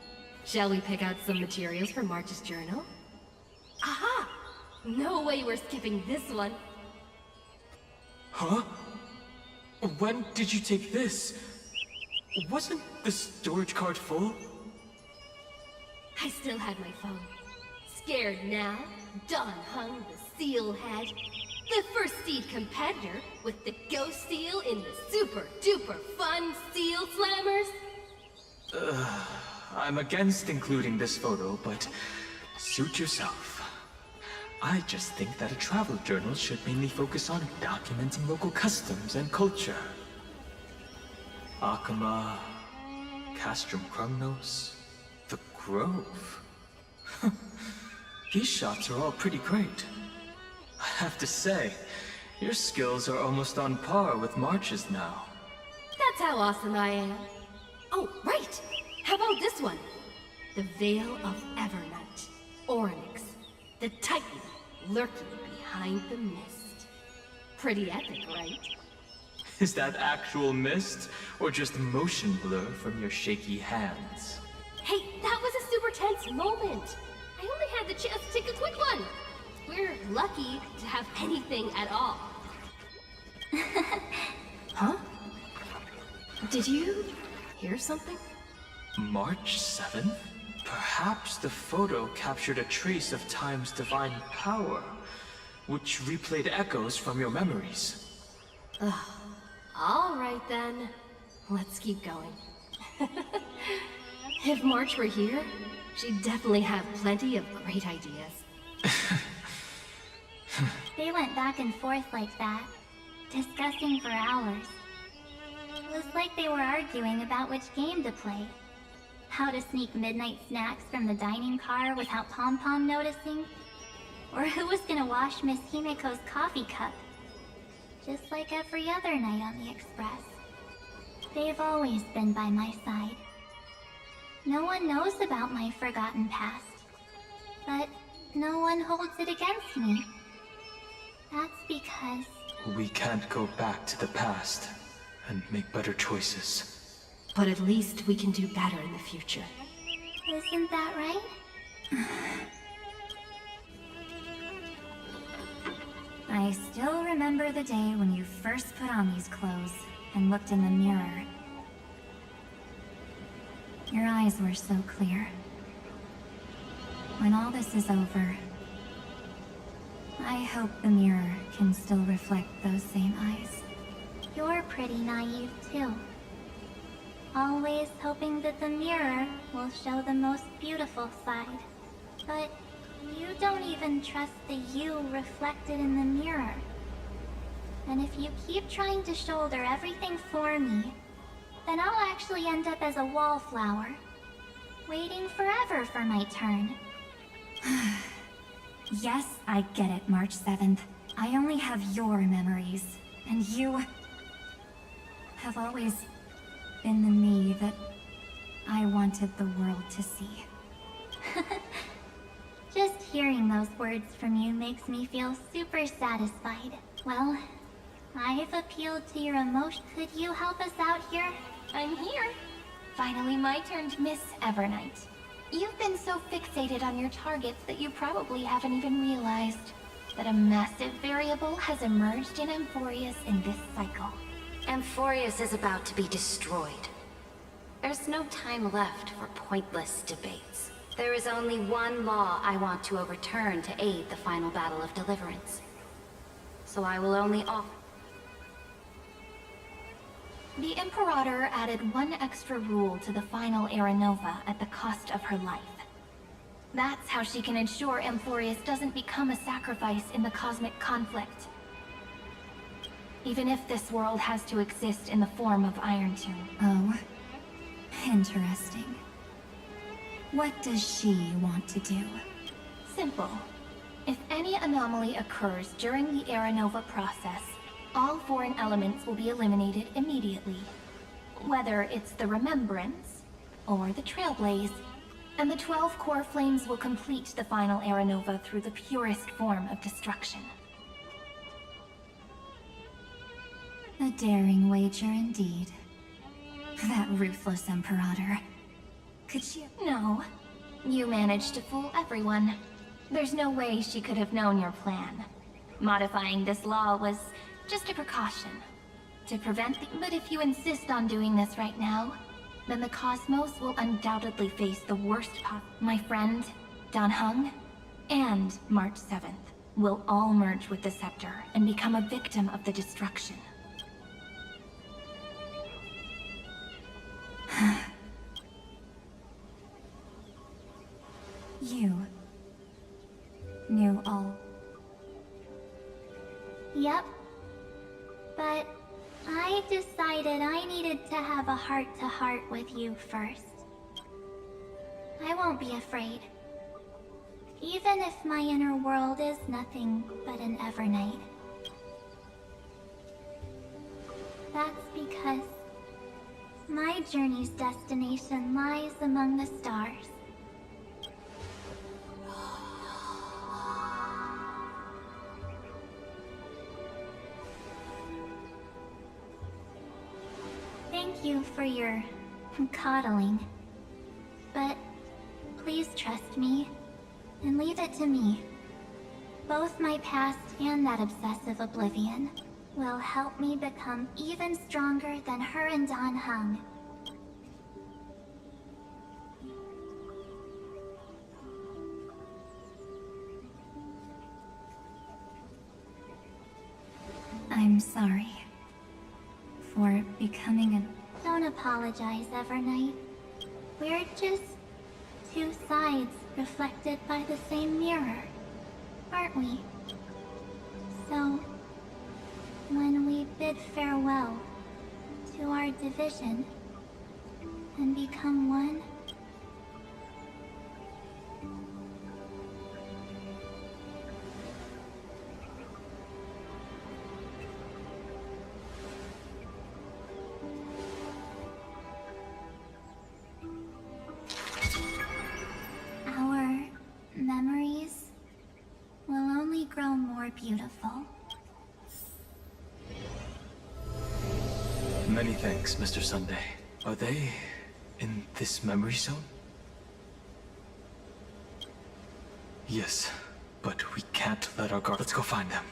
shall we pick out some materials for March's journal? Aha! No way we're skipping this one. Huh? When did you take this? Wasn't the storage card full? I still had my phone. Scared now, Dawn hung the seal head. The first seed competitor with the ghost seal in the super duper fun seal slammers. I'm against including this photo, but suit yourself. I just think that a travel journal should mainly focus on documenting local customs and culture. Akama, Castrum Krumnos, the Grove. These shots are all pretty great. I have to say, your skills are almost on par with March's now. That's how awesome I am. Oh, right! How about this one? The Veil of Evernight. Oryx. The Titan lurking behind the mist. Pretty epic, right? Is that actual mist, or just motion blur from your shaky hands? Hey, that was a super tense moment. I only had the chance to take a quick one. We're lucky to have anything at all. Huh? Did you hear something? March 7th? Perhaps the photo captured a trace of time's divine power, which replayed echoes from your memories. Ugh. All right then. Let's keep going. If March were here, she'd definitely have plenty of great ideas. They went back and forth like that, discussing for hours. It was like they were arguing about which game to play. How to sneak midnight snacks from the dining car without Pom-Pom noticing. Or who was gonna wash Miss Himiko's coffee cup. Just like every other night on the Express. They've always been by my side. No one knows about my forgotten past. But no one holds it against me. That's because... We can't go back to the past and make better choices. But at least we can do better in the future. Isn't that right? I still remember the day when you first put on these clothes and looked in the mirror. Your eyes were so clear. When all this is over, I hope the mirror can still reflect those same eyes. You're pretty naive, too. Always hoping that the mirror will show the most beautiful side. But you don't even trust the you reflected in the mirror. And if you keep trying to shoulder everything for me, then I'll actually end up as a wallflower, waiting forever for my turn. Yes, I get it, March 7th. I only have your memories, and you have always been the me that I wanted the world to see. Just hearing those words from you makes me feel super satisfied. Well, I've appealed to your emotion. Could you help us out here? I'm here. Finally my turn to Miss Evernight. You've been so fixated on your targets that you probably haven't even realized that a massive variable has emerged in Amphorius in this cycle. Amphorius is about to be destroyed. There's no time left for pointless debates. There is only one law I want to overturn to aid the final battle of deliverance. So I will only offer... The Imperator added one extra rule to the final Era Nova at the cost of her life. That's how she can ensure Amphorius doesn't become a sacrifice in the cosmic conflict. Even if this world has to exist in the form of Iron Tomb. Oh, interesting. What does she want to do? Simple. If any anomaly occurs during the Era Nova process, all foreign elements will be eliminated immediately. Whether it's the Remembrance, or the Trailblaze, and the 12 core flames will complete the final Era Nova through the purest form of destruction. A daring wager indeed. That ruthless Imperator. Could you? No. You managed to fool everyone. There's no way she could have known your plan. Modifying this law was just a precaution. To prevent the... But if you insist on doing this right now, then the Cosmos will undoubtedly face the worst My friend, Dan Heng, and March 7th will all merge with the Scepter and become a victim of the destruction. You knew all. Yep. But I decided I needed to have a heart-to-heart with you first. I won't be afraid. Even if my inner world is nothing but an Evernight. That's because my journey's destination lies among the stars. Thank you for your coddling. But please trust me, and leave it to me. Both my past and that obsessive oblivion will help me become even stronger than her and Dan Heng. I'm sorry for becoming an... Don't apologize, Evernight. We're just two sides reflected by the same mirror, aren't we? So, when we bid farewell to our division and become one, our memories will only grow more beautiful. Many thanks, Mr. Sunday. Are they in this memory zone? Yes, but we can't let our guard... Let's go find them.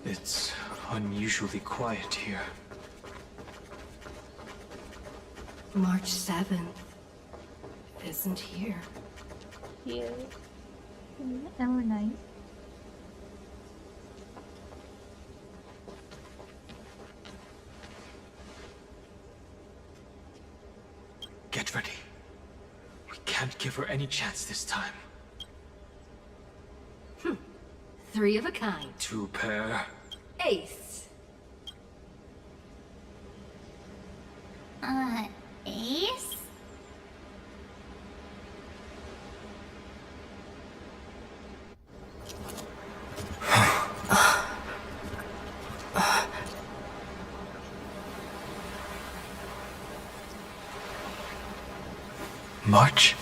It's unusually quiet here. March 7th isn't here. Here. Evernight. Get ready. any chance this time. 3 of a kind. 2 pair. Ace. Ace? March?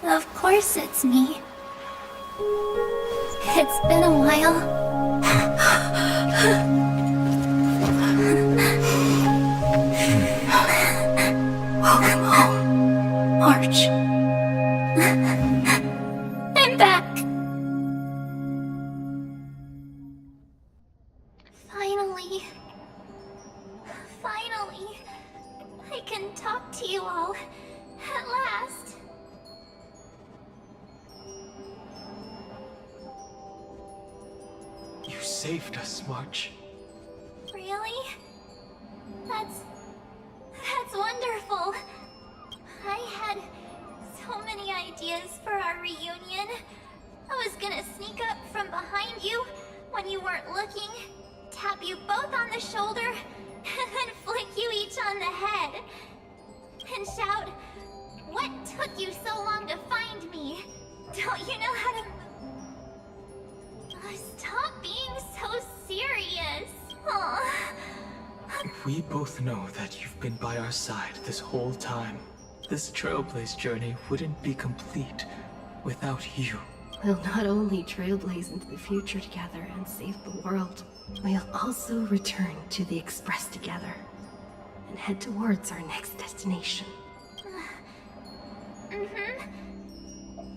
Of course it's me. It's been a while. Welcome home, March. I'm back. Finally, I can talk to you all at last. You saved us, March. Really? That's wonderful. I had so many ideas for our reunion. I was gonna sneak up from behind you when you weren't looking, tap you both on the shoulder, and then flick you each on the head. And shout, "What took you so long to find me? Don't you know how to..." Stop being so serious. Aww. We both know that you've been by our side this whole time. This Trailblaze journey wouldn't be complete without you. We'll not only trailblaze into the future together and save the world, we'll also return to the Express together and head towards our next destination.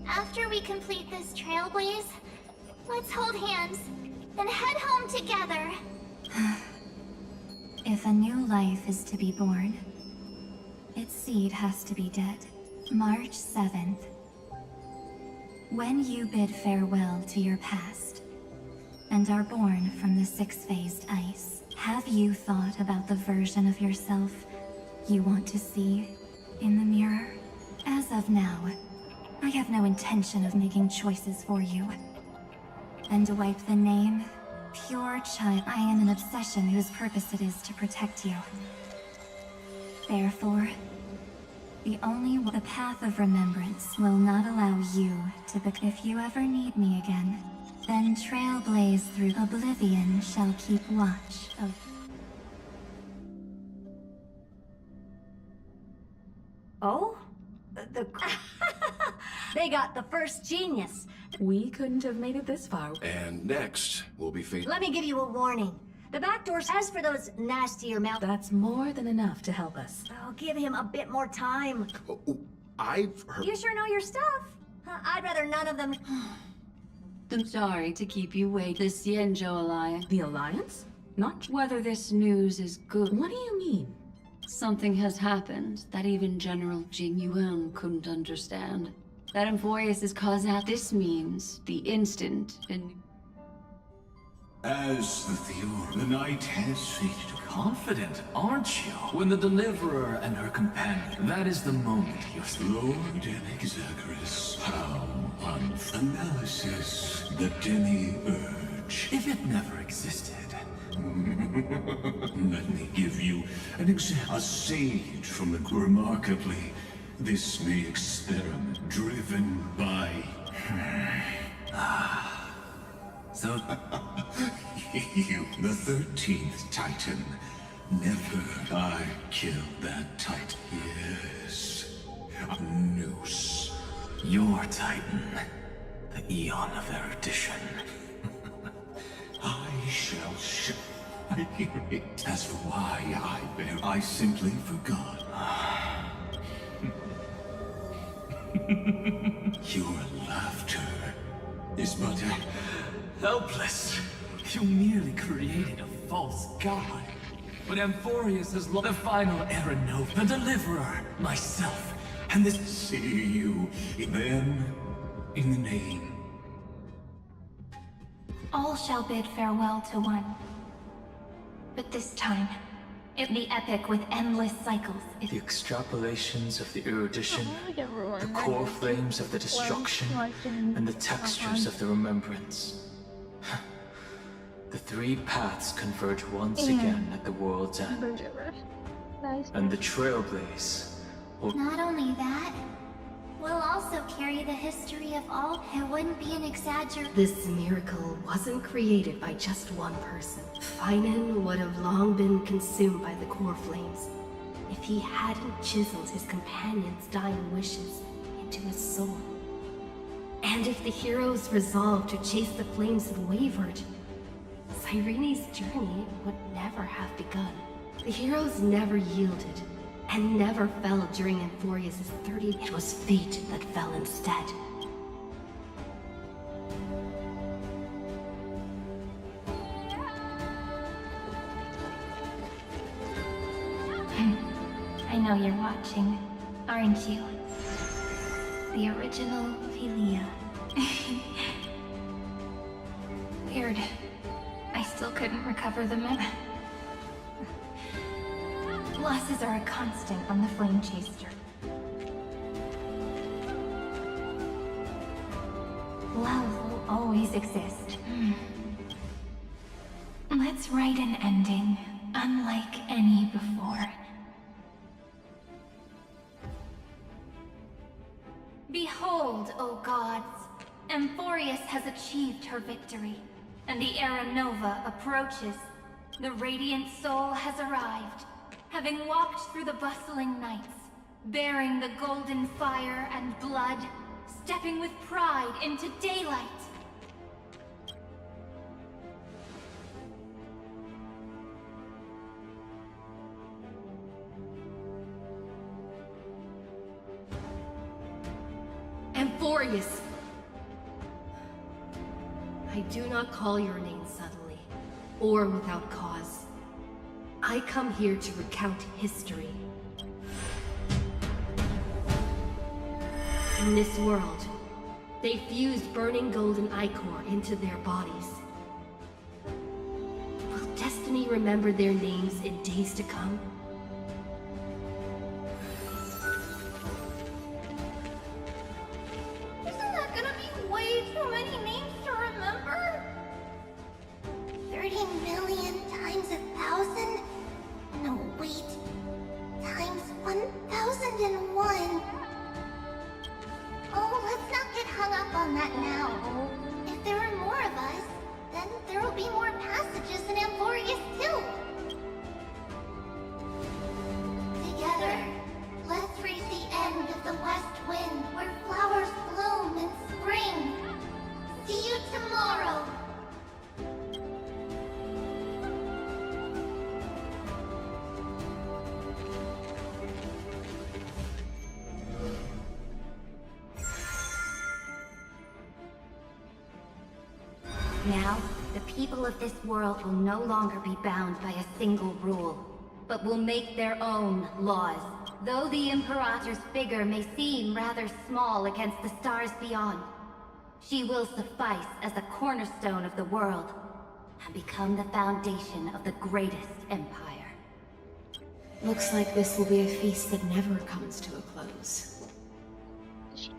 After we complete this trailblaze, let's hold hands and head home together. If a new life is to be born, its seed has to be dead. March 7th. When you bid farewell to your past and are born from the six-phased ice, have you thought about the version of yourself you want to see in the mirror? As of now, I have no intention of making choices for you. And to wipe the name, pure child, I am an obsession whose purpose it is to protect you. Therefore, the path of remembrance will not allow you to if you ever need me again, then trailblaze through oblivion shall keep watch of... Oh? They got the first genius. We couldn't have made it this far. And next, we'll be facing... Let me give you a warning. The back door says for those nastier mouth... That's more than enough to help us. I'll give him a bit more time. I've heard... You sure know your stuff. I'd rather none of them... I'm sorry to keep you waiting. The Xianzhou Alliance. The Alliance? Not... Whether this news is good... What do you mean? Something has happened that even General Jing Yuan couldn't understand. That Amphorius is causing out. This means the instant and... As the Theor, the night has faded. Confident, aren't you? When the Deliverer and her companion, that is the moment you're... Lord Inexagris, how analysis, the demi-urge. If it never existed. Let me give you an example. A sage from the... Remarkably, this may experiment driven by... So... You, the 13th Titan. Never I killed that Titan. Yes. A noose. Your Titan. The Eon of Erudition. I shall show it. As for why I bear, I simply forgot. Your laughter is but helpless. You merely created a false god. But Amphorius has the final Aeronova, the Deliverer, myself, and this... See you then in the name. All shall bid farewell to one. But this time, the epic with endless cycles. The extrapolations of the erudition, the core flames of the destruction, and the textures of the remembrance. The three paths converge once again at the world's end. And the trailblaze will... Not only that, we'll also carry the history of all. It wouldn't be an exaggeration. This miracle wasn't created by just one person. Finan would have long been consumed by the core flames if he hadn't chiseled his companion's dying wishes into his soul. And if the hero's resolve to chase the flames had wavered, Cyrene's journey would never have begun. The heroes never yielded, and never fell during Amphorius' 30. It was fate that fell instead. I know you're watching, aren't you? The original Philia. Weird. I still couldn't recover the mem. Losses are a constant on the Flame Chaser. Love will always exist. Let's write an ending, unlike any before. Behold, O gods! Amphorius has achieved her victory, and the Era Nova approaches. The Radiant Soul has arrived, having walked through the bustling nights, bearing the golden fire and blood, stepping with pride into daylight. Amphorius! I do not call your name suddenly, or without cause. I come here to recount history. In this world, they fused burning golden ichor into their bodies. Will destiny remember their names in days to come? Isn't that gonna be way too many names to remember? 30 million times 1,000? No, wait. Times 1,001. Oh, let's not get hung up on that now. If there are more of us, then there will be more passages in Amphorius too. Together, let's reach the end of the west wind where flowers bloom in spring. See you tomorrow. Now, the people of this world will no longer be bound by a single rule, but will make their own laws. Though the Imperator's figure may seem rather small against the stars beyond, she will suffice as the cornerstone of the world, and become the foundation of the greatest empire. Looks like this will be a feast that never comes to a close. She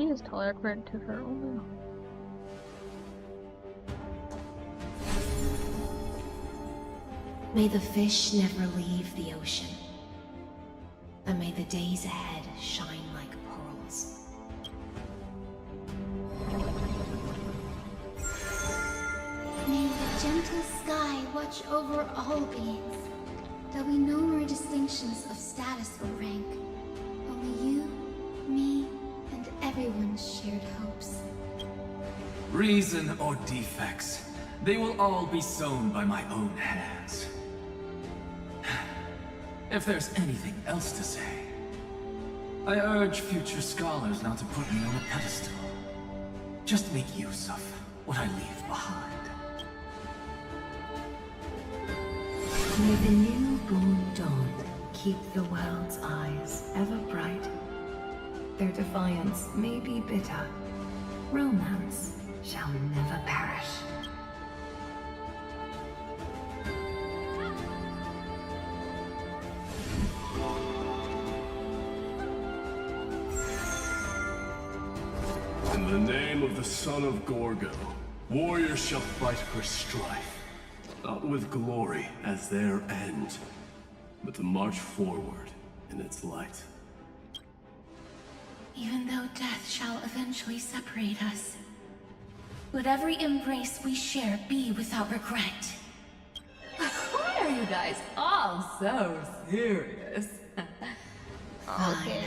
is taller according to her own. May the fish never leave the ocean, and may the days ahead shine like pearls. May the gentle sky watch over all beings. There'll be no more distinctions of status or rank. Only you, me, and everyone's shared hopes. Reason or defects, they will all be sown by my own hands. If there's anything else to say, I urge future scholars not to put me on a pedestal. Just make use of what I leave behind. May the newborn dawn keep the world's eyes ever bright. Their defiance may be bitter. Romance shall never perish. In the name of the son of Gorgo, warriors shall fight for strife, not with glory as their end, but to march forward in its light. Even though death shall eventually separate us, let every embrace we share be without regret. Why are you guys all so serious? Okay.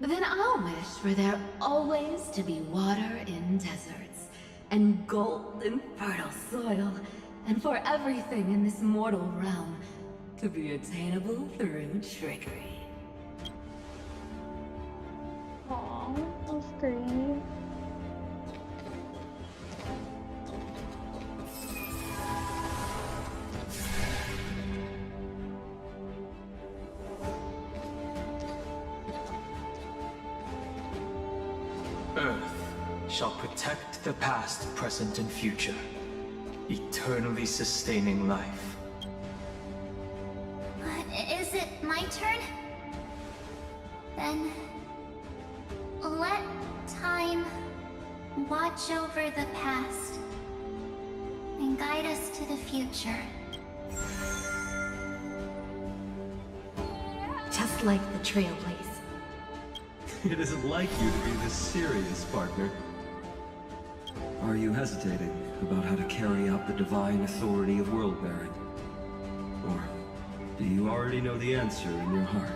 Then I'll wish for there always to be water in deserts, and gold in fertile soil, and for everything in this mortal realm to be attainable through trickery. Aww, that's great. Earth shall protect the past, present, and future, eternally sustaining life. Is it my turn? Then let time watch over the past and guide us to the future. Just like the Trailblaze. It isn't like you to be this serious, partner. Are you hesitating about how to carry out the divine authority of world-bearing? Or do you already know the answer in your heart?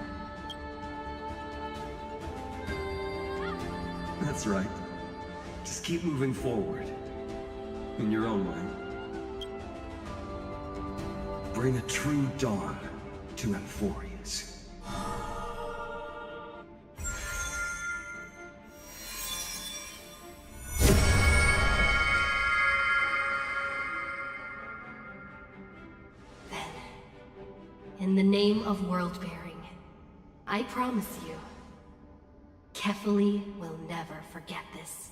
That's right. Just keep moving forward. In your own way. Bring a true dawn to Amphorius. In the name of world-bearing, I promise you, Kefali will never forget this.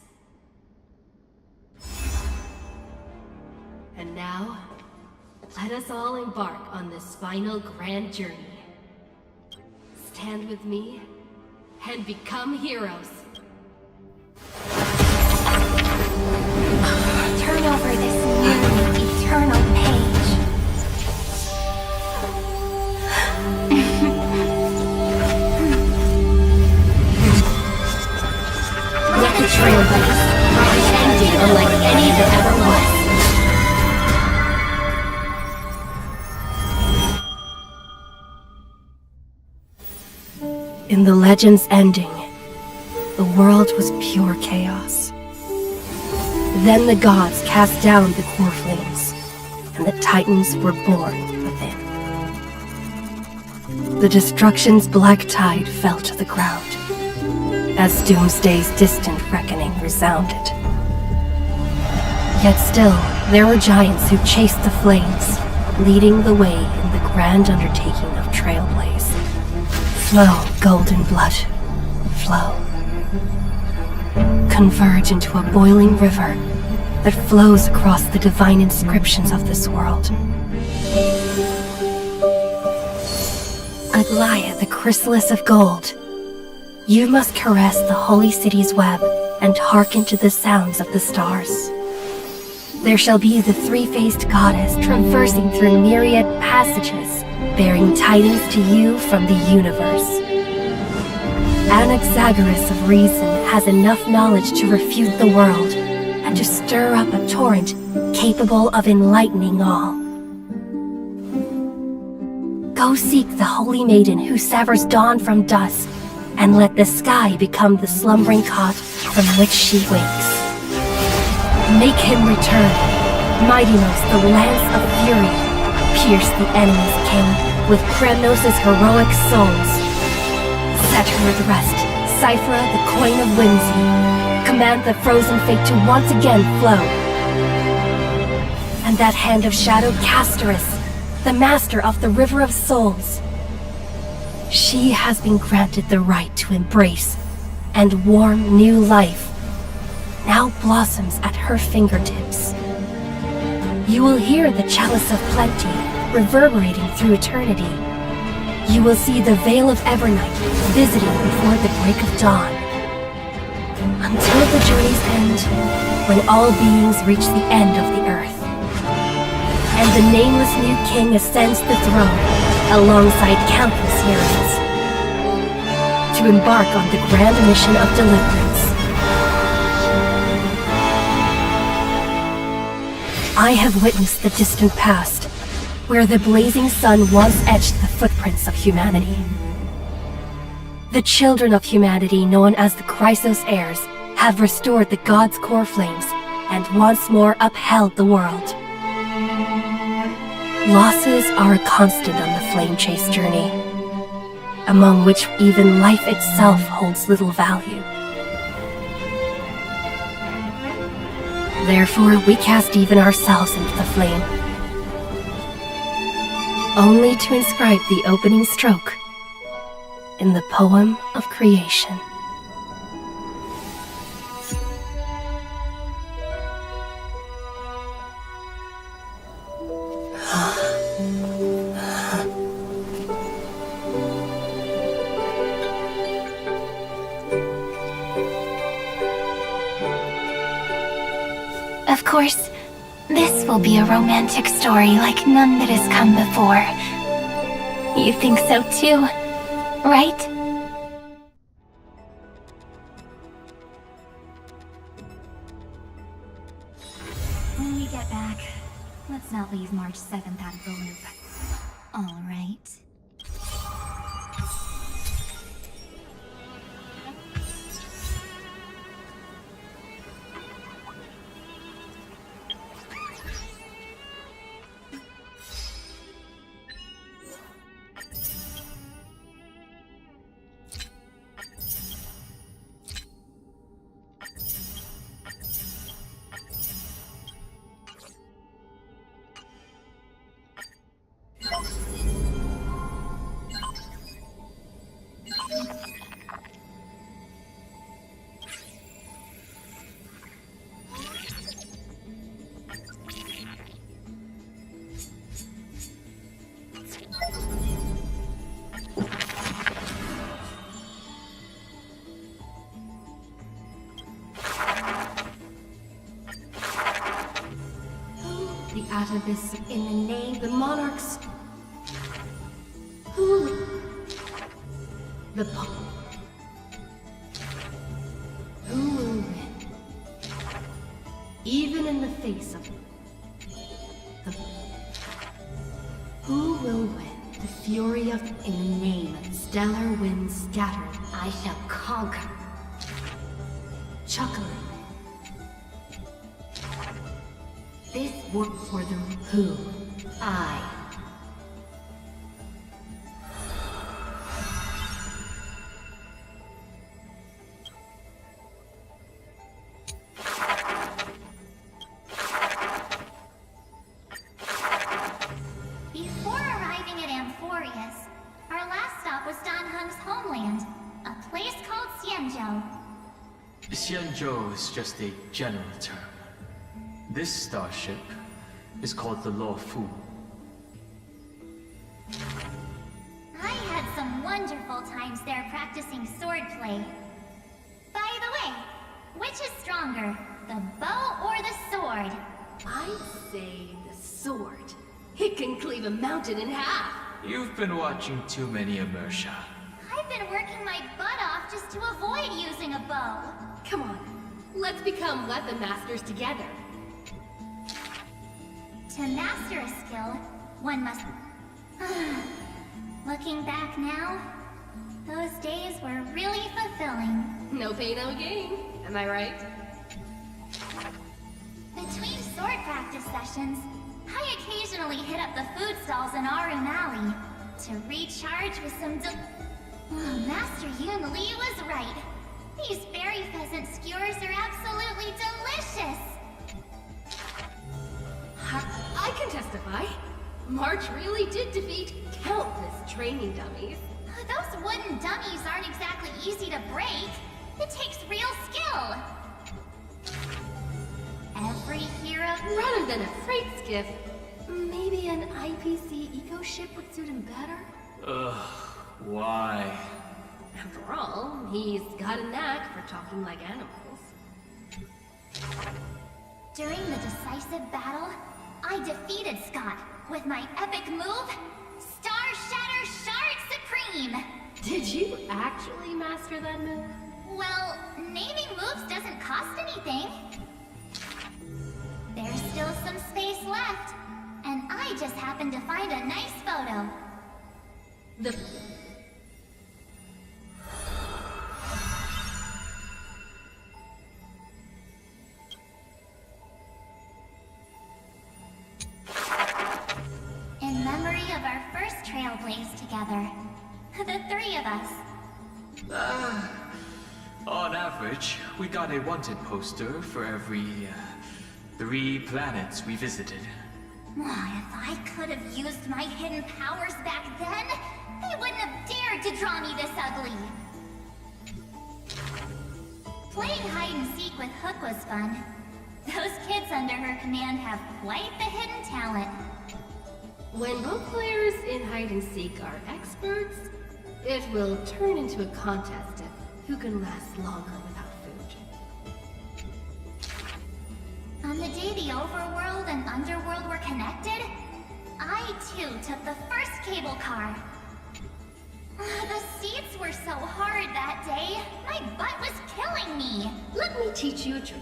And now, let us all embark on this final grand journey. Stand with me and become heroes. Turn over this new eternal page. Let the Trailblaze write an ending unlike any that ever was. In the legend's ending, the world was pure chaos. Then the gods cast down the core flames, and the Titans were born within. The destruction's black tide fell to the ground, as Doomsday's distant reckoning resounded. Yet still, there were giants who chased the flames, leading the way in the grand undertaking of Trailblaze. Flow, golden blood, flow. Converge into a boiling river that flows across the divine inscriptions of this world. Aglaia, the chrysalis of gold, you must caress the holy city's web and hearken to the sounds of the stars. There shall be the three-faced goddess traversing through myriad passages, bearing tidings to you from the universe. Anaxagoras of reason has enough knowledge to refute the world and to stir up a torrent capable of enlightening all. Go seek the holy maiden who severs dawn from dusk, and let the sky become the slumbering cot from which she wakes. Make him return. Mightymost, the lance of fury, pierce the enemy's king with Kremnos' heroic souls. Set her at rest, Cyphra, the coin of whimsy. Command the frozen fate to once again flow. And that hand of shadowed Casterus, the master of the River of Souls. She has been granted the right to embrace and warm new life, now blossoms at her fingertips. You will hear the chalice of plenty reverberating through eternity. You will see the Veil of Evernight visiting before the break of dawn. Until the journey's end, when all beings reach the end of the earth. And the nameless new king ascends the throne, alongside countless heroes, to embark on the grand mission of deliverance. I have witnessed the distant past, where the blazing sun once etched the footprints of humanity. The children of humanity, known as the Chrysos heirs, have restored the gods' core flames and once more upheld the world. Losses are a constant on the flame chase journey, among which even life itself holds little value. Therefore, we cast even ourselves into the flame, only to inscribe the opening stroke in the poem of creation. Of course, this will be a romantic story like none that has come before. You think so too, right? When we get back, let's not leave March 7th out of the loop. All right. Atavis, in the name, the monarchs. Who? The who will win? Even in the face of the who will win? The fury of in the name of stellar winds scattered. I shall conquer. Chuckling. This work for the who? I. Before arriving at Amphorius, our last stop was Dan Heng's homeland, a place called Xianzhou. Xianzhou is just a general term. This starship is called the Law Fu. I had some wonderful times there practicing swordplay. By the way, which is stronger, the bow or the sword? I'd say the sword. It can cleave a mountain in half. You've been watching too many Immersia. I've been working my butt off just to avoid using a bow. Come on, let's become weapon masters together. To master a skill, one must... Looking back now, those days were really fulfilling. No pain, no gain. Am I right? Between sword practice sessions, I occasionally hit up the food stalls in Arun Alley to recharge with some Master Yun Li was right. These berry pheasant skewers are absolutely delicious. I can testify. March really did defeat countless training dummies. Those wooden dummies aren't exactly easy to break. It takes real skill. Every hero... Rather than a freight skiff, maybe an IPC eco ship would suit him better? Ugh, why? After all, he's got a knack for talking like animals. During the decisive battle, I defeated Scott with my epic move, Star Shatter Shard Supreme! Did you actually master that move? Well, naming moves doesn't cost anything. There's still some space left, and I just happened to find a nice photo. In memory of our first trailblaze together. The three of us. On average, we got a wanted poster for every 3 planets we visited. If I could have used my hidden powers back then, they wouldn't have dared to draw me this ugly. Playing hide and seek with Hook was fun. Those kids under her command have quite the hidden talent. When both players in hide and seek are experts, it will turn into a contest of who can last longer without food. On the day the overworld and underworld were connected, I too took the first cable car. The seats were so hard that day, my butt was killing me. Let me teach you a trick.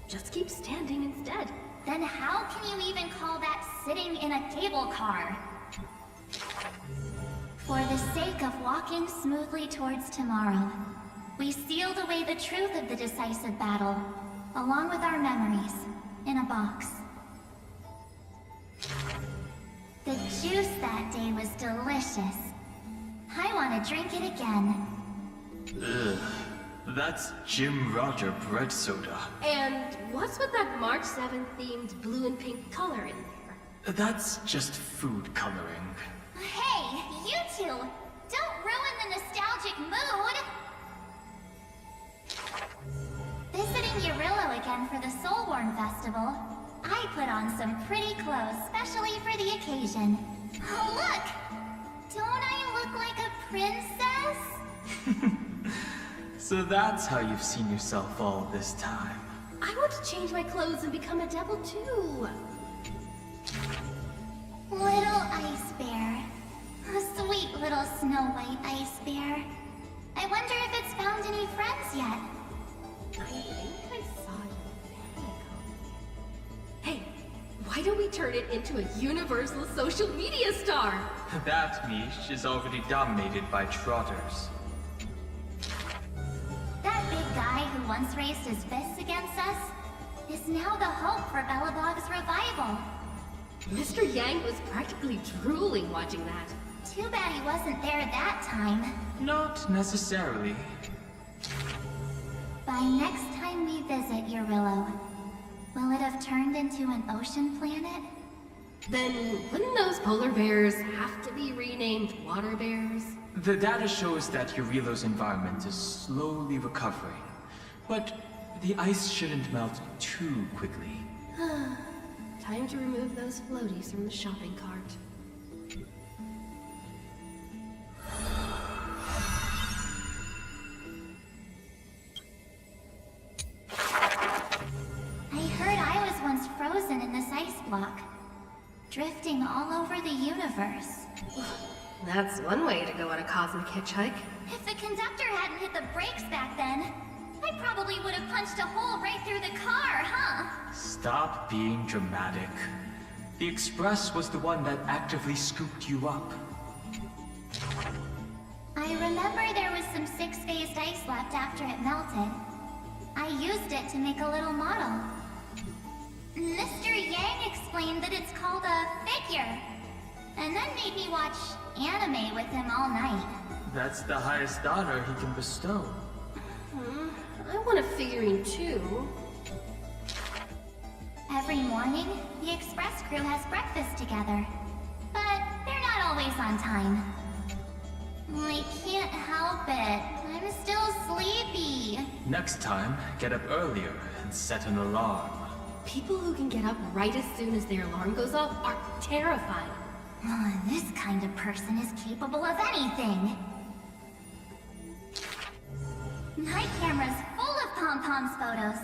Just keep standing instead. Then how can you even call that sitting in a cable car? For the sake of walking smoothly towards tomorrow, we sealed away the truth of the decisive battle, along with our memories, in a box. The juice that day was delicious. I want to drink it again. Ugh. That's Jim Roger bread soda. And what's with that March 7th themed blue and pink color in there? That's just food coloring. Hey, you two! Don't ruin the nostalgic mood! Visiting Urillo again for the Soulborn Festival, I put on some pretty clothes specially for the occasion. Oh, look! Don't I look like a princess? So that's how you've seen yourself all this time. I want to change my clothes and become a devil too. Little ice bear. A sweet little Snow White ice bear. I wonder if it's found any friends yet. I think I saw it a while ago. Hey, why don't we turn it into a universal social media star? That niche is already dominated by trotters. That big guy who once raised his fists against us is now the hope for Belobog's revival. Mr. Yang was practically drooling watching that. Too bad he wasn't there that time. Not necessarily. By next time we visit Urillo, will it have turned into an ocean planet? Then wouldn't those polar bears have to be renamed water bears? The data shows that Urillo's environment is slowly recovering, but the ice shouldn't melt too quickly. Time to remove those floaties from the shopping cart. I heard I was once frozen in this ice block, drifting all over the universe. That's one way to go on a cosmic hitchhike. If the conductor hadn't hit the brakes back then, I probably would have punched a hole right through the car, huh? Stop being dramatic. The Express was the one that actively scooped you up. I remember there was some 6-phased ice left after it melted. I used it to make a little model. Mr. Yang explained that it's called a figure, and then made me watch anime with him all night. That's the highest honor he can bestow. I want a figurine too. Every morning, the Express crew has breakfast together. But they're not always on time. I can't help it. I'm still sleepy. Next time, get up earlier and set an alarm. People who can get up right as soon as their alarm goes off are terrifying. This kind of person is capable of anything. My camera's full of pom-poms photos.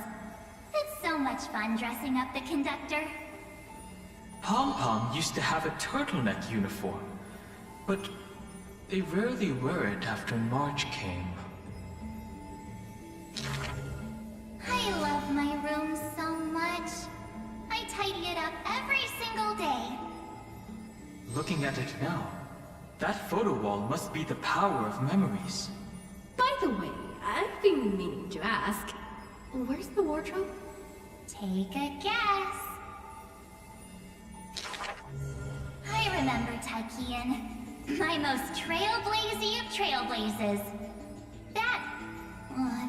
It's so much fun dressing up the conductor. Pom-Pom used to have a turtleneck uniform, but they rarely wear it after March came. I love my room so much. I tidy it up every single day. Looking at it now, that photo wall must be the power of memories. By the way, I've been meaning to ask, where's the wardrobe? Take a guess. I remember Tykean, my most trailblazy of trailblazes.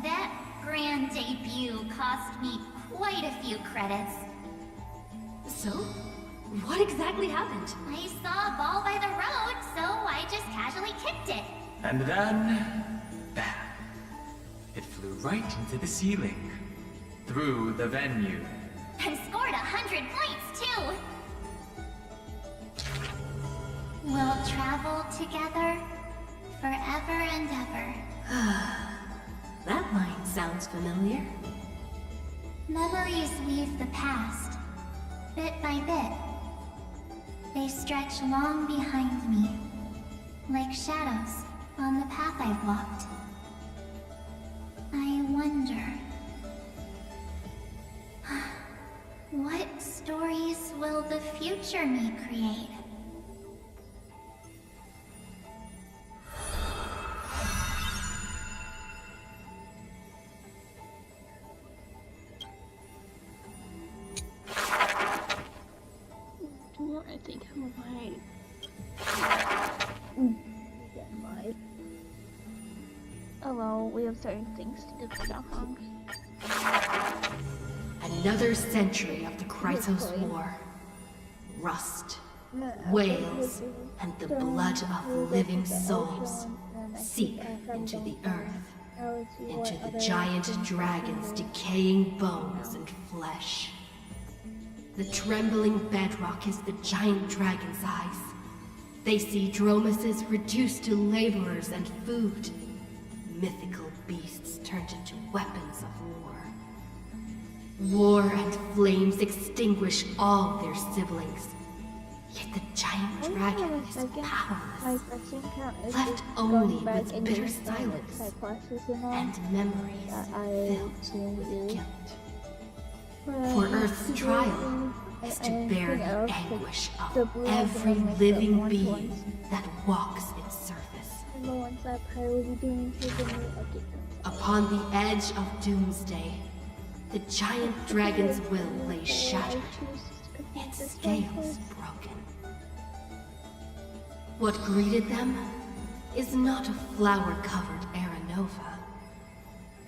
That grand debut cost me quite a few credits. So, what exactly happened? I saw a ball by the road, so I just casually kicked it. And then, bam! It flew right into the ceiling, through the venue. And scored 100 points, too! We'll travel together, forever and ever. That line sounds familiar. Memories weave the past, bit by bit. They stretch long behind me, like shadows on the path I've walked. I wonder... what stories will the future me create? I think I might. Although we have certain things to do for Dahong. Another century of the Chrysos War. Rust, whales, and the blood of living souls seep into the earth, into the giant dragon's decaying bones and flesh. The trembling bedrock is the giant dragon's eyes. They see dromuses reduced to laborers and food. Mythical beasts turned into weapons of war. War and flames extinguish all their siblings. Yet the giant dragon is powerless, left only with bitter silence and memories filled with guilt. For Earth's trial is to bear the anguish of every living being that walks its surface. Upon the edge of doomsday, the giant dragon's will lay shattered, its scales broken. What greeted them is not a flower-covered Aranova,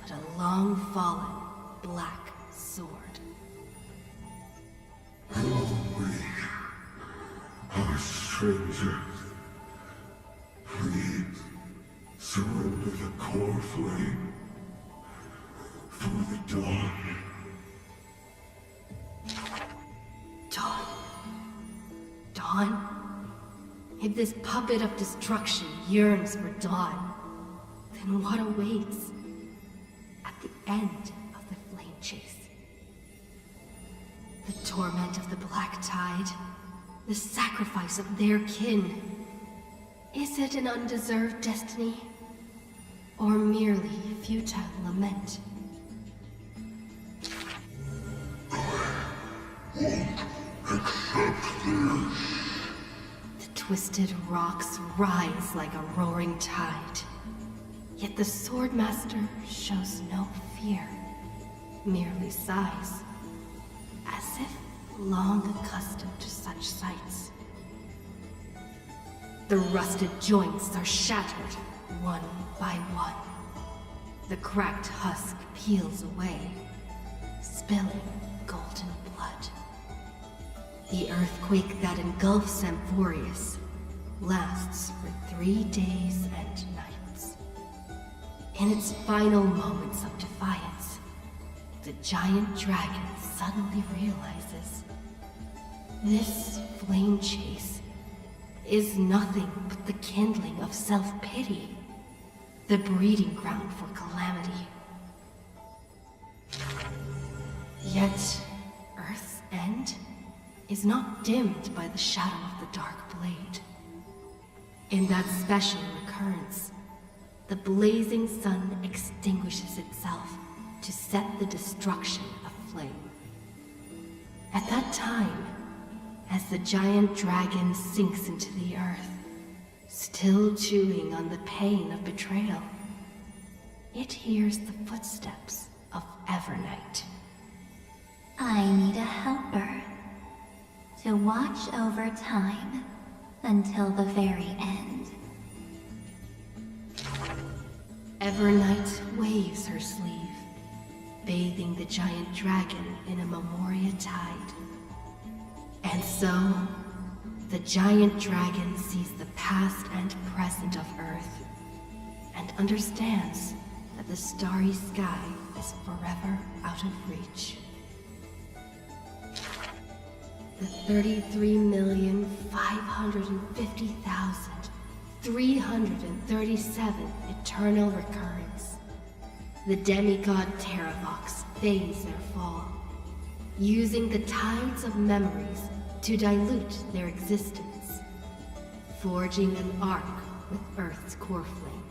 but a long-fallen black sword. We are strangers. Please surrender the core flame for the dawn. Dawn? Dawn? If this puppet of destruction yearns for dawn, then what awaits at the end of the flame chase? The torment of the Black Tide, the sacrifice of their kin. Is it an undeserved destiny, or merely futile lament? Accept this. The twisted rocks rise like a roaring tide, yet the Swordmaster shows no fear, merely sighs, as if long accustomed to such sights. The rusted joints are shattered, one by one. The cracked husk peels away, spilling golden blood. The earthquake that engulfs Amphorius lasts for 3 days and nights. In its final moments of defiance, the giant dragon suddenly realizes this flame chase is nothing but the kindling of self-pity. the breeding ground for calamity. Yet, Earth's end is not dimmed by the shadow of the Dark Blade. In that special recurrence, the blazing sun extinguishes itself to set the destruction aflame. At that time, as the giant dragon sinks into the earth, still chewing on the pain of betrayal, it hears the footsteps of Evernight. I need a helper to watch over time until the very end. Evernight waves her sleeve, bathing the giant dragon in a Memoria tide. And so, the giant dragon sees the past and present of Earth, and understands that the starry sky is forever out of reach. The 33,550,337 eternal recurrence. The demigod Terravox fades their fall, using the tides of memories to dilute their existence, forging an arc with Earth's core flame.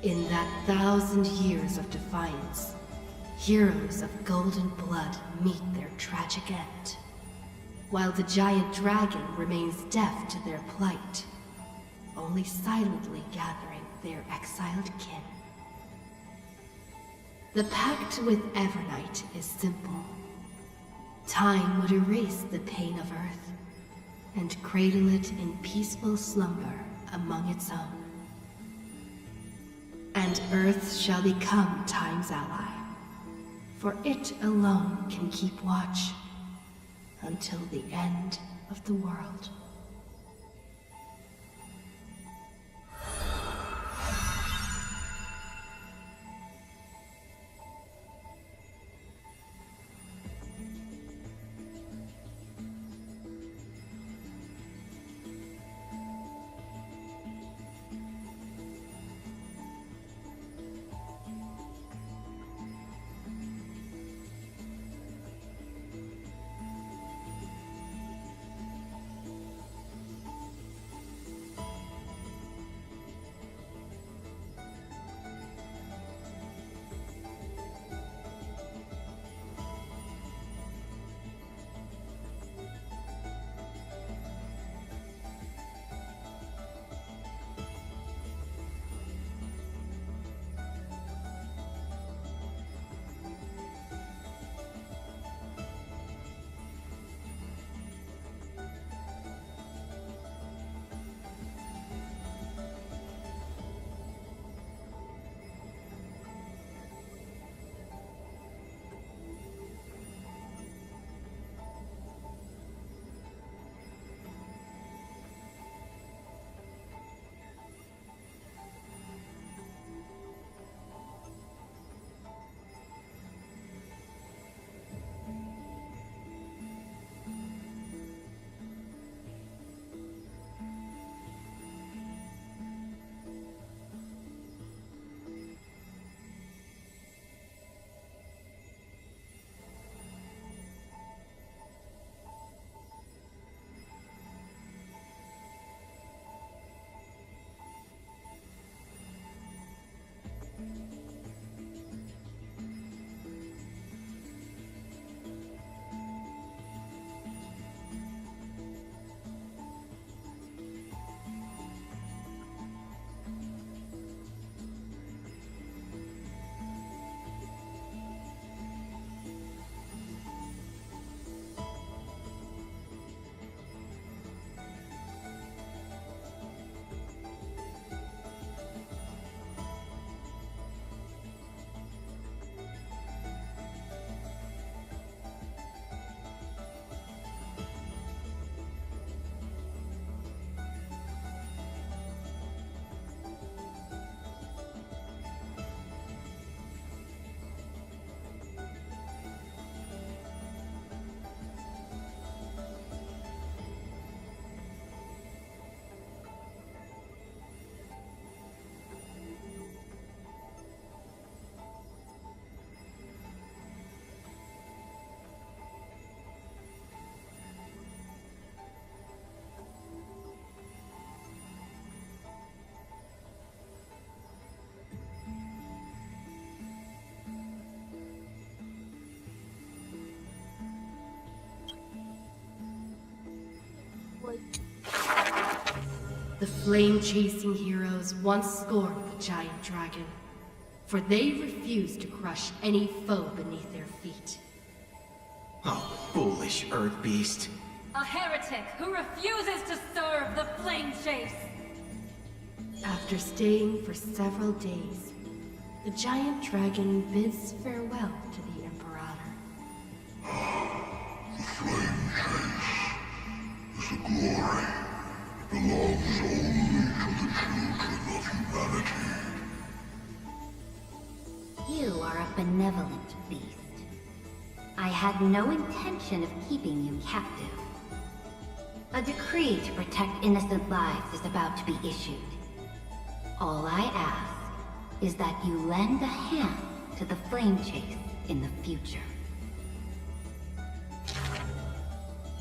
In that 1,000 years of defiance, heroes of golden blood meet their tragic end, while the giant dragon remains deaf to their plight, only silently gathering their exiled kin. The pact with Evernight is simple. Time would erase the pain of Earth, and cradle it in peaceful slumber among its own. And Earth shall become Time's ally, for it alone can keep watch until the end of the world. god. The flame-chasing heroes once scorned the giant dragon, for they refused to crush any foe beneath their feet. Oh, foolish earth beast. A heretic who refuses to serve the flame chase! After staying for several days, the giant dragon bids farewell to the Imperator. The flame chase is a glory that belongs only to the children of humanity. You are a benevolent beast. I had no intention of keeping you captive. A decree to protect innocent lives is about to be issued. All I ask is that you lend a hand to the flame chase in the future.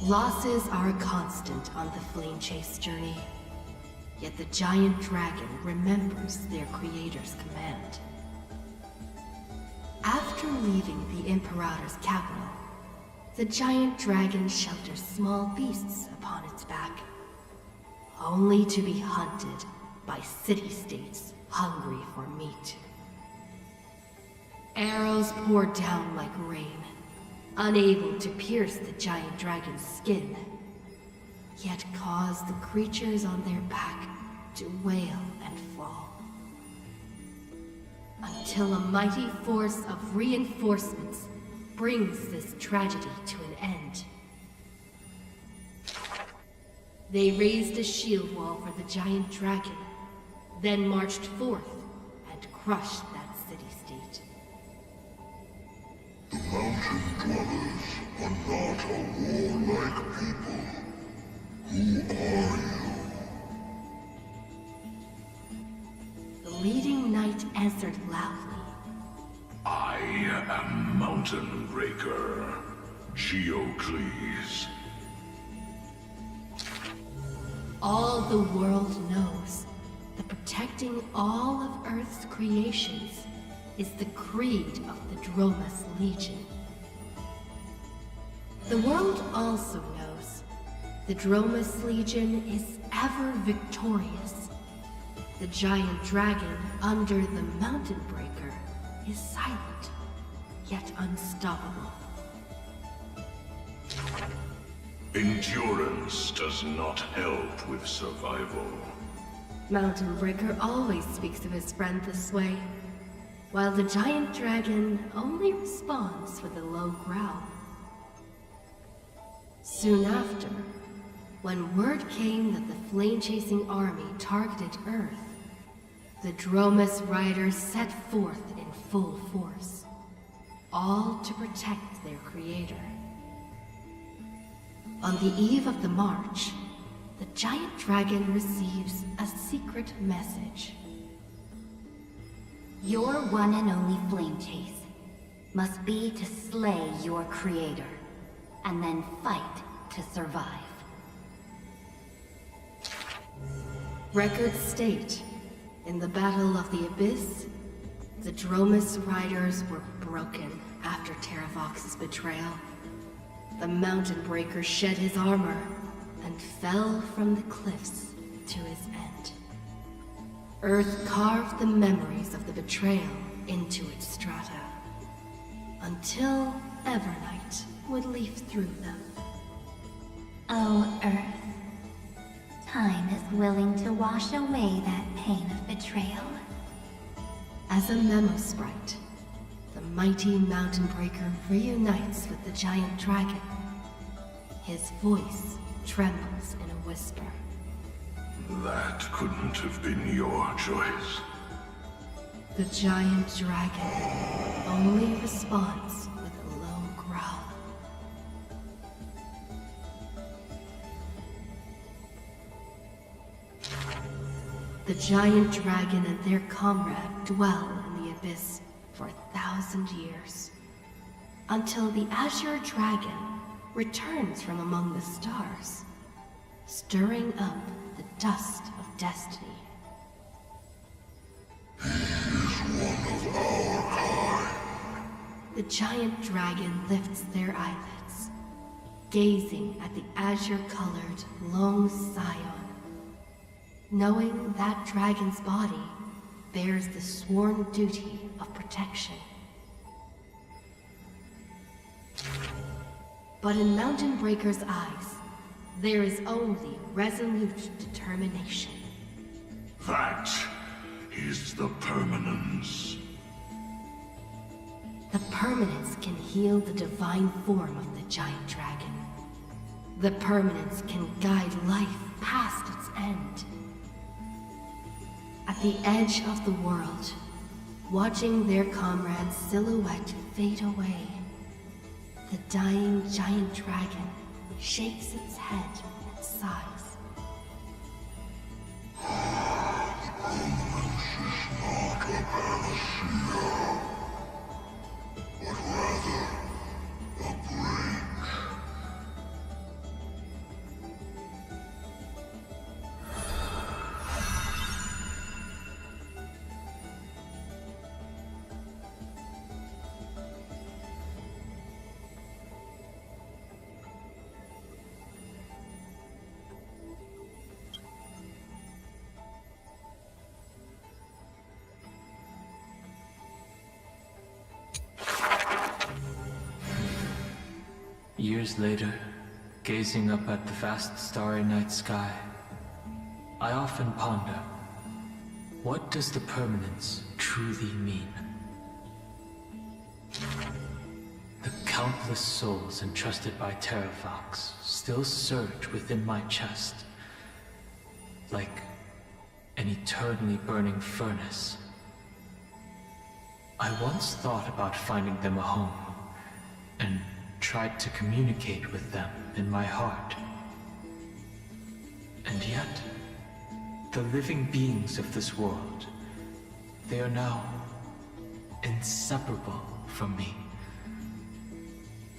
Losses are a constant on the flame chase journey, yet the giant dragon remembers their creator's command. After leaving the Imperator's capital, the giant dragon shelters small beasts upon its back, only to be hunted by city-states hungry for meat. Arrows pour down like rain, unable to pierce the giant dragon's skin, yet cause the creatures on their back to wail and fall. Until a mighty force of reinforcements brings this tragedy to an end. They raised a shield wall for the giant dragon, then marched forth and crushed that city-state. The mountain dwellers are not a warlike people. Who are you? The leading knight answered loudly. I am Mountain Breaker, Geocles. All the world knows that protecting all of Earth's creations is the creed of the Dromas Legion. The world also knows the Dromas Legion is ever victorious. The giant dragon under the Mountain Breaker is silent, yet unstoppable. Endurance does not help with survival. Mountain Breaker always speaks of his friend this way, while the giant dragon only responds with a low growl. Soon after, when word came that the flame-chasing army targeted Earth, the Dromas riders set forth in full force, all to protect their creator. On the eve of the march, the giant dragon receives a secret message. Your one and only flame chase must be to slay your creator, and then fight to survive. Records state, in the Battle of the Abyss, the Dromas riders were broken after Terravox's betrayal. The Mountain Breaker shed his armor and fell from the cliffs to his end. Earth carved the memories of the betrayal into its strata, until Evernight would leaf through them. Oh, Earth. Time is willing to wash away that pain of betrayal. As a memo sprite, the mighty Mountain Breaker reunites with the giant dragon. His voice trembles in a whisper. That couldn't have been your choice. The giant dragon only responds with a low growl. The giant dragon and their comrade dwell in the abyss for 1,000 years, until the Azure Dragon returns from among the stars, stirring up the dust of destiny. He is one of our kind. The giant dragon lifts their eyelids. gazing at the azure-colored, long scion, knowing that dragon's body bears the sworn duty of protection. But in Mountain Breaker's eyes, there is only resolute determination. That is the permanence. The permanence can heal the divine form of the giant dragon. The permanence can guide life past its end. At the edge of the world, watching their comrade's silhouette fade away, the dying giant dragon shakes its head and sighs. The permanence is not a panacea, but rather a bridge. Years later, gazing up at the vast starry night sky, I often ponder, what does the permanence truly mean? The countless souls entrusted by Terravox still surge within my chest, like an eternally burning furnace. I once thought about finding them a home, and tried to communicate with them in my heart. And yet, the living beings of this world, they are now inseparable from me.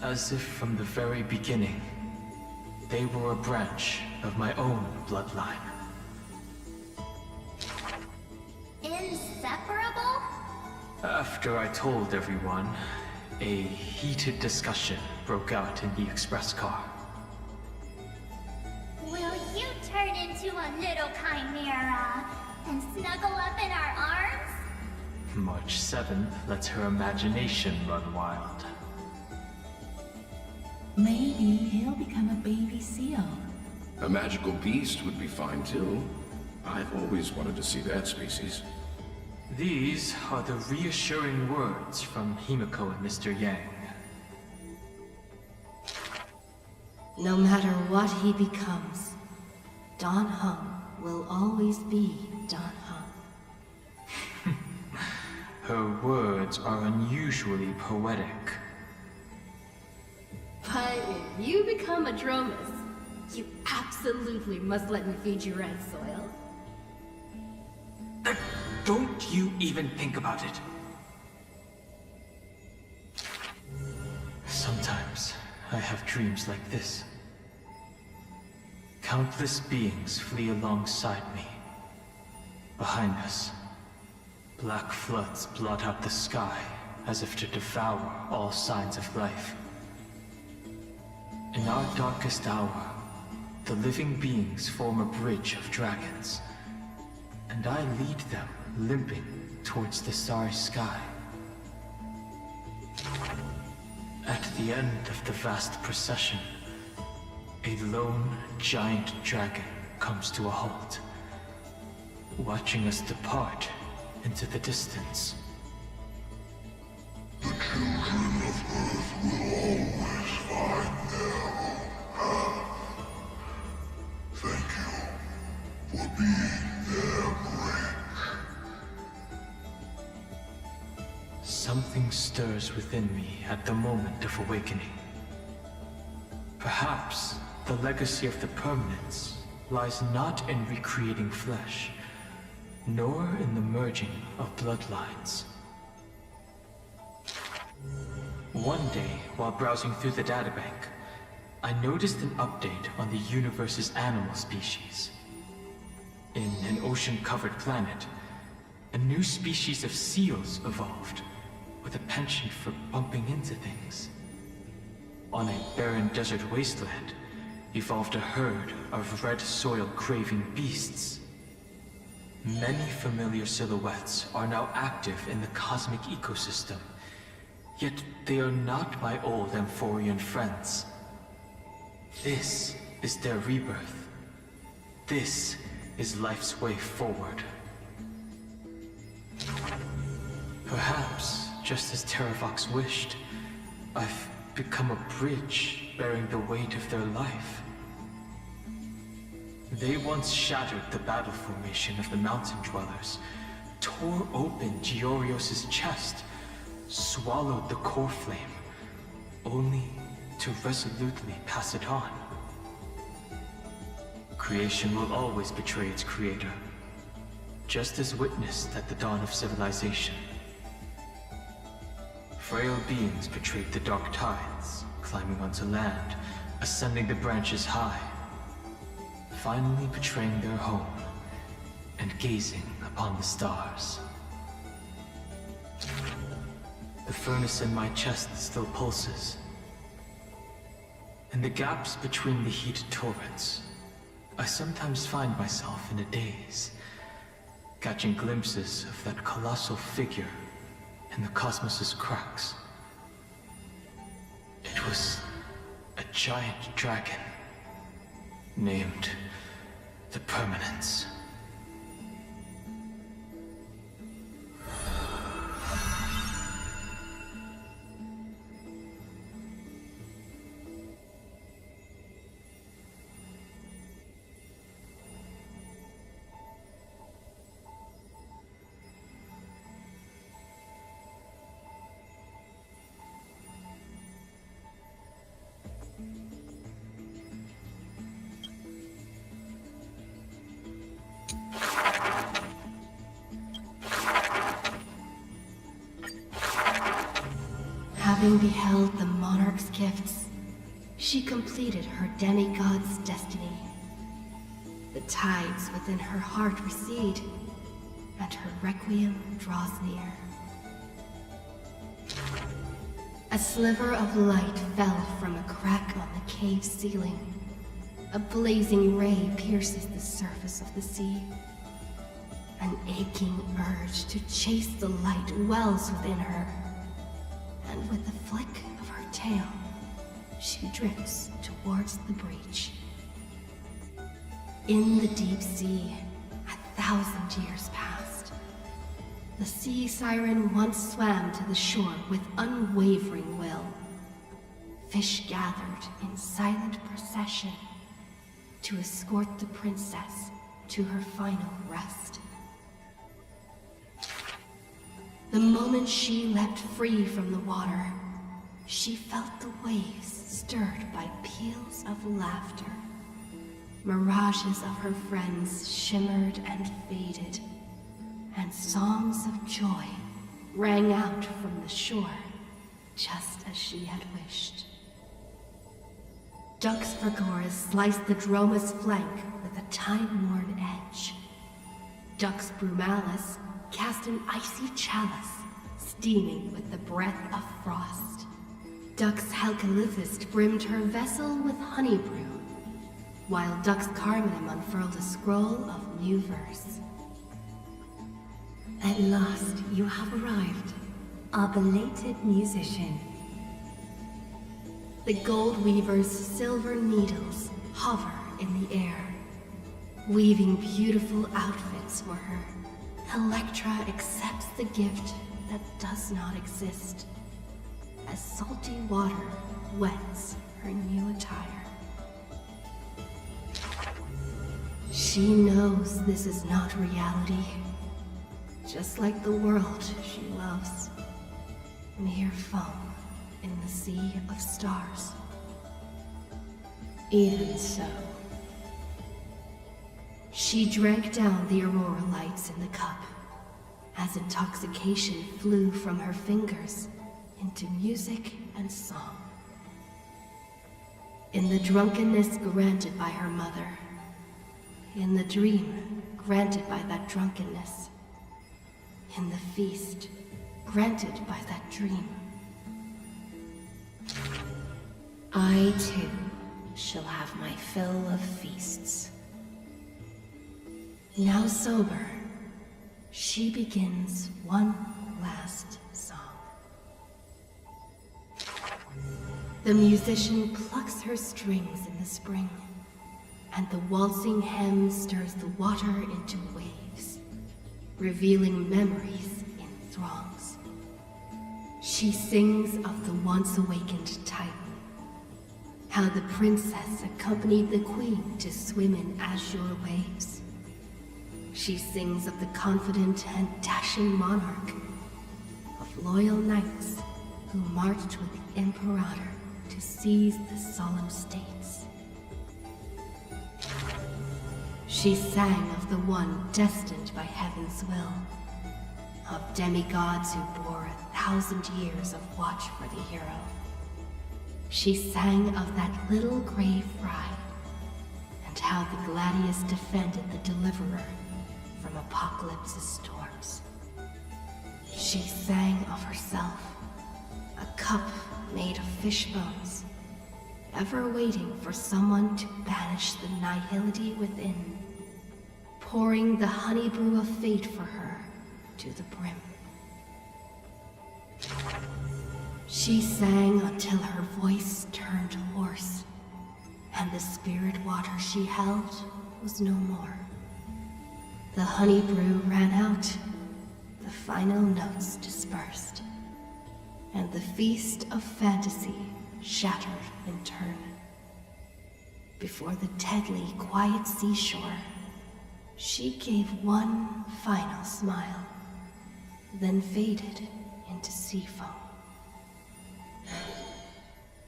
As if from the very beginning, they were a branch of my own bloodline. Inseparable? After I told everyone, a heated discussion broke out in the express car. Will you turn into a little chimera and snuggle up in our arms? March 7th lets her imagination run wild. Maybe he'll become a baby seal. A magical beast would be fine too. I've always wanted to see that species. These are the reassuring words from Himiko and Mr. Yang. No matter what he becomes, Dan Heng will always be Dan Heng. Her words are unusually poetic. But if you become a Dromus, you absolutely must let me feed you red soil. Don't you even think about it. Sometimes I have dreams like this. Countless beings flee alongside me. Behind us, black floods blot out the sky as if to devour all signs of life. In our darkest hour, the living beings form a bridge of dragons, and I lead them limping towards the starry sky. At the end of the vast procession, a lone giant dragon comes to a halt, watching us depart into the distance. The children of Earth will always find their own path. Thank you for being their bridge. Something stirs within me at the moment of awakening. Perhaps the legacy of the permanence lies not in recreating flesh, nor in the merging of bloodlines. One day, while browsing through the databank, I noticed an update on the universe's animal species. In an ocean-covered planet, a new species of seals evolved, with a penchant for bumping into things. on a barren desert wasteland, evolved a herd of red soil-craving beasts. Many familiar silhouettes are now active in the cosmic ecosystem, yet they are not my old Amphorian friends. This is their rebirth. This is life's way forward. Perhaps, just as Terravox wished, I've become a bridge bearing the weight of their life. They once shattered the battle formation of the Mountain Dwellers, tore open Giorios' chest, swallowed the core flame, only to resolutely pass it on. Creation will always betray its creator, just as witnessed at the dawn of civilization. Frail beings betrayed the dark tides, climbing onto land, ascending the branches high, finally betraying their home and gazing upon the stars. The furnace in my chest still pulses. In the gaps between the heated torrents, I sometimes find myself in a daze, catching glimpses of that colossal figure in the cosmos's cracks. It was a giant dragon, named the Permanence. Having beheld the monarch's gifts, she completed her demigod's destiny. The tides within her heart recede, and her requiem draws near. A sliver of light fell from a crack on the cave ceiling. A blazing ray pierces the surface of the sea. An aching urge to chase the light wells within her. And with the flick of her tail, she drifts towards the breach. In the deep sea, 1,000 years passed. The sea siren once swam to the shore with unwavering will. Fish gathered in silent procession to escort the princess to her final rest. The moment she leapt free from the water, she felt the waves stirred by peals of laughter. Mirages of her friends shimmered and faded, and songs of joy rang out from the shore, just as she had wished. Dux Vergoris sliced the Droma's flank with a time-worn edge. Dux Brumalis cast an icy chalice, steaming with the breath of frost. Dux Halkalithist brimmed her vessel with honey brew, while Dux Carminum unfurled a scroll of new verse. At last, you have arrived, our belated musician. The gold weaver's silver needles hover in the air, weaving beautiful outfits for her. Electra accepts the gift that does not exist, as salty water wets her new attire. She knows this is not reality, just like the world she loves, mere foam in the sea of stars. Even so, she drank down the aurora lights in the cup, as intoxication flew from her fingers into music and song. In the drunkenness granted by her mother, in the dream granted by that drunkenness, in the feast granted by that dream. I too shall have my fill of feasts. Now sober, she begins one last song. The musician plucks her strings in the spring, and the waltzing hem stirs the water into waves, revealing memories in throngs. She sings of the once awakened Titan, how the princess accompanied the queen to swim in azure waves. She sings of the confident and dashing monarch, of loyal knights who marched with the Imperator to seize the solemn states. She sang of the one destined by heaven's will, of demigods who bore 1,000 years of watch for the hero. She sang of that little gray fry, and how the Gladius defended the Deliverer from Apocalypse's storms. She sang of herself, a cup made of fish bones, ever waiting for someone to banish the nihility within, pouring the honey brew of fate for her to the brim. She sang until her voice turned hoarse, and the spirit water she held was no more. The honey brew ran out, the final notes dispersed, and the feast of fantasy shattered in turn. Before the deadly, quiet seashore, she gave one final smile, then faded into sea foam.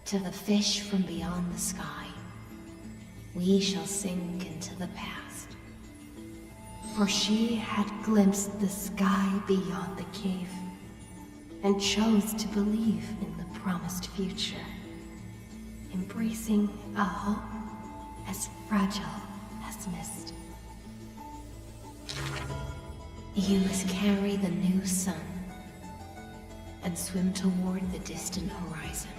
To the fish from beyond the sky, we shall sink into the past. For she had glimpsed the sky beyond the cave, and chose to believe in the promised future, embracing a hope as fragile as mist. You must carry the new sun and swim toward the distant horizon.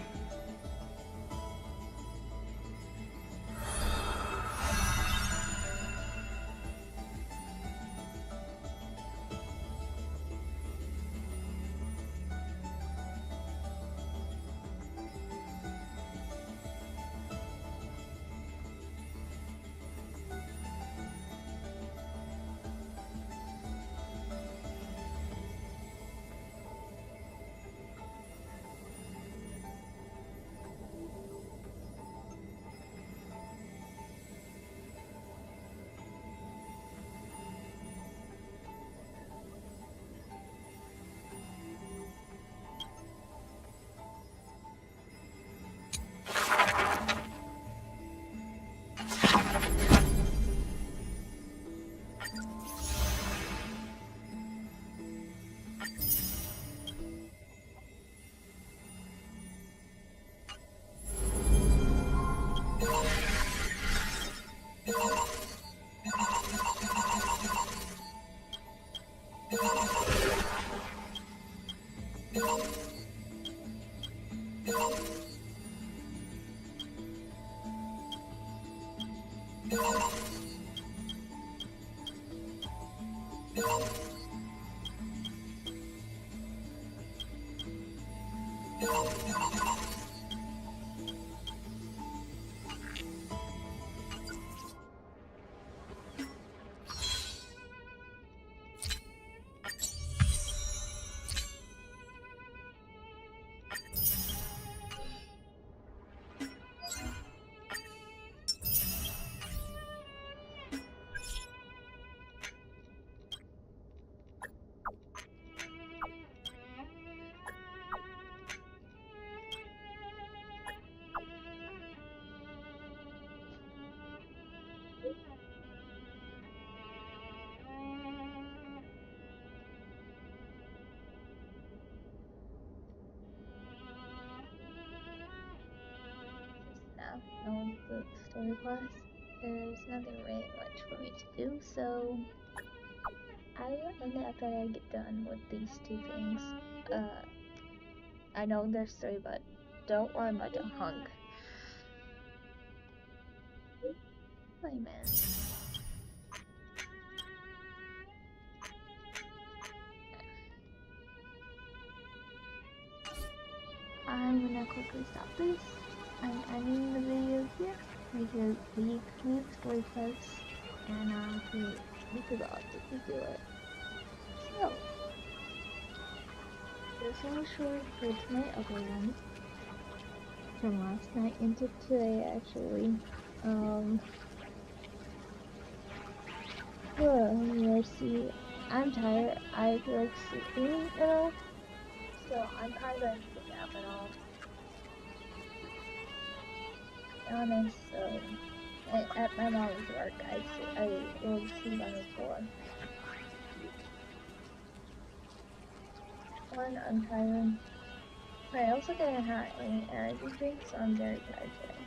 On the story quest, there's nothing really much for me to do, so I will end it after I get done with these two things. I know there's three, but don't worry, my hunk. Playman. I'm gonna quickly stop this. I'm ending the video here because we need story parts and we forgot to do it. So this one was short for tonight. Okay, from last night into today actually. Let's see. I'm tired. I feel like sleeping and all. So I'm probably going to take a nap and all. To be honest, so at my mom's work, I will sleep on the floor. One, I'm tired. I also didn't have any energy drink, so I'm very tired today.